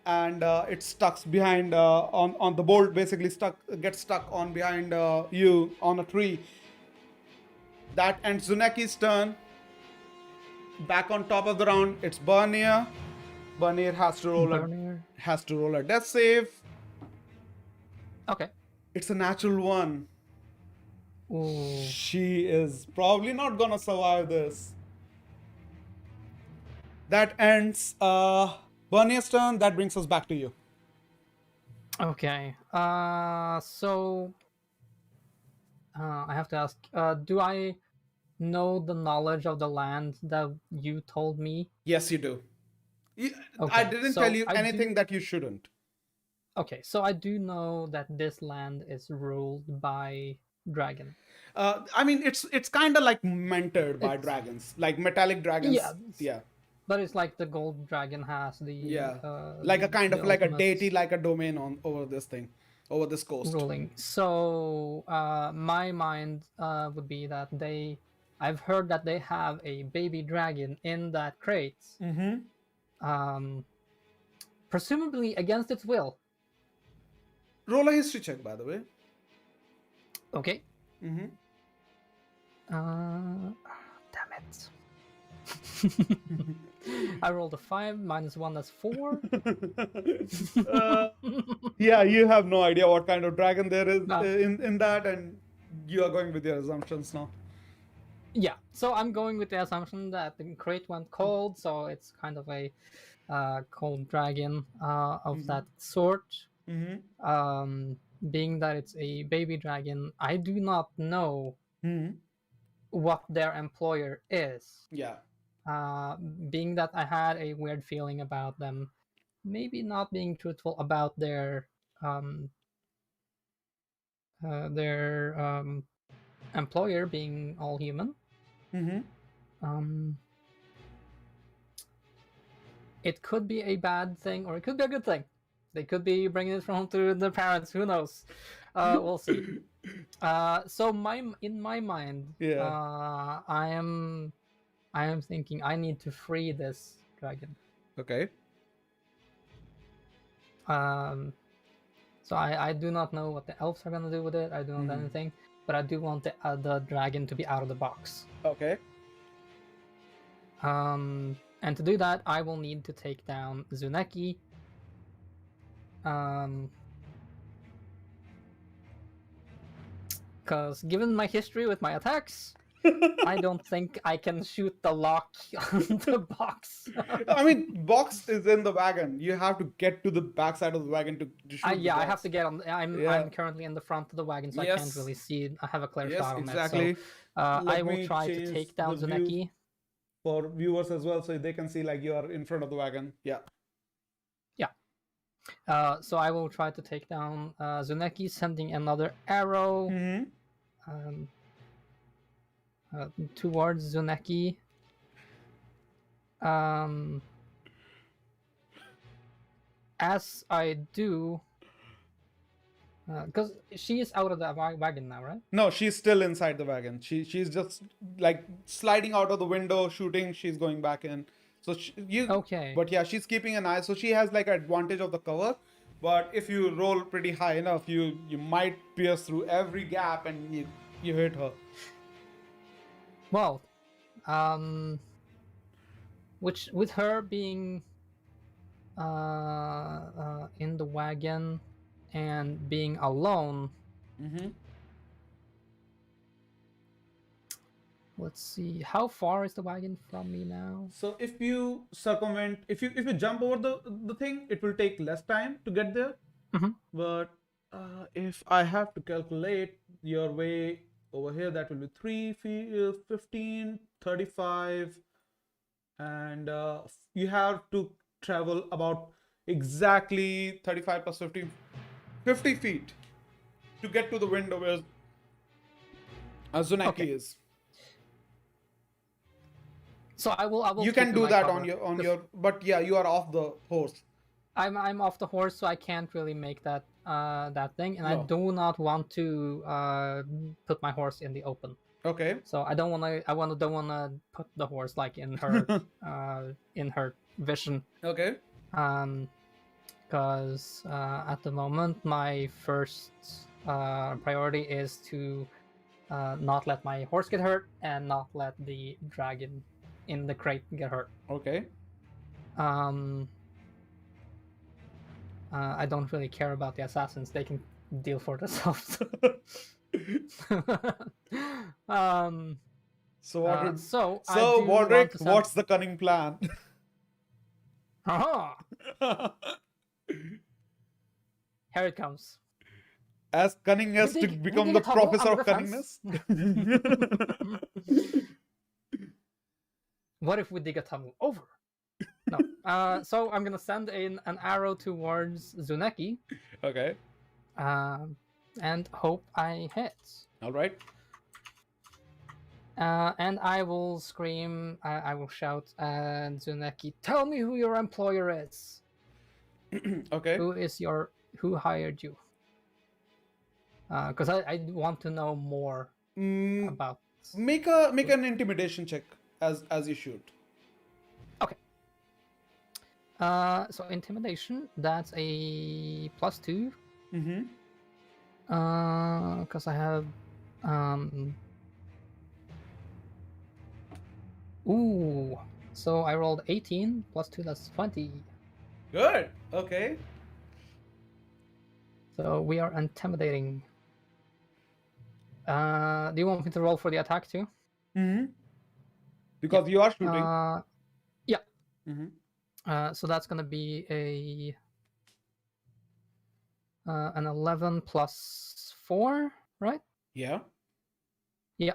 Speaker 1: and it stuck behind on the bolt. Basically, gets stuck on behind you on a tree. That ends Zuneki's turn. Back on top of the round, it's Bernier. Bernier
Speaker 2: Bernier.
Speaker 1: has to roll a death save.
Speaker 2: Okay.
Speaker 1: It's a natural one.
Speaker 2: Ooh.
Speaker 1: She is probably not gonna survive this. That ends Bernier's turn. That brings us back to you.
Speaker 2: Okay. So I have to ask. Do I know the knowledge of the land that you told me?
Speaker 1: Yes, you do. I
Speaker 2: Okay,
Speaker 1: didn't
Speaker 2: so
Speaker 1: tell you
Speaker 2: I
Speaker 1: anything
Speaker 2: do.
Speaker 1: that you shouldn't.
Speaker 2: Okay, so I do know that this land is ruled by dragon.
Speaker 1: I mean, it's kind of like mentored by
Speaker 2: It's
Speaker 1: dragons, like metallic
Speaker 2: yeah,
Speaker 1: dragons. Yeah,
Speaker 2: but it's like the gold dragon has the
Speaker 1: yeah, like a kind
Speaker 2: the
Speaker 1: of like a
Speaker 2: ultimate
Speaker 1: deity, like a domain on over this thing, over this coast.
Speaker 2: ruling. So my mind would be that I've heard that they have a baby dragon in that crate, um, presumably against its will.
Speaker 1: Roll a history check, by the way.
Speaker 2: Okay.
Speaker 1: Mm-hmm.
Speaker 2: Damn it. I rolled a 5, -1, that's 4.
Speaker 1: Yeah, you have no idea what kind of dragon there is
Speaker 2: Nah.
Speaker 1: in that, and you are going with your assumptions now.
Speaker 2: Yeah, so I'm going with the assumption that the crate went cold, so it's kind of a cold dragon of that sort. Being that it's a baby dragon, I do not know what their employer is.
Speaker 1: Yeah.
Speaker 2: Being that I had a weird feeling about them, maybe not being truthful about um, their employer being all human. It could be a bad thing or it could be a good thing. They could be bringing it home to the parents. Who knows? We'll see. So in my mind,
Speaker 1: Yeah.
Speaker 2: I am thinking I need to free this dragon.
Speaker 1: Okay.
Speaker 2: So I do not know what the elves are gonna do with it. I don't know anything, but I do want the dragon to be out of the box.
Speaker 1: Okay.
Speaker 2: And to do that, I will need to take down Zuneki. Because given my history with my attacks, I don't think I can shoot the lock on the box.
Speaker 1: I mean, box is in the wagon. You have to get to the backside of the wagon to shoot the
Speaker 2: Yeah,
Speaker 1: box.
Speaker 2: I have to get on. I'm currently in the front of the wagon, so I can't really see. I have a clear shot on
Speaker 1: exactly.
Speaker 2: it. So I will try to take down Zuneki.
Speaker 1: For viewers as well, so they can see like you are in front of the wagon. Yeah.
Speaker 2: Yeah. So I will try to take down Zuneki, sending another arrow towards Zuneki. As I do, because she is out of the wagon now, right?
Speaker 1: No, she's still inside the wagon. She's just like sliding out of the window, shooting. She's going back in. So
Speaker 2: Okay.
Speaker 1: But yeah, she's keeping an eye. So she has like advantage of the cover. But if you roll pretty high enough, you might pierce through every gap and you hit her.
Speaker 2: Well, which with her being in the wagon and being alone. Let's see. How far is the wagon from me now?
Speaker 1: So if you circumvent, if you jump over the thing, it will take less time to get there. But if I have to calculate your way over here, that will be 3 feet, 15, 35, and you have to travel about exactly 35 plus 15, 50 feet to get to the window where Zuneki is.
Speaker 2: So I will.
Speaker 1: You can do that on your. But yeah, you are off the horse.
Speaker 2: I'm off the horse, so I can't really make that thing, and I do not want to put my horse in the open.
Speaker 1: Okay.
Speaker 2: So I don't wanna put the horse like in her vision.
Speaker 1: Okay.
Speaker 2: Because at the moment my first priority is to not let my horse get hurt and not let the dragon in the crate get hurt.
Speaker 1: Okay.
Speaker 2: I don't really care about the assassins; they can deal for themselves.
Speaker 1: So what would
Speaker 2: so I
Speaker 1: so
Speaker 2: do want
Speaker 1: Waldrick,
Speaker 2: to send...
Speaker 1: what's the cunning plan?
Speaker 2: Aha! Here it comes.
Speaker 1: As cunning as to become the professor of cunningness?
Speaker 2: What if we dig a tunnel over? No. So I'm gonna send in an arrow towards Zuneki.
Speaker 1: Okay.
Speaker 2: And hope I hit.
Speaker 1: All right.
Speaker 2: And I will scream. I will shout at Zuneki. Tell me who your employer is.
Speaker 1: Okay.
Speaker 2: Who hired you? Because I want to know more about.
Speaker 1: Make an intimidation check as you shoot.
Speaker 2: Okay. So intimidation, that's a +2.
Speaker 1: Mm-hmm.
Speaker 2: Because I have ooh. So I rolled 18 +2, that's 20.
Speaker 1: Good. Okay.
Speaker 2: So we are intimidating. Do you want me to roll for the attack too?
Speaker 1: Mm-hmm. Because you are shooting.
Speaker 2: Yeah.
Speaker 1: Mm-hmm.
Speaker 2: So that's gonna be an 11 +4, right?
Speaker 1: Yeah.
Speaker 2: Yeah.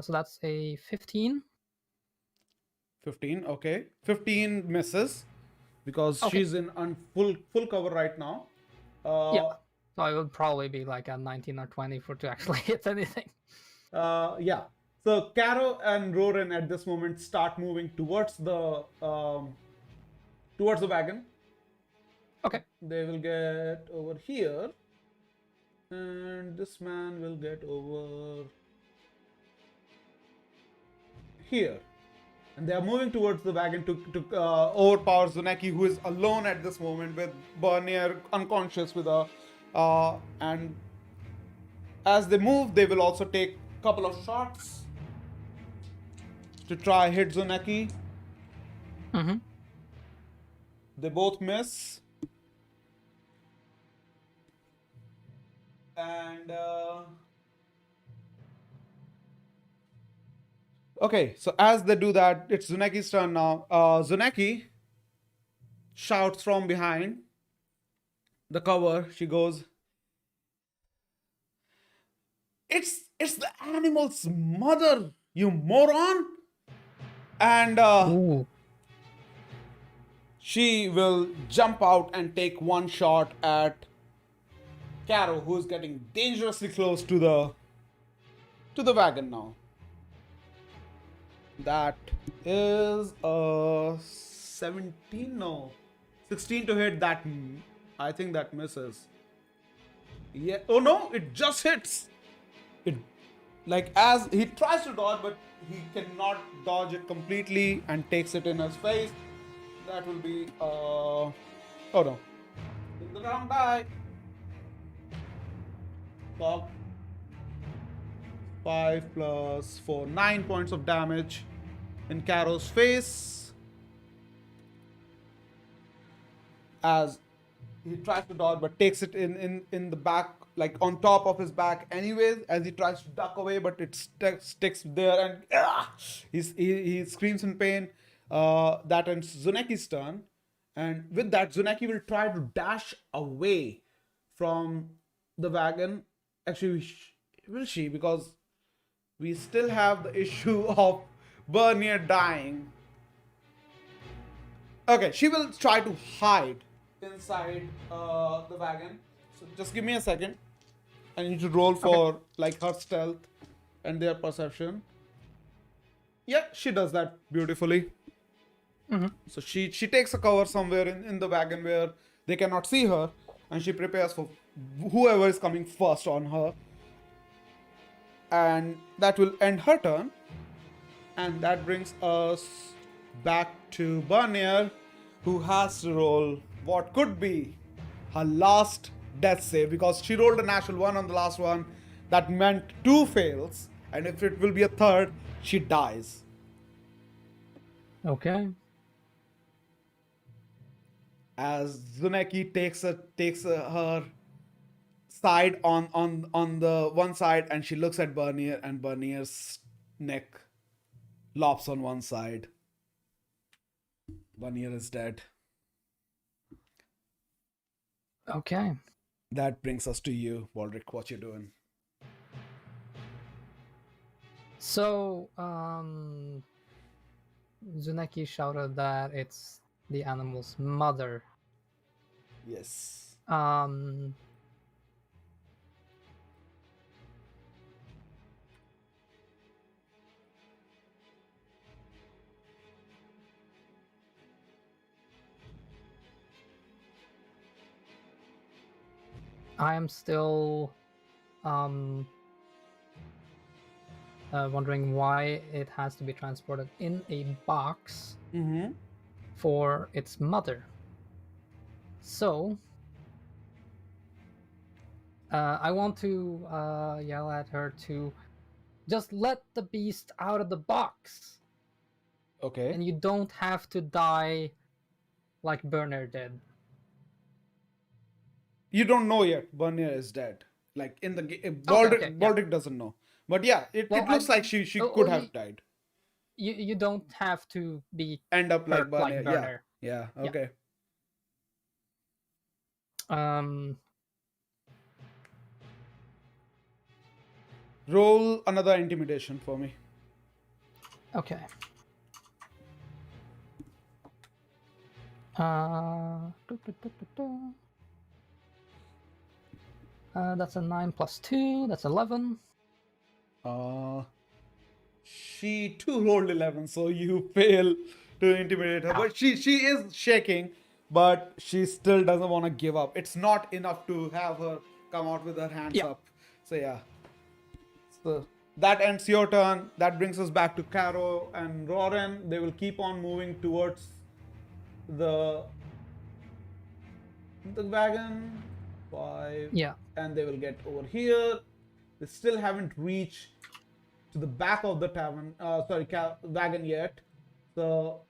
Speaker 2: So that's a 15.
Speaker 1: 15. Okay. 15 misses because
Speaker 2: Okay.
Speaker 1: she's in full cover right now.
Speaker 2: Yeah. So it would probably be like a 19 or 20 to actually hit anything.
Speaker 1: Yeah. So Caro and Roran at this moment start moving towards the wagon.
Speaker 2: Okay.
Speaker 1: They will get over here, and this man will get over here. And they are moving towards the wagon to overpower Zuneki, who is alone at this moment with Bernier unconscious with a and as they move, they will also take a couple of shots to try hit Zuneki.
Speaker 2: Mm-hmm.
Speaker 1: They both miss. And okay, so as they do that, it's Zuneki's turn now. Zuneki shouts from behind the cover. She goes, It's the animal's mother, you moron!" And she will jump out and take one shot at Caro, who is getting dangerously close to the wagon now. That is a 17, no, 16 to hit. That I think that misses. Yeah. Oh no, it just hits. It, like, as he tries to dodge, but he cannot dodge it completely and takes it in his face. That will be oh no, in the wrong die. Fuck. 5 plus 4, 9 points of damage in Caro's face as he tries to dodge but takes it in the back, like on top of his back anyways, as he tries to duck away, but it sticks there and he screams in pain. That ends Zuneki's turn, and with that Zuneki will try to dash away from the wagon. Actually, will she? Because we still have the issue of Bernier dying. Okay, she will try to hide inside the wagon. So just give me a second. I need to roll for like her stealth and their perception. Yeah, she does that beautifully.
Speaker 2: Mm-hmm.
Speaker 1: So she takes a cover somewhere in the wagon where they cannot see her, and she prepares for whoever is coming first on her. And that will end her turn. And that brings us back to Barnier, who has to roll what could be her last death save, because she rolled a natural one on the last one. That meant 2 fails, and if it will be a third, she dies.
Speaker 2: Okay.
Speaker 1: As Zuneki takes her side on the one side, and she looks at Bernier, and Bernier's neck lops on one side. Bernier is dead.
Speaker 2: Okay.
Speaker 1: That brings us to you, Waldrick. What you doing?
Speaker 2: So, Zuneki shouted that it's the animal's mother.
Speaker 1: Yes.
Speaker 2: I am still wondering why it has to be transported in a box for its mother. So I want to yell at her to just let the beast out of the box.
Speaker 1: Okay.
Speaker 2: And you don't have to die like Burner did.
Speaker 1: You don't know yet. Bernier is dead. Like in the game,
Speaker 2: Okay,
Speaker 1: Baldric doesn't know. But yeah, it looks like she could have died.
Speaker 2: You don't have to be
Speaker 1: End up like
Speaker 2: hurt
Speaker 1: Bernier.
Speaker 2: Burner.
Speaker 1: Yeah. Okay. Roll another intimidation for me.
Speaker 2: Okay. That's a 9 plus 2. That's 11.
Speaker 1: She too rolled 11, so you fail to intimidate her. But she is shaking, but she still doesn't want to give up. It's not enough to have her come out with her hands up. So yeah. So that ends your turn. That brings us back to Caro and Roran. They will keep on moving towards the wagon. 5.
Speaker 2: Yeah.
Speaker 1: And they will get over here. They still haven't reached to the back of the tavern, wagon yet. So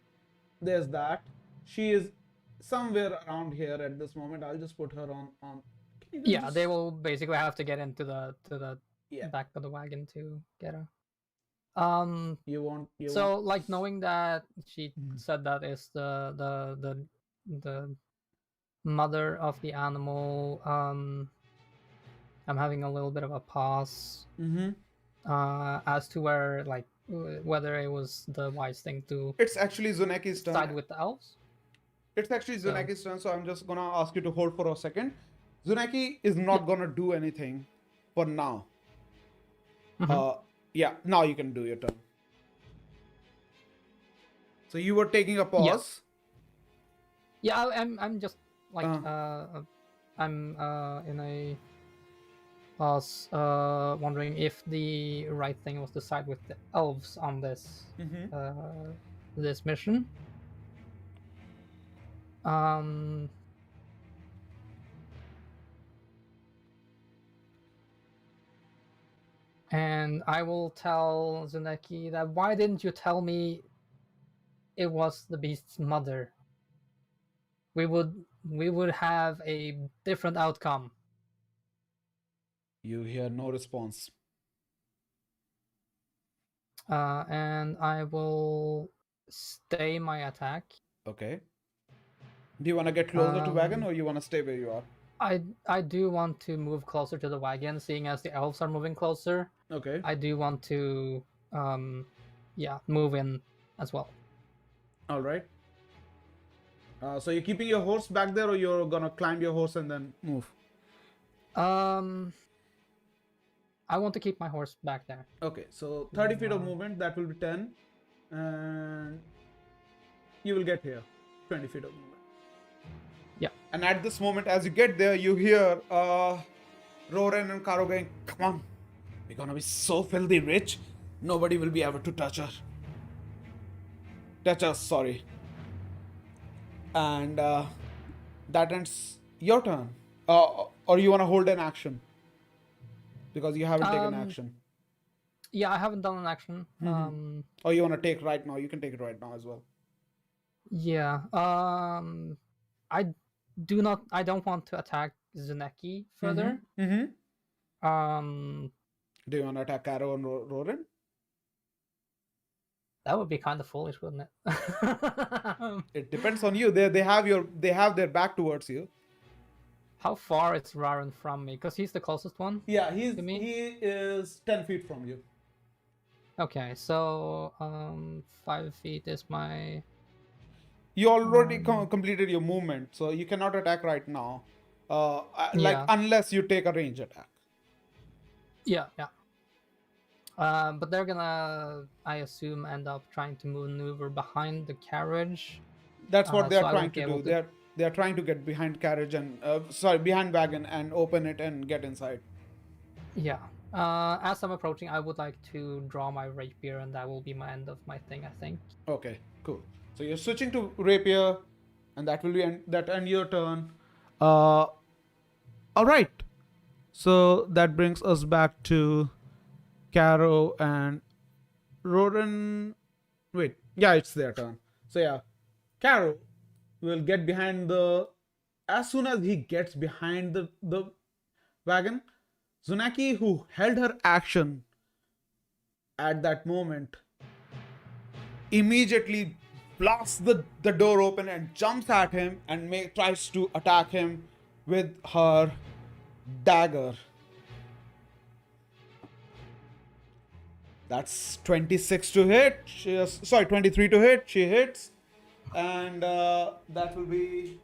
Speaker 1: there's that. She is somewhere around here at this moment. I'll just put her on.
Speaker 2: Yeah, they will basically have to get into the
Speaker 1: Yeah.
Speaker 2: back of the wagon to get her. Like knowing that she said that is the mother of the animal, I'm having a little bit of a pause as to whether it was the wise thing to.
Speaker 1: It's actually Zuneki's turn.
Speaker 2: Side with the elves.
Speaker 1: It's actually Zuneki's turn, so I'm just gonna ask you to hold for a second. Zuneki is not gonna do anything for now. Yeah, now you can do your turn. So you were taking a pause.
Speaker 2: Yeah, I'm just like I'm in a pause, wondering if the right thing was to side with the elves on this this mission. And I will tell Zuneki that why didn't you tell me it was the beast's mother? We would have a different outcome.
Speaker 1: You hear no response.
Speaker 2: And I will stay my attack.
Speaker 1: Okay. Do you want to get closer to wagon, or you want to stay where you are?
Speaker 2: I do want to move closer to the wagon, seeing as the elves are moving closer.
Speaker 1: Okay.
Speaker 2: I do want to move in as well.
Speaker 1: All right. So you're keeping your horse back there, or you're gonna climb your horse and then move?
Speaker 2: I want to keep my horse back there.
Speaker 1: Okay, so 30 feet of movement, that will be 10. And you will get here. 20 feet of movement.
Speaker 2: Yeah.
Speaker 1: And at this moment, as you get there, you hear Roran and Karo going, come on, We're gonna be so filthy rich, nobody will be able to touch her. Touch us, sorry. And that ends your turn. Or you wanna hold an action because you haven't taken action.
Speaker 2: Yeah, I haven't done an action.
Speaker 1: Or you wanna take right now? You can take it right now as well.
Speaker 2: Yeah. I don't want to attack Zuneki further. Um,
Speaker 1: Do you wanna attack Karo and Rorin?
Speaker 2: that would be kind of foolish, wouldn't it?
Speaker 1: It depends on you. They have their back towards you.
Speaker 2: How far is Raren from me? Because he's the closest one.
Speaker 1: Yeah,
Speaker 2: he
Speaker 1: is 10 feet from you.
Speaker 2: Okay, so 5 feet is my.
Speaker 1: You already completed your movement, so you cannot attack right now. Unless you take a range attack.
Speaker 2: Yeah. But they're gonna, I assume, end up trying to maneuver behind the carriage.
Speaker 1: That's what they're trying to do. They're trying to get behind carriage and behind wagon and open it and get inside.
Speaker 2: Yeah. As I'm approaching, I would like to draw my rapier, and that will be my end of my thing, I think.
Speaker 1: Okay, cool. So you're switching to rapier, and that will be end your turn. All right. So that brings us back to Caro and Roran. Wait, yeah, it's their turn. So yeah, Caro will get behind as soon as he gets behind the wagon, Zunaki, who held her action at that moment, immediately blasts the door open and jumps at him and tries to attack him with her dagger. That's 26 to hit. 23 to hit. She hits. And that will be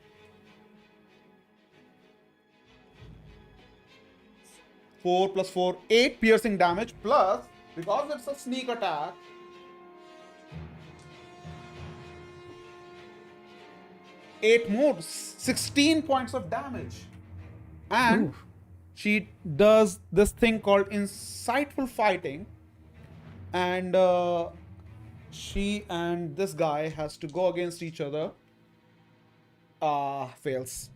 Speaker 1: 4 plus 4, 8 piercing damage. Plus, because it's a sneak attack, eight more, 16 points of damage. And she does this thing called insightful fighting. And she and this guy has to go against each other. Fails.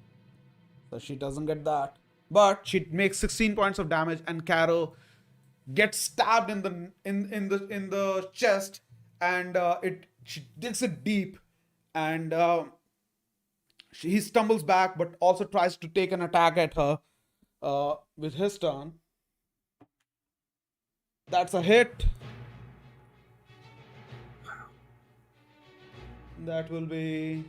Speaker 1: So she doesn't get that. But she makes 16 points of damage, and Caro gets stabbed in the chest, and she digs it deep, and he stumbles back, but also tries to take an attack at her with his turn. That's a hit. That will be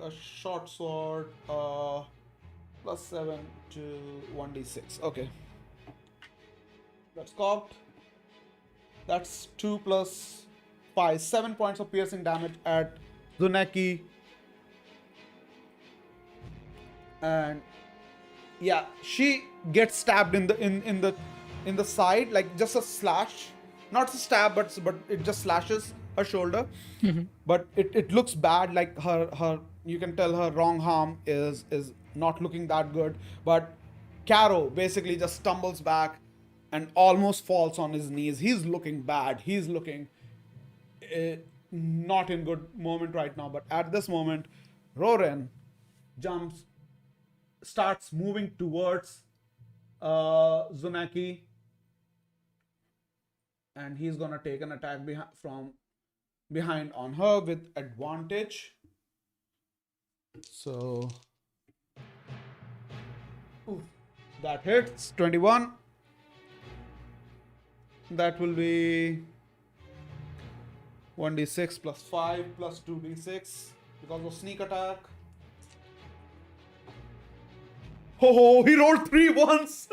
Speaker 1: a short sword plus 7 to 1d6. Okay, that's cocked. That's 2 plus 5, 7 points of piercing damage at Zuneki. And yeah, she gets stabbed in the side, like just a slash, not a stab, but it just slashes her shoulder. But it looks bad, like her you can tell her wrong arm is not looking that good. But Caro basically just stumbles back and almost falls on his knees. He's looking bad. He's looking not in good moment right now. But at this moment, Roran starts moving towards Zunaki, and he's gonna take an attack from behind on her with advantage. So that hits. 21. That will be 1d6 plus 5 plus 2d6 because of sneak attack. Oh, he rolled 3 ones.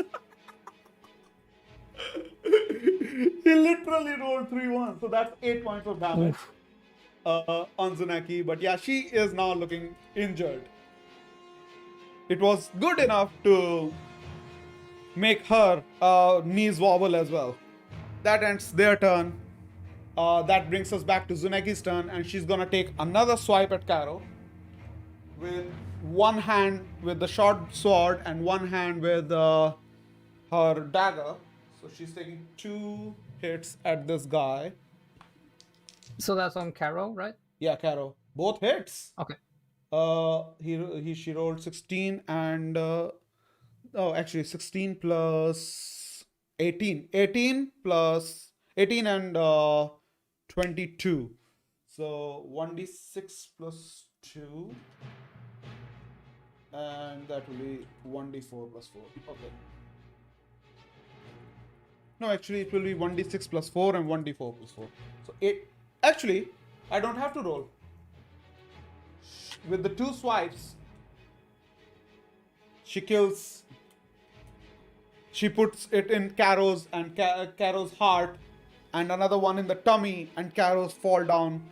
Speaker 1: He literally rolled 3 ones. So that's 8 points of damage on Zunaki. But yeah, she is now looking injured. It was good enough to make her knees wobble as well. That ends their turn. That brings us back to Zunaki's turn, and she's gonna take another swipe at Caro with one hand with the short sword and one hand with her dagger. So she's taking 2 hits at this guy.
Speaker 2: So that's on Caro, right?
Speaker 1: Yeah, Caro. Both hits.
Speaker 2: Okay.
Speaker 1: She rolled 16 and actually 16 plus 18. 18 plus 18 and 22. So 1d6 plus 2. And that will be 1d4 plus 4. Okay. No, actually it will be 1d6 plus 4 and 1d4 plus 4. So 8. Actually, I don't have to roll. With the 2 swipes, she kills. She puts it in Caro's and Caro's heart, and another one in the tummy, and Caro's fall down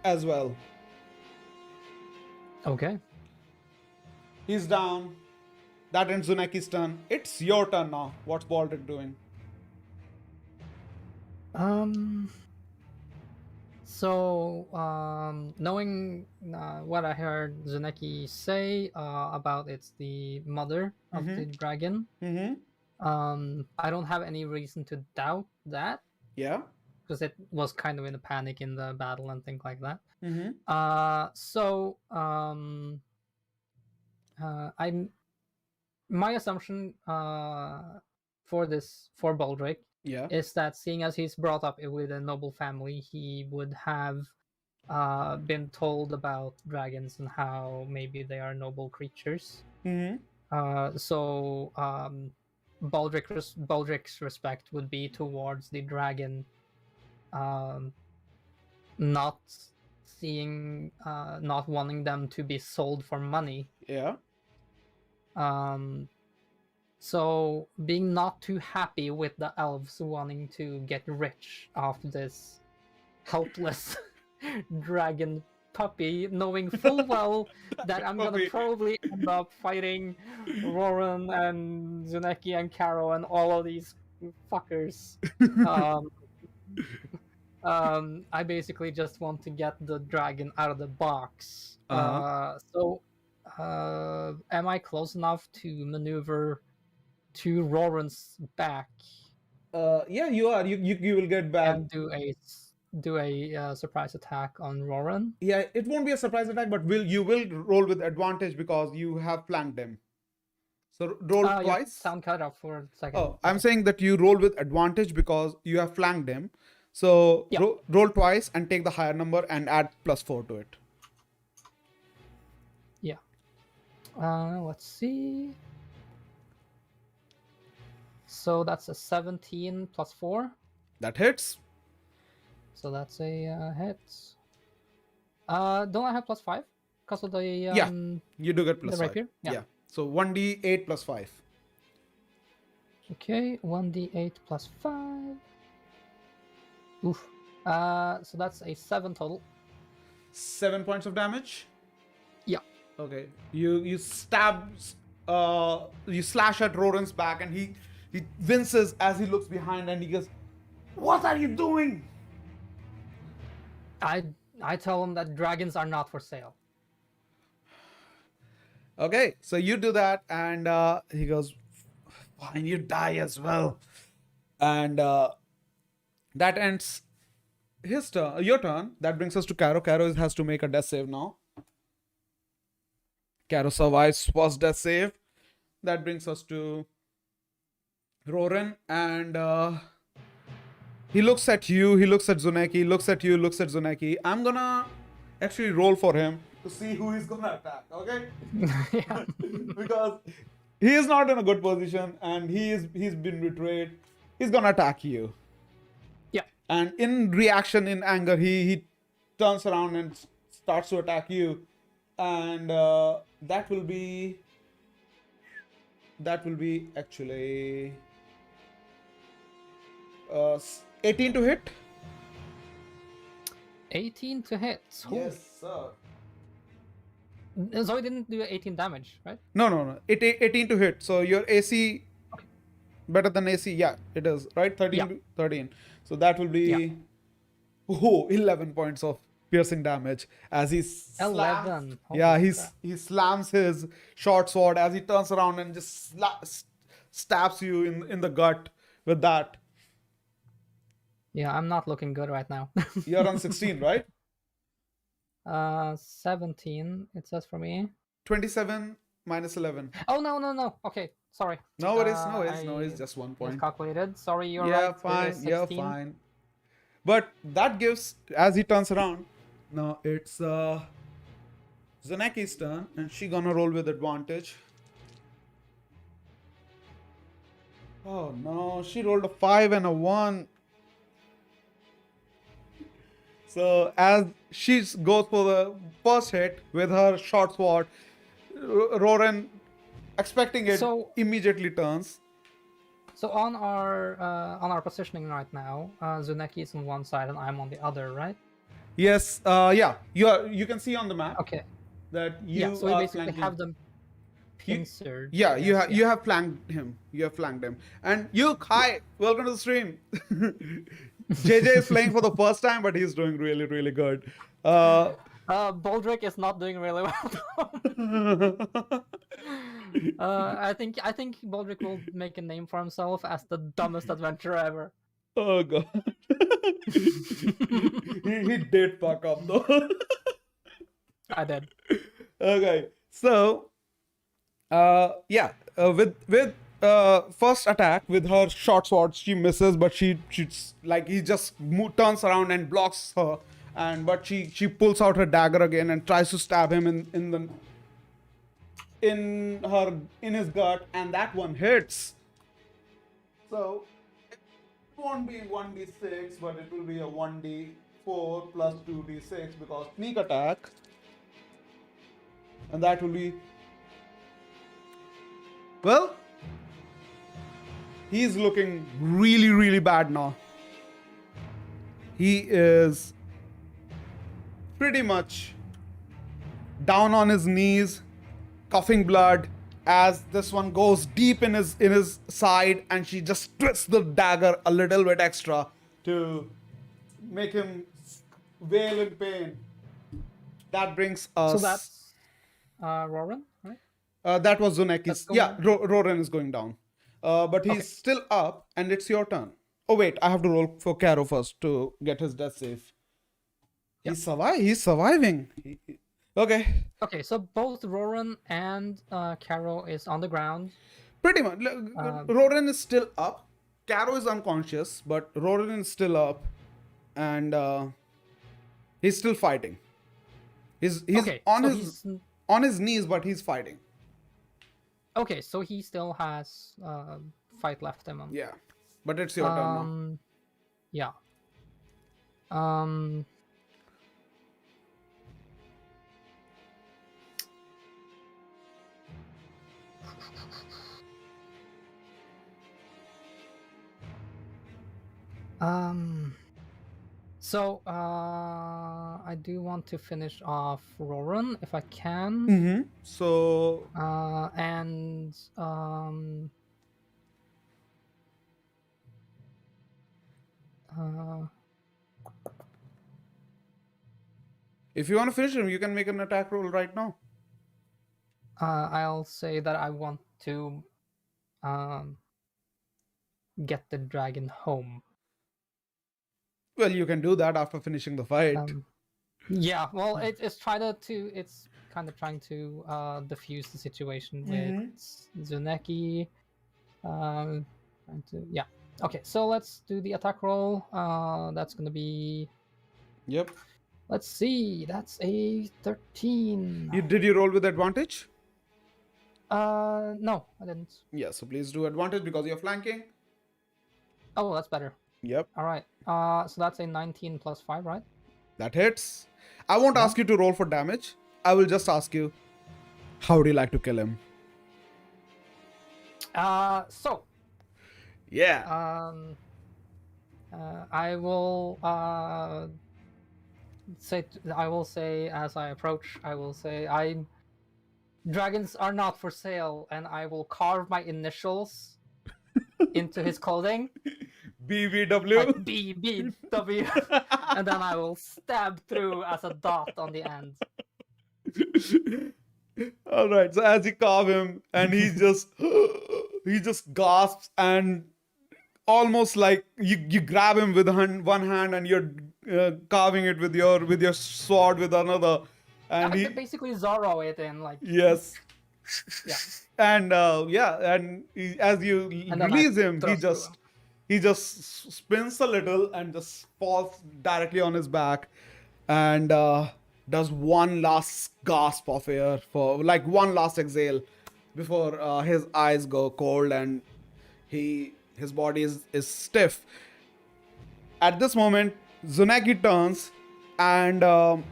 Speaker 1: as well.
Speaker 2: Okay.
Speaker 1: He's down. That ends Zuneki's turn. It's your turn now. What's Baldric doing?
Speaker 2: So, knowing what I heard Zuneki say about it's the mother of the dragon, I don't have any reason to doubt that.
Speaker 1: Yeah.
Speaker 2: Because it was kind of in a panic in the battle and things like that. My assumption for Baldric is that seeing as he's brought up with a noble family, he would have been told about dragons and how maybe they are noble creatures. So Baldric's respect would be towards the dragon, not wanting them to be sold for money.
Speaker 1: Yeah.
Speaker 2: So being not too happy with the elves wanting to get rich off this helpless dragon puppy, knowing full well that I'm gonna probably end up fighting Roran and Zuneki and Caro and all of these fuckers. I basically just want to get the dragon out of the box. So am I close enough to maneuver to Roran's back?
Speaker 1: Yeah, you are. You will get back
Speaker 2: and do a surprise attack on Roran.
Speaker 1: Yeah, it won't be a surprise attack, but you will roll with advantage because you have flanked him. So roll twice.
Speaker 2: Sound cut off for a second.
Speaker 1: Oh, I'm saying that you roll with advantage because you have flanked him. So roll twice and take the higher number and add +4 to it.
Speaker 2: Yeah. Let's see. So that's a 17 plus 4.
Speaker 1: That hits.
Speaker 2: So that's a hit. Don't I have +5 because of the
Speaker 1: yeah, you do get +5.
Speaker 2: Rapier?
Speaker 1: Yeah. So 1d8 plus 5.
Speaker 2: Okay, 1d8 plus 5. Oof. So that's a 7 total.
Speaker 1: 7 points of damage.
Speaker 2: Yeah.
Speaker 1: Okay. You stab. You slash at Roran's back, and he winces as he looks behind, and he goes, "What are you doing?"
Speaker 2: I tell him that dragons are not for sale.
Speaker 1: Okay, so you do that, and he goes, "Fine, you die as well." And that ends his turn. Your turn. That brings us to Caro. Caro has to make a death save now. Caro survives first death save. That brings us to Roran, and he looks at you, he looks at Zuneki, looks at you, looks at Zuneki. I'm gonna actually roll for him to see who he's gonna attack, okay?
Speaker 2: Yeah.
Speaker 1: Because he is not in a good position and he's been betrayed. He's gonna attack you.
Speaker 2: Yeah.
Speaker 1: And in reaction, in anger, he turns around and starts to attack you. And that will be actually 18 to hit.
Speaker 2: 18 to hit.
Speaker 1: Yes, sir.
Speaker 2: So it didn't do 18 damage, right?
Speaker 1: No. 18 to hit. So your AC better than AC. Yeah, it is. Right? 13 to 13. So that will be 11 points of piercing damage as he slams.
Speaker 2: 11.
Speaker 1: Yeah,
Speaker 2: Holy crap.
Speaker 1: he slams his short sword as he turns around and just stabs you in the gut with that.
Speaker 2: Yeah, I'm not looking good right now.
Speaker 1: You're on 16, right?
Speaker 2: 17, it says for me.
Speaker 1: 27 minus 11.
Speaker 2: Oh, no. Okay, sorry.
Speaker 1: No worries, no worries,
Speaker 2: I
Speaker 1: no worries. Just 1 point.
Speaker 2: miscalculated. Sorry, you're
Speaker 1: Yeah,
Speaker 2: right.
Speaker 1: fine.
Speaker 2: It is
Speaker 1: You're
Speaker 2: 16.
Speaker 1: fine. But that gives, as he turns around, now it's Zaneki's turn, and she gonna roll with advantage. Oh no, she rolled a 5 and a 1. So as she goes for the first hit with her short sword, Roran, expecting it,
Speaker 2: So-
Speaker 1: immediately turns.
Speaker 2: So on our positioning right now, Zuneki is on one side and I'm on the other, right?
Speaker 1: Yes, yeah, you can see on the map
Speaker 2: Okay.
Speaker 1: that you
Speaker 2: Yeah, so we
Speaker 1: are
Speaker 2: basically
Speaker 1: flanking.
Speaker 2: have them pincered.
Speaker 1: Yeah,
Speaker 2: I guess,
Speaker 1: you have flanked him. You have flanked him. And you, hi, welcome to the stream. JJ is playing for the first time, but he's doing really, really good.
Speaker 2: Baldric is not doing really well. I think Baldric will make a name for himself as the dumbest adventurer ever.
Speaker 1: Oh god. he did fuck up though.
Speaker 2: I did.
Speaker 1: Okay, so with first attack with her short sword, she misses, but she's like he just turns around and blocks her, but she pulls out her dagger again and tries to stab him in his gut, and that one hits. So it won't be 1d6, but it will be a 1d4 plus 2d6 because sneak attack, and that will be, well, he's looking really, really bad now. He is pretty much down on his knees, coughing blood as this one goes deep in his side, and she just twists the dagger a little bit extra to make him wail in pain. That brings us.
Speaker 2: So that's Roran, right?
Speaker 1: That was Zuneki's.
Speaker 2: That's
Speaker 1: Yeah,
Speaker 2: going-
Speaker 1: Roran is going down. But he's
Speaker 2: Okay.
Speaker 1: still up, and it's your turn. Oh, wait, I have to roll for Caro first to get his death save.
Speaker 2: Yep.
Speaker 1: He's surviving. Okay.
Speaker 2: Okay, so both Roran and Caro is on the ground.
Speaker 1: Pretty much. Roran is still up. Caro is unconscious, but Roran is still up. And he's still fighting. He's
Speaker 2: Okay,
Speaker 1: on
Speaker 2: so
Speaker 1: his knees, but he's fighting.
Speaker 2: Okay, so he still has fight left in him.
Speaker 1: Yeah. But it's your turn now.
Speaker 2: Yeah. So I do want to finish off Roran if I can.
Speaker 1: Mm-hmm. So
Speaker 2: And
Speaker 1: if you want to finish him, you can make an attack roll right now.
Speaker 2: I'll say that I want to get the dragon home.
Speaker 1: Well, you can do that after finishing the fight.
Speaker 2: Yeah, well, it's kind of trying to diffuse the situation with Zuneki. Yeah. Okay, so let's do the attack roll. That's gonna be.
Speaker 1: Yep.
Speaker 2: Let's see. That's a 13.
Speaker 1: Did you roll with advantage?
Speaker 2: No, I didn't.
Speaker 1: Yeah, so please do advantage because you're flanking.
Speaker 2: Oh, that's better.
Speaker 1: Yep.
Speaker 2: All right. So that's a 19 plus 5, right?
Speaker 1: That hits. I won't ask you to roll for damage. I will just ask you, how would you like to kill him?
Speaker 2: So.
Speaker 1: Yeah.
Speaker 2: I will say as I approach, I will say dragons are not for sale, and I will carve my initials into his clothing.
Speaker 1: BBW.
Speaker 2: like BBW, and then I will stab through as a dot on the end.
Speaker 1: All right. So as you carve him, and he just he just gasps and almost like you grab him with one hand and you're carving it with your sword with another, and he
Speaker 2: Basically Zorro it in like
Speaker 1: yes.
Speaker 2: yeah,
Speaker 1: And yeah, and as you
Speaker 2: and then I
Speaker 1: release him,
Speaker 2: thrust through him.
Speaker 1: he just spins a little and just falls directly on his back, and does one last gasp of air for like one last exhale before his eyes go cold and his body is stiff. At this moment, Zuneki turns and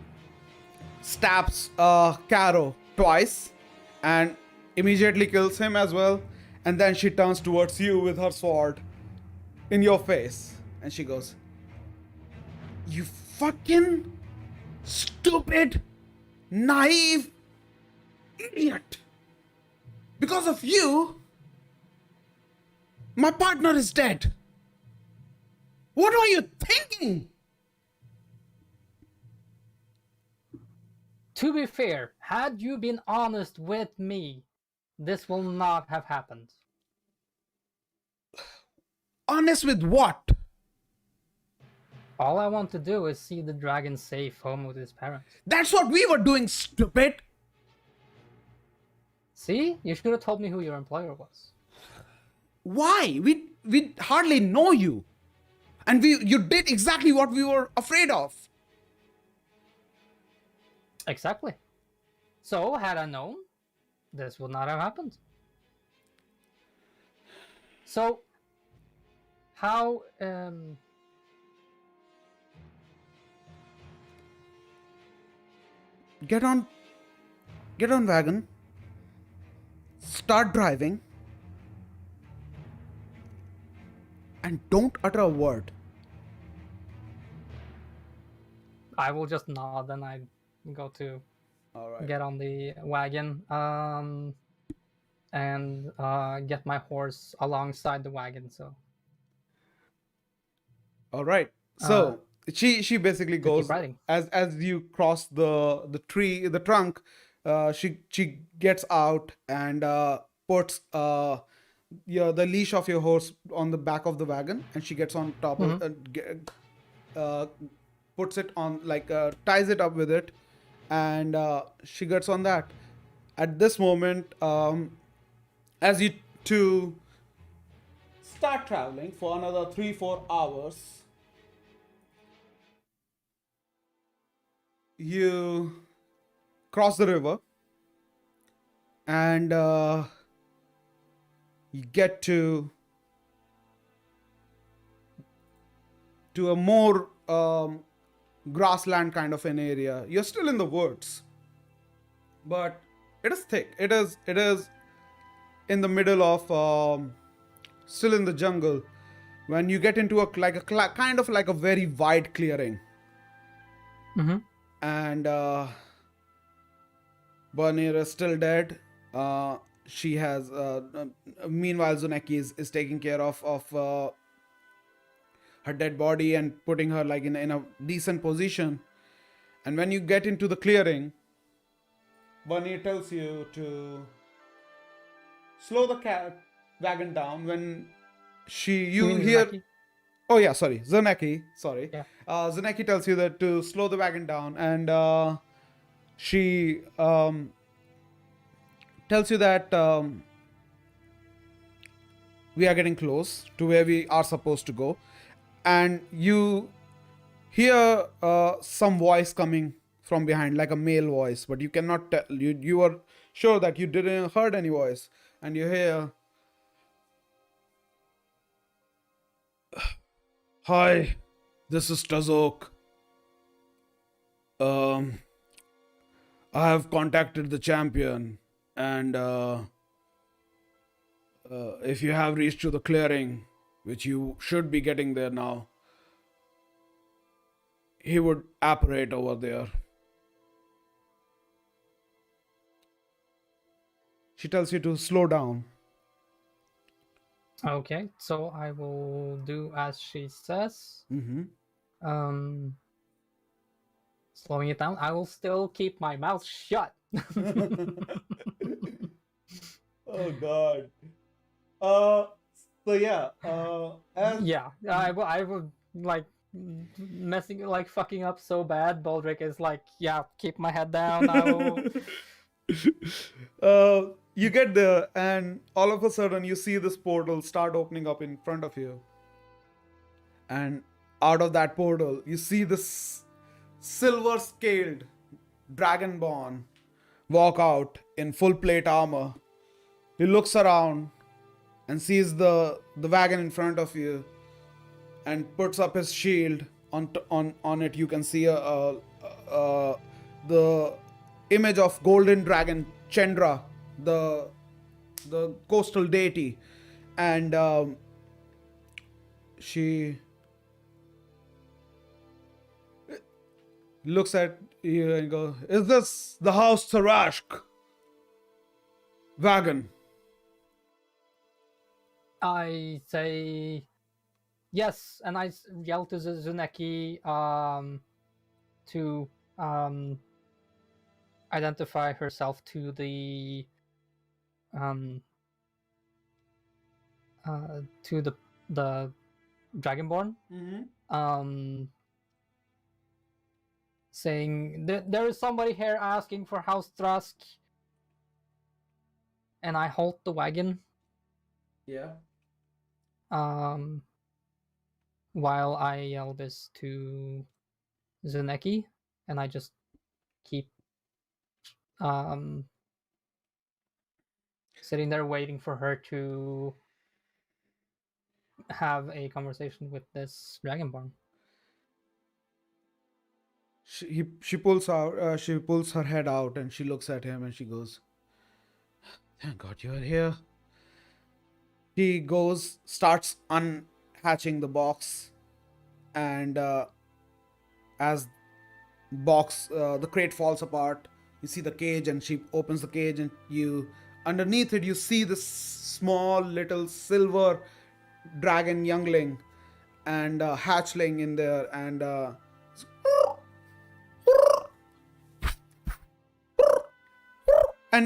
Speaker 1: stabs Caro twice and immediately kills him as well. And then she turns towards you with her sword in your face. And she goes, "You fucking stupid, naive idiot. Because of you, my partner is dead. What are you thinking?"
Speaker 2: To be fair, had you been honest with me, this will not have happened.
Speaker 1: Honest with what?
Speaker 2: All I want to do is see the dragon safe home with his parents.
Speaker 1: That's what we were doing, stupid.
Speaker 2: See? You should have told me who your employer was.
Speaker 1: Why? We hardly know you. And you did exactly what we were afraid of.
Speaker 2: Exactly. So, had I known, this would not have happened. So, how,
Speaker 1: Get on wagon. Start driving. And don't utter a word.
Speaker 2: I will just nod and I go to
Speaker 1: All right.
Speaker 2: get on the wagon, and get my horse alongside the wagon. So
Speaker 1: All right. So she basically
Speaker 2: keep
Speaker 1: goes
Speaker 2: riding.
Speaker 1: as you cross the trunk. She gets out and puts the leash of your horse on the back of the wagon, and she gets on top of puts it on like ties it up with it, and she gets on that. At this moment, as you two start traveling for another 3-4 hours, you cross the river and you get to a more grassland kind of an area. You're still in the woods, but it is thick. It is in the middle of still in the jungle. When you get into a kind of like a very wide clearing, and Barnier is still dead. She has meanwhile Zuneki is taking care of her dead body and putting her like in a decent position. And when you get into the clearing, Barnier tells you to slow the wagon down. When you hear
Speaker 2: Zuneki?
Speaker 1: Oh yeah, sorry, Zuneki. Sorry.
Speaker 2: Yeah.
Speaker 1: Zuneki tells you that to slow the wagon down, and she tells you that we are getting close to where we are supposed to go, and you hear some voice coming from behind, like a male voice, but you cannot tell. You are sure that you didn't heard any voice, and you hear, "Hi, this is Tazok. I have contacted the champion, and if you have reached to the clearing, which you should be getting there now, he would apparate over there." She tells you to slow down.
Speaker 2: Okay, so I will do as she says.
Speaker 1: Mm-hmm.
Speaker 2: Um, slowing it down. I will still keep my mouth shut.
Speaker 1: Oh God. Uh, so yeah. As
Speaker 2: Yeah, I would like messing like fucking up so bad. Baldric is like, yeah, keep my head down. I will.
Speaker 1: you get there, and all of a sudden you see this portal start opening up in front of you, and out of that portal you see this silver-scaled dragonborn walk out in full plate armor. He looks around and sees the wagon in front of you, and puts up his shield. On it you can see the image of golden dragon Chandra, the coastal deity, and she looks at you and goes, "Is this the house Tarashk wagon?"
Speaker 2: I say yes, and I yell to Zuneki to identify herself to um to the dragonborn. Um, saying there is somebody here asking for House Trask, and I halt the wagon.
Speaker 1: Yeah.
Speaker 2: Um, while I yell this to Zuneki, and I just keep um sitting there waiting for her to have a conversation with this dragonborn.
Speaker 1: She pulls her head out and she looks at him and she goes, "Thank God you're here." He goes, starts unhatching the box, and as the crate falls apart, you see the cage, and she opens the cage, and you underneath it you see this small little silver dragon youngling and hatchling in there, and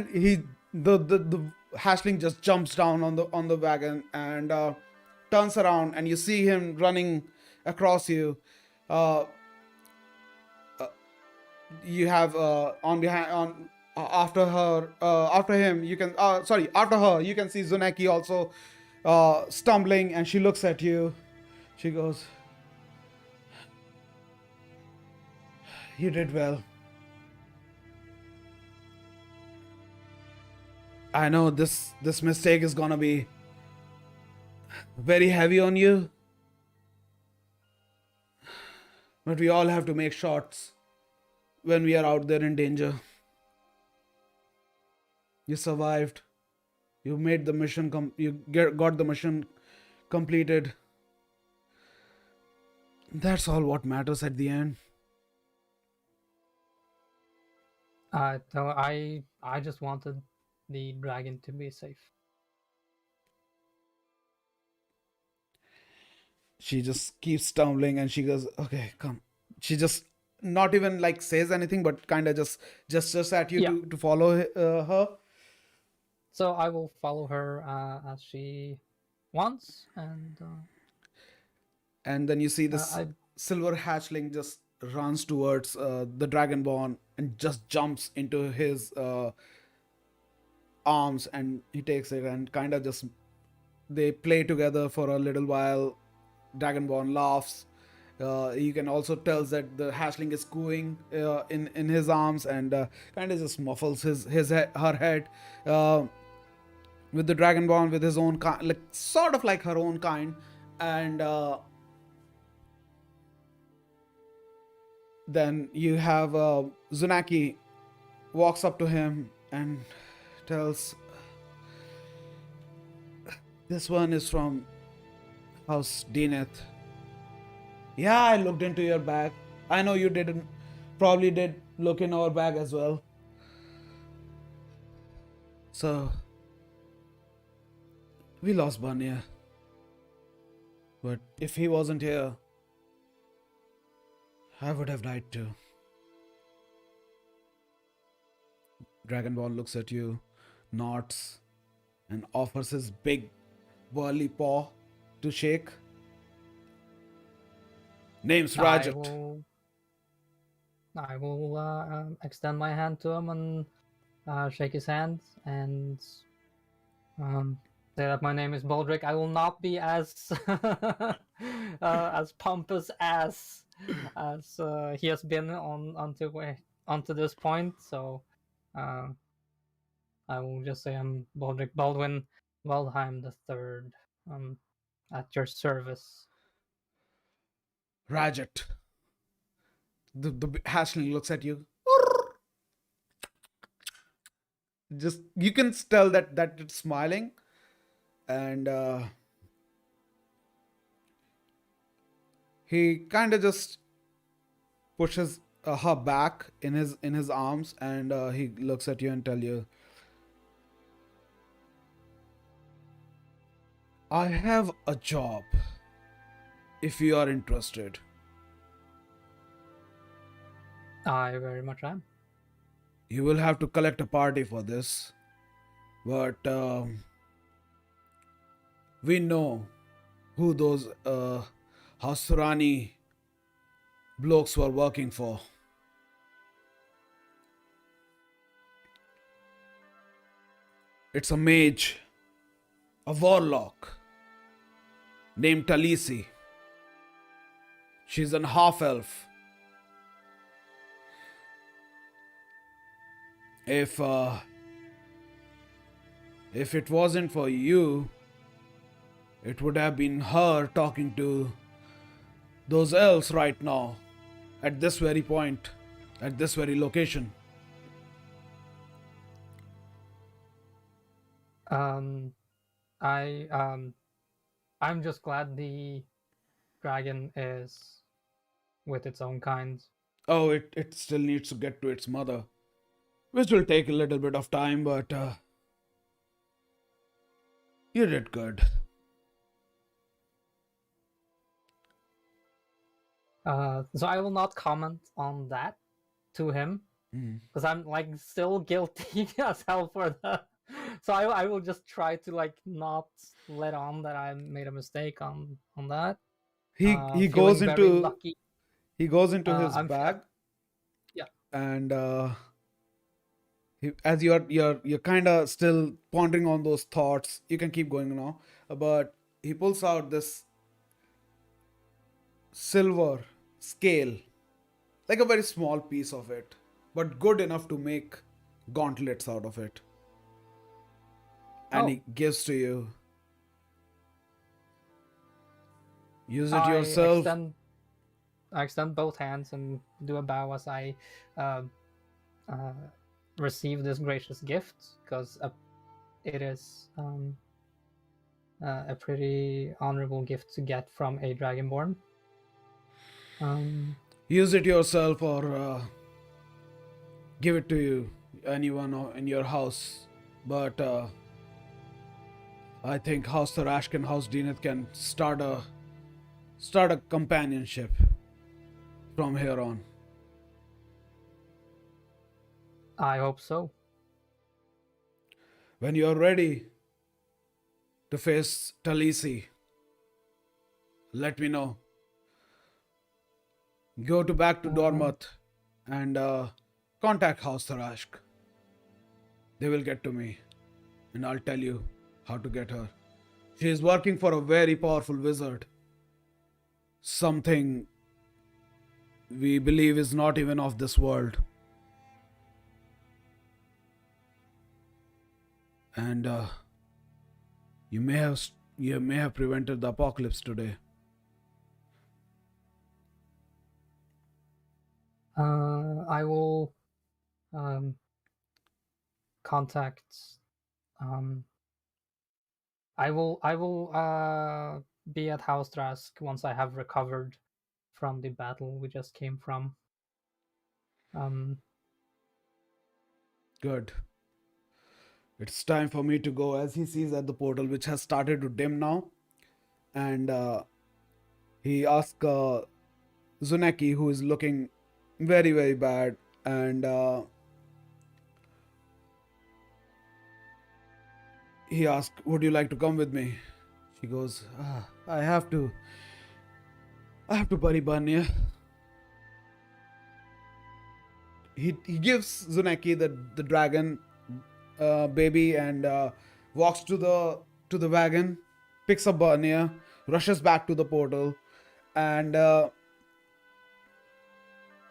Speaker 1: he the hatchling just jumps down on the wagon and turns around, and you see him running across you. uh, you have on behind on after him you can sorry after her you can see Zuneki also stumbling, and she looks at you. She goes, "You did well. I know this mistake is gonna be very heavy on you, but we all have to make shots when we are out there in danger. You survived. You made the mission. Got the mission completed. That's all what matters at the end."
Speaker 2: No, I just wanted the dragon to be safe.
Speaker 1: She just keeps stumbling, and she goes, "Okay, come." She just not even like says anything, but kind of just gestures at you
Speaker 2: Yeah.
Speaker 1: to follow her.
Speaker 2: So I will follow her as she wants,
Speaker 1: And then you see this
Speaker 2: I
Speaker 1: silver hatchling just runs towards the dragonborn and just jumps into his arms, and he takes it and kind of just they play together for a little while. Dragonborn laughs. You can also tell that the hatchling is cooing in his arms, and kind of just muffles her head with the dragonborn with his own kind, like sort of like her own kind, and then you have Zunaki walks up to him and tells, "This one is from House Dineth. Yeah, I looked into your bag. I know you didn't, probably did look in our bag as well. So, we lost Banya. But if he wasn't here, I would have died too. Dragonborn looks at you, nods, and offers his big, burly paw to shake. Name's
Speaker 2: I
Speaker 1: Rajat.
Speaker 2: will extend my hand to him and shake his hand and say that my name is Baldric. I will not be as as pompous as he has been onto this point. So uh, I will just say I'm Baldric Baldwin Waldheim the Third, at your service.
Speaker 1: Rajat. The hatchling looks at you. Just you can tell that it's smiling, and he kind of just pushes her back in his arms, and he looks at you and tell you, I have a job if you are interested.
Speaker 2: I very much am.
Speaker 1: You will have to collect a party for this, but we know who those Hasurani blokes were working for. It's a mage, a warlock named Talisi. She's an half elf. If it wasn't for you, it would have been her talking to those elves right now, at this very point, at this very location.
Speaker 2: I'm just glad the dragon is with its own kind.
Speaker 1: Oh, it still needs to get to its mother, which will take a little bit of time, but you did good.
Speaker 2: So I will not comment on that to him because I'm like still guilty as hell for that. So I will just try to like not let on that I made a mistake on that.
Speaker 1: He goes
Speaker 2: Feeling very
Speaker 1: into
Speaker 2: lucky.
Speaker 1: his
Speaker 2: I'm
Speaker 1: bag,
Speaker 2: yeah.
Speaker 1: and as you're kind of still pondering on those thoughts, you can keep going now. But he pulls out this silver scale, like a very small piece of it, but good enough to make gauntlets out of it, and he gives to you. Use it yourself.
Speaker 2: I extend both hands and do a bow as I uh, receive this gracious gift because it is a pretty honorable gift to get from a dragonborn.
Speaker 1: Use it yourself, or give it to anyone in your house. But I think House Thorashk and House Deneth can start a companionship from here on.
Speaker 2: I hope so.
Speaker 1: When you're ready to face Talisi, let me know. Go back to Dormath and contact House Thorashk. They will get to me, and I'll tell you how to get her. She is working for a very powerful wizard. Something we believe is not even of this world. And you may have prevented the apocalypse today.
Speaker 2: I will contact. I will be at House Drask once I have recovered from the battle we just came from.
Speaker 1: Good. It's time for me to go, as he sees at the portal, which has started to dim now. And he asks Zuneki, who is looking very, very bad, and he asks, "Would you like to come with me?" She goes, "I have to. I have to bury Banya." He gives Zuneki the dragon baby and walks to the wagon, picks up Banya, rushes back to the portal, and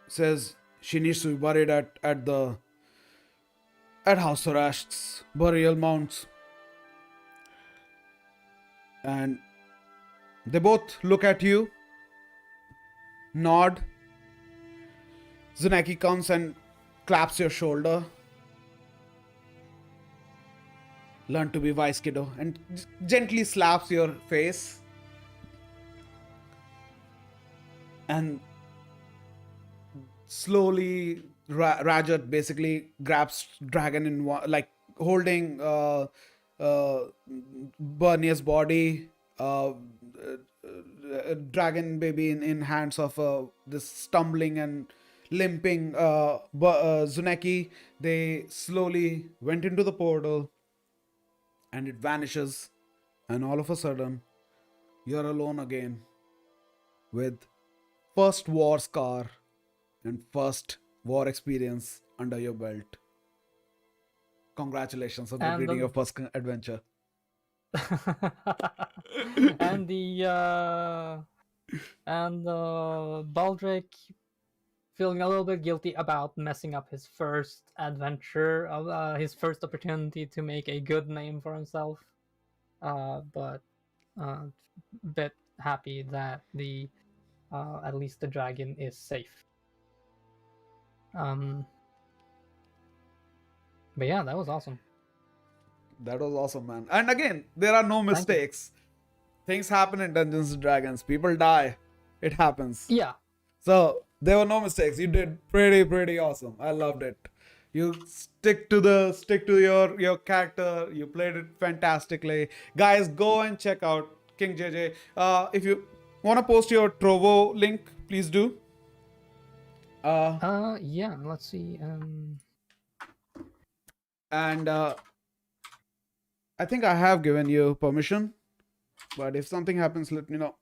Speaker 1: says she needs to be buried at House Sorash's burial mounds. And they both look at you, nod. Zuneki comes and claps your shoulder. Learn to be wise, kiddo, and gently slaps your face. And slowly, Rajat basically grabs Dragon in one, like holding Bernia's body, Dragon baby in hands of this stumbling and limping Zuneki. They slowly went into the portal, and it vanishes, and all of a sudden, you're alone again with first war scar and first war experience under your belt. Congratulations on completing your first adventure.
Speaker 2: And Baldric feeling a little bit guilty about messing up his first adventure, his first opportunity to make a good name for himself, but bit happy that the at least the dragon is safe. But yeah, that was awesome.
Speaker 1: That was awesome, man. And again, there are no mistakes. Things happen in Dungeons and Dragons. People die. It happens.
Speaker 2: Yeah.
Speaker 1: So there were no mistakes. You did pretty awesome. I loved it. You stick to your character. You played it fantastically. Guys, go and check out KingJayJay. If you want to post your Trovo link, please do.
Speaker 2: Yeah, let's see.
Speaker 1: And I think I have given you permission, but if something happens, let me know.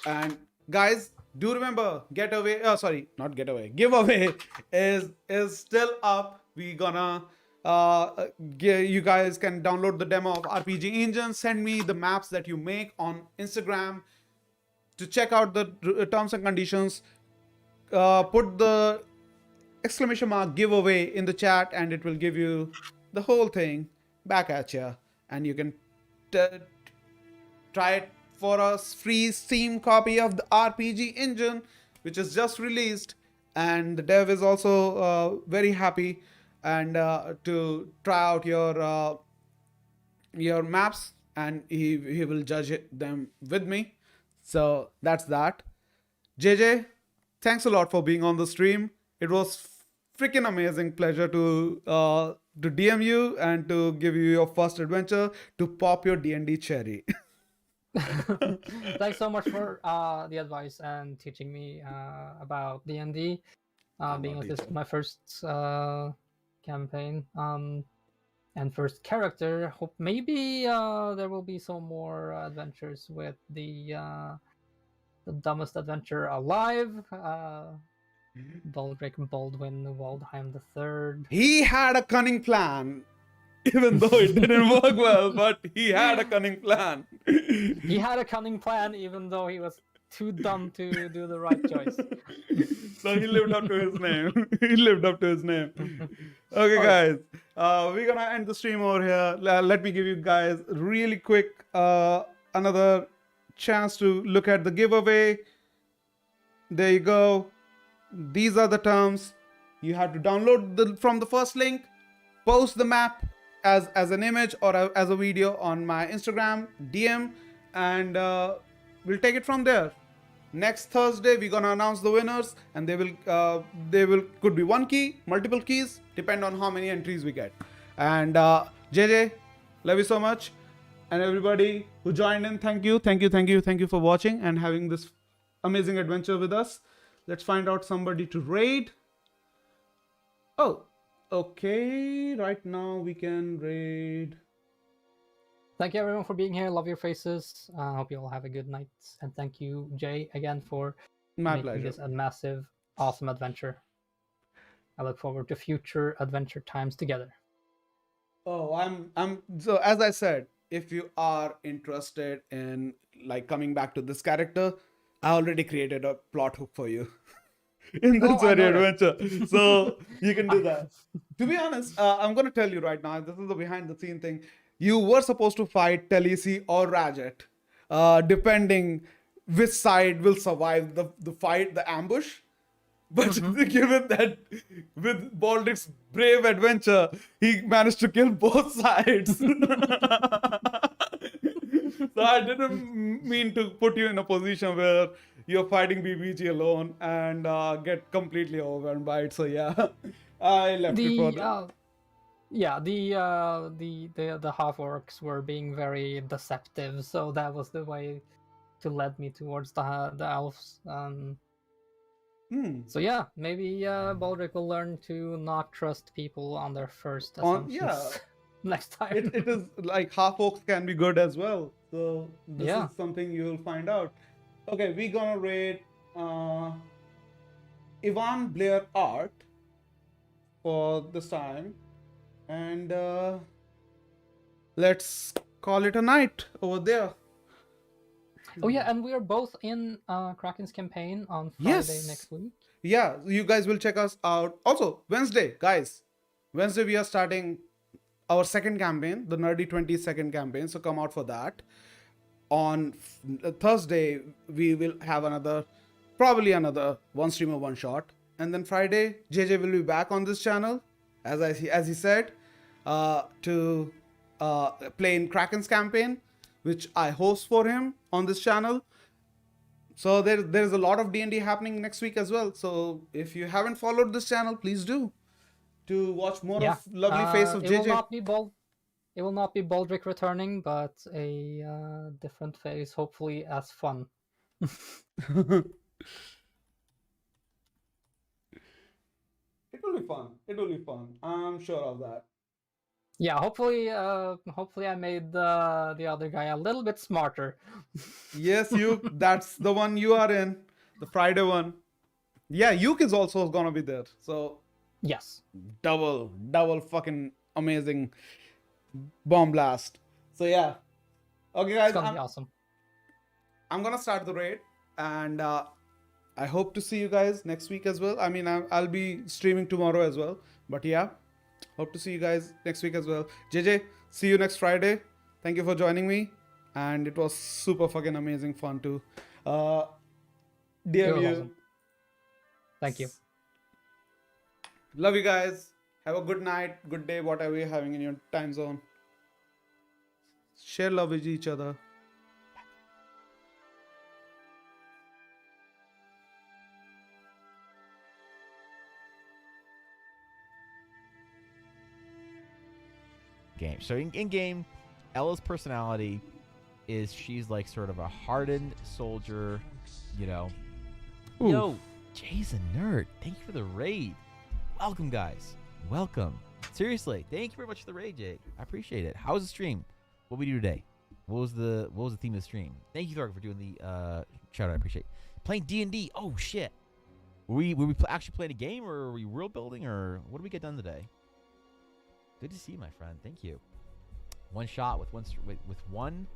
Speaker 1: And guys, do remember, giveaway is still up. We gonna you guys can download the demo of RPG Engine. Send me the maps that you make on Instagram to check out the terms and conditions. Put the exclamation mark giveaway in the chat, and it will give you the whole thing back at you, and you can try it for a free Steam copy of the RPG Engine, which is just released, and the dev is also very happy and to try out your maps, and he will judge them with me. So that's that. JJ, thanks a lot for being on the stream. It was freaking amazing pleasure to DM you and to give you your first adventure, to pop your D&D cherry.
Speaker 2: Thanks so much for the advice and teaching me about D&D. Being this is my first campaign and first character. Hope maybe there will be some more adventures with the dumbest adventure alive. Baldric Baldwin Waldheim III.
Speaker 1: He had a cunning plan, even though it didn't work well, but he had a cunning plan.
Speaker 2: He had a cunning plan, even though he was too dumb to do the right choice.
Speaker 1: So he lived up to his name. He lived up to his name. Okay, guys. We're gonna end the stream over here. Let me give you guys really quick another chance to look at the giveaway. There you go. These are the terms. You have to download from the first link, post the map as an image or as a video on my Instagram DM, and we'll take it from there. Next Thursday we're gonna announce the winners, and they will could be one key, multiple keys, depend on how many entries we get. And JJ, love you so much, And everybody who joined in, thank you, thank you, thank you, thank you for watching and having this amazing adventure with us. Let's find out somebody to raid. Oh, okay. Right now we can raid.
Speaker 2: Thank you everyone for being here. Love your faces. I hope you all have a good night. And thank you, Jay, again for
Speaker 1: My
Speaker 2: making
Speaker 1: pleasure.
Speaker 2: this a massive, awesome adventure. I look forward to future adventure times together.
Speaker 1: Oh, I'm so as I said, if you are interested in like coming back to this character, I already created a plot hook for you in this
Speaker 2: I
Speaker 1: very
Speaker 2: know that.
Speaker 1: adventure. So you can do that. To be honest, I'm gonna tell you right now, this is the behind the scene thing. You were supposed to fight Talisi or Rajet, depending which side will survive the fight, the ambush. But given that with Baldrick's brave adventure, he managed to kill both sides. So I didn't mean to put you in a position where you're fighting BBG alone and get completely overwhelmed by it. So yeah, I left it for that.
Speaker 2: Yeah, the half orcs were being very deceptive, so that was the way to lead me towards the elves. So yeah, maybe Baldric will learn to not trust people on their first assumptions next time.
Speaker 1: It is like half orcs can be good as well. So this
Speaker 2: Yeah.
Speaker 1: is something you'll find out. Okay, we're gonna rate Ivan Blair Art for this time, and let's call it a night over there.
Speaker 2: Oh yeah, and we are both in Kraken's campaign on Friday next week.
Speaker 1: Yeah, you guys will check us out. Also, Wednesday, guys. Wednesday we are starting our second campaign, the Nerdy 20 second campaign. So come out for that. On Thursday, we will have probably another one streamer one shot. And then Friday, JJ will be back on this channel, as he said, to play in Kraken's campaign, which I host for him on this channel. So there's a lot of D&D happening next week as well. So if you haven't followed this channel, please do to watch more of lovely face of JJ.
Speaker 2: It will not be Baldric returning, but a different face, hopefully as fun.
Speaker 1: It will be fun. It will be fun. I'm sure of that.
Speaker 2: Yeah, hopefully I made the other guy a little bit smarter.
Speaker 1: Yes, that's the one you are in, the Friday one. Yeah, Yuke is also gonna be there. So
Speaker 2: yes,
Speaker 1: double fucking amazing bomb blast. So yeah, okay guys,
Speaker 2: it's gonna be awesome.
Speaker 1: I'm gonna start the raid, and I hope to see you guys next week as well. I mean, I'll be streaming tomorrow as well, but yeah, hope to see you guys next week as well. JJ, see you next Friday. Thank you for joining me, and it was super fucking amazing fun too. Dear you.
Speaker 2: Awesome. Thank you.
Speaker 1: Love you guys. Have a good night, good day, whatever you're having in your time zone. Share love with each other.
Speaker 3: Game. So in game, Ella's personality is she's like sort of a hardened soldier, you know.
Speaker 1: Ooh.
Speaker 3: Yo, Jay's a nerd. Thank you for the raid. Welcome, guys. Welcome. Seriously, thank you very much for the raid, Jay. I appreciate it. How was the stream? What we do today? What was the theme of the stream? Thank you, Thorg, for doing the shout out. I appreciate it. Playing D&D. Oh shit. Were we actually playing a game, or were we world building, or what did we get done today? Good to see you, my friend. Thank you. One shot with one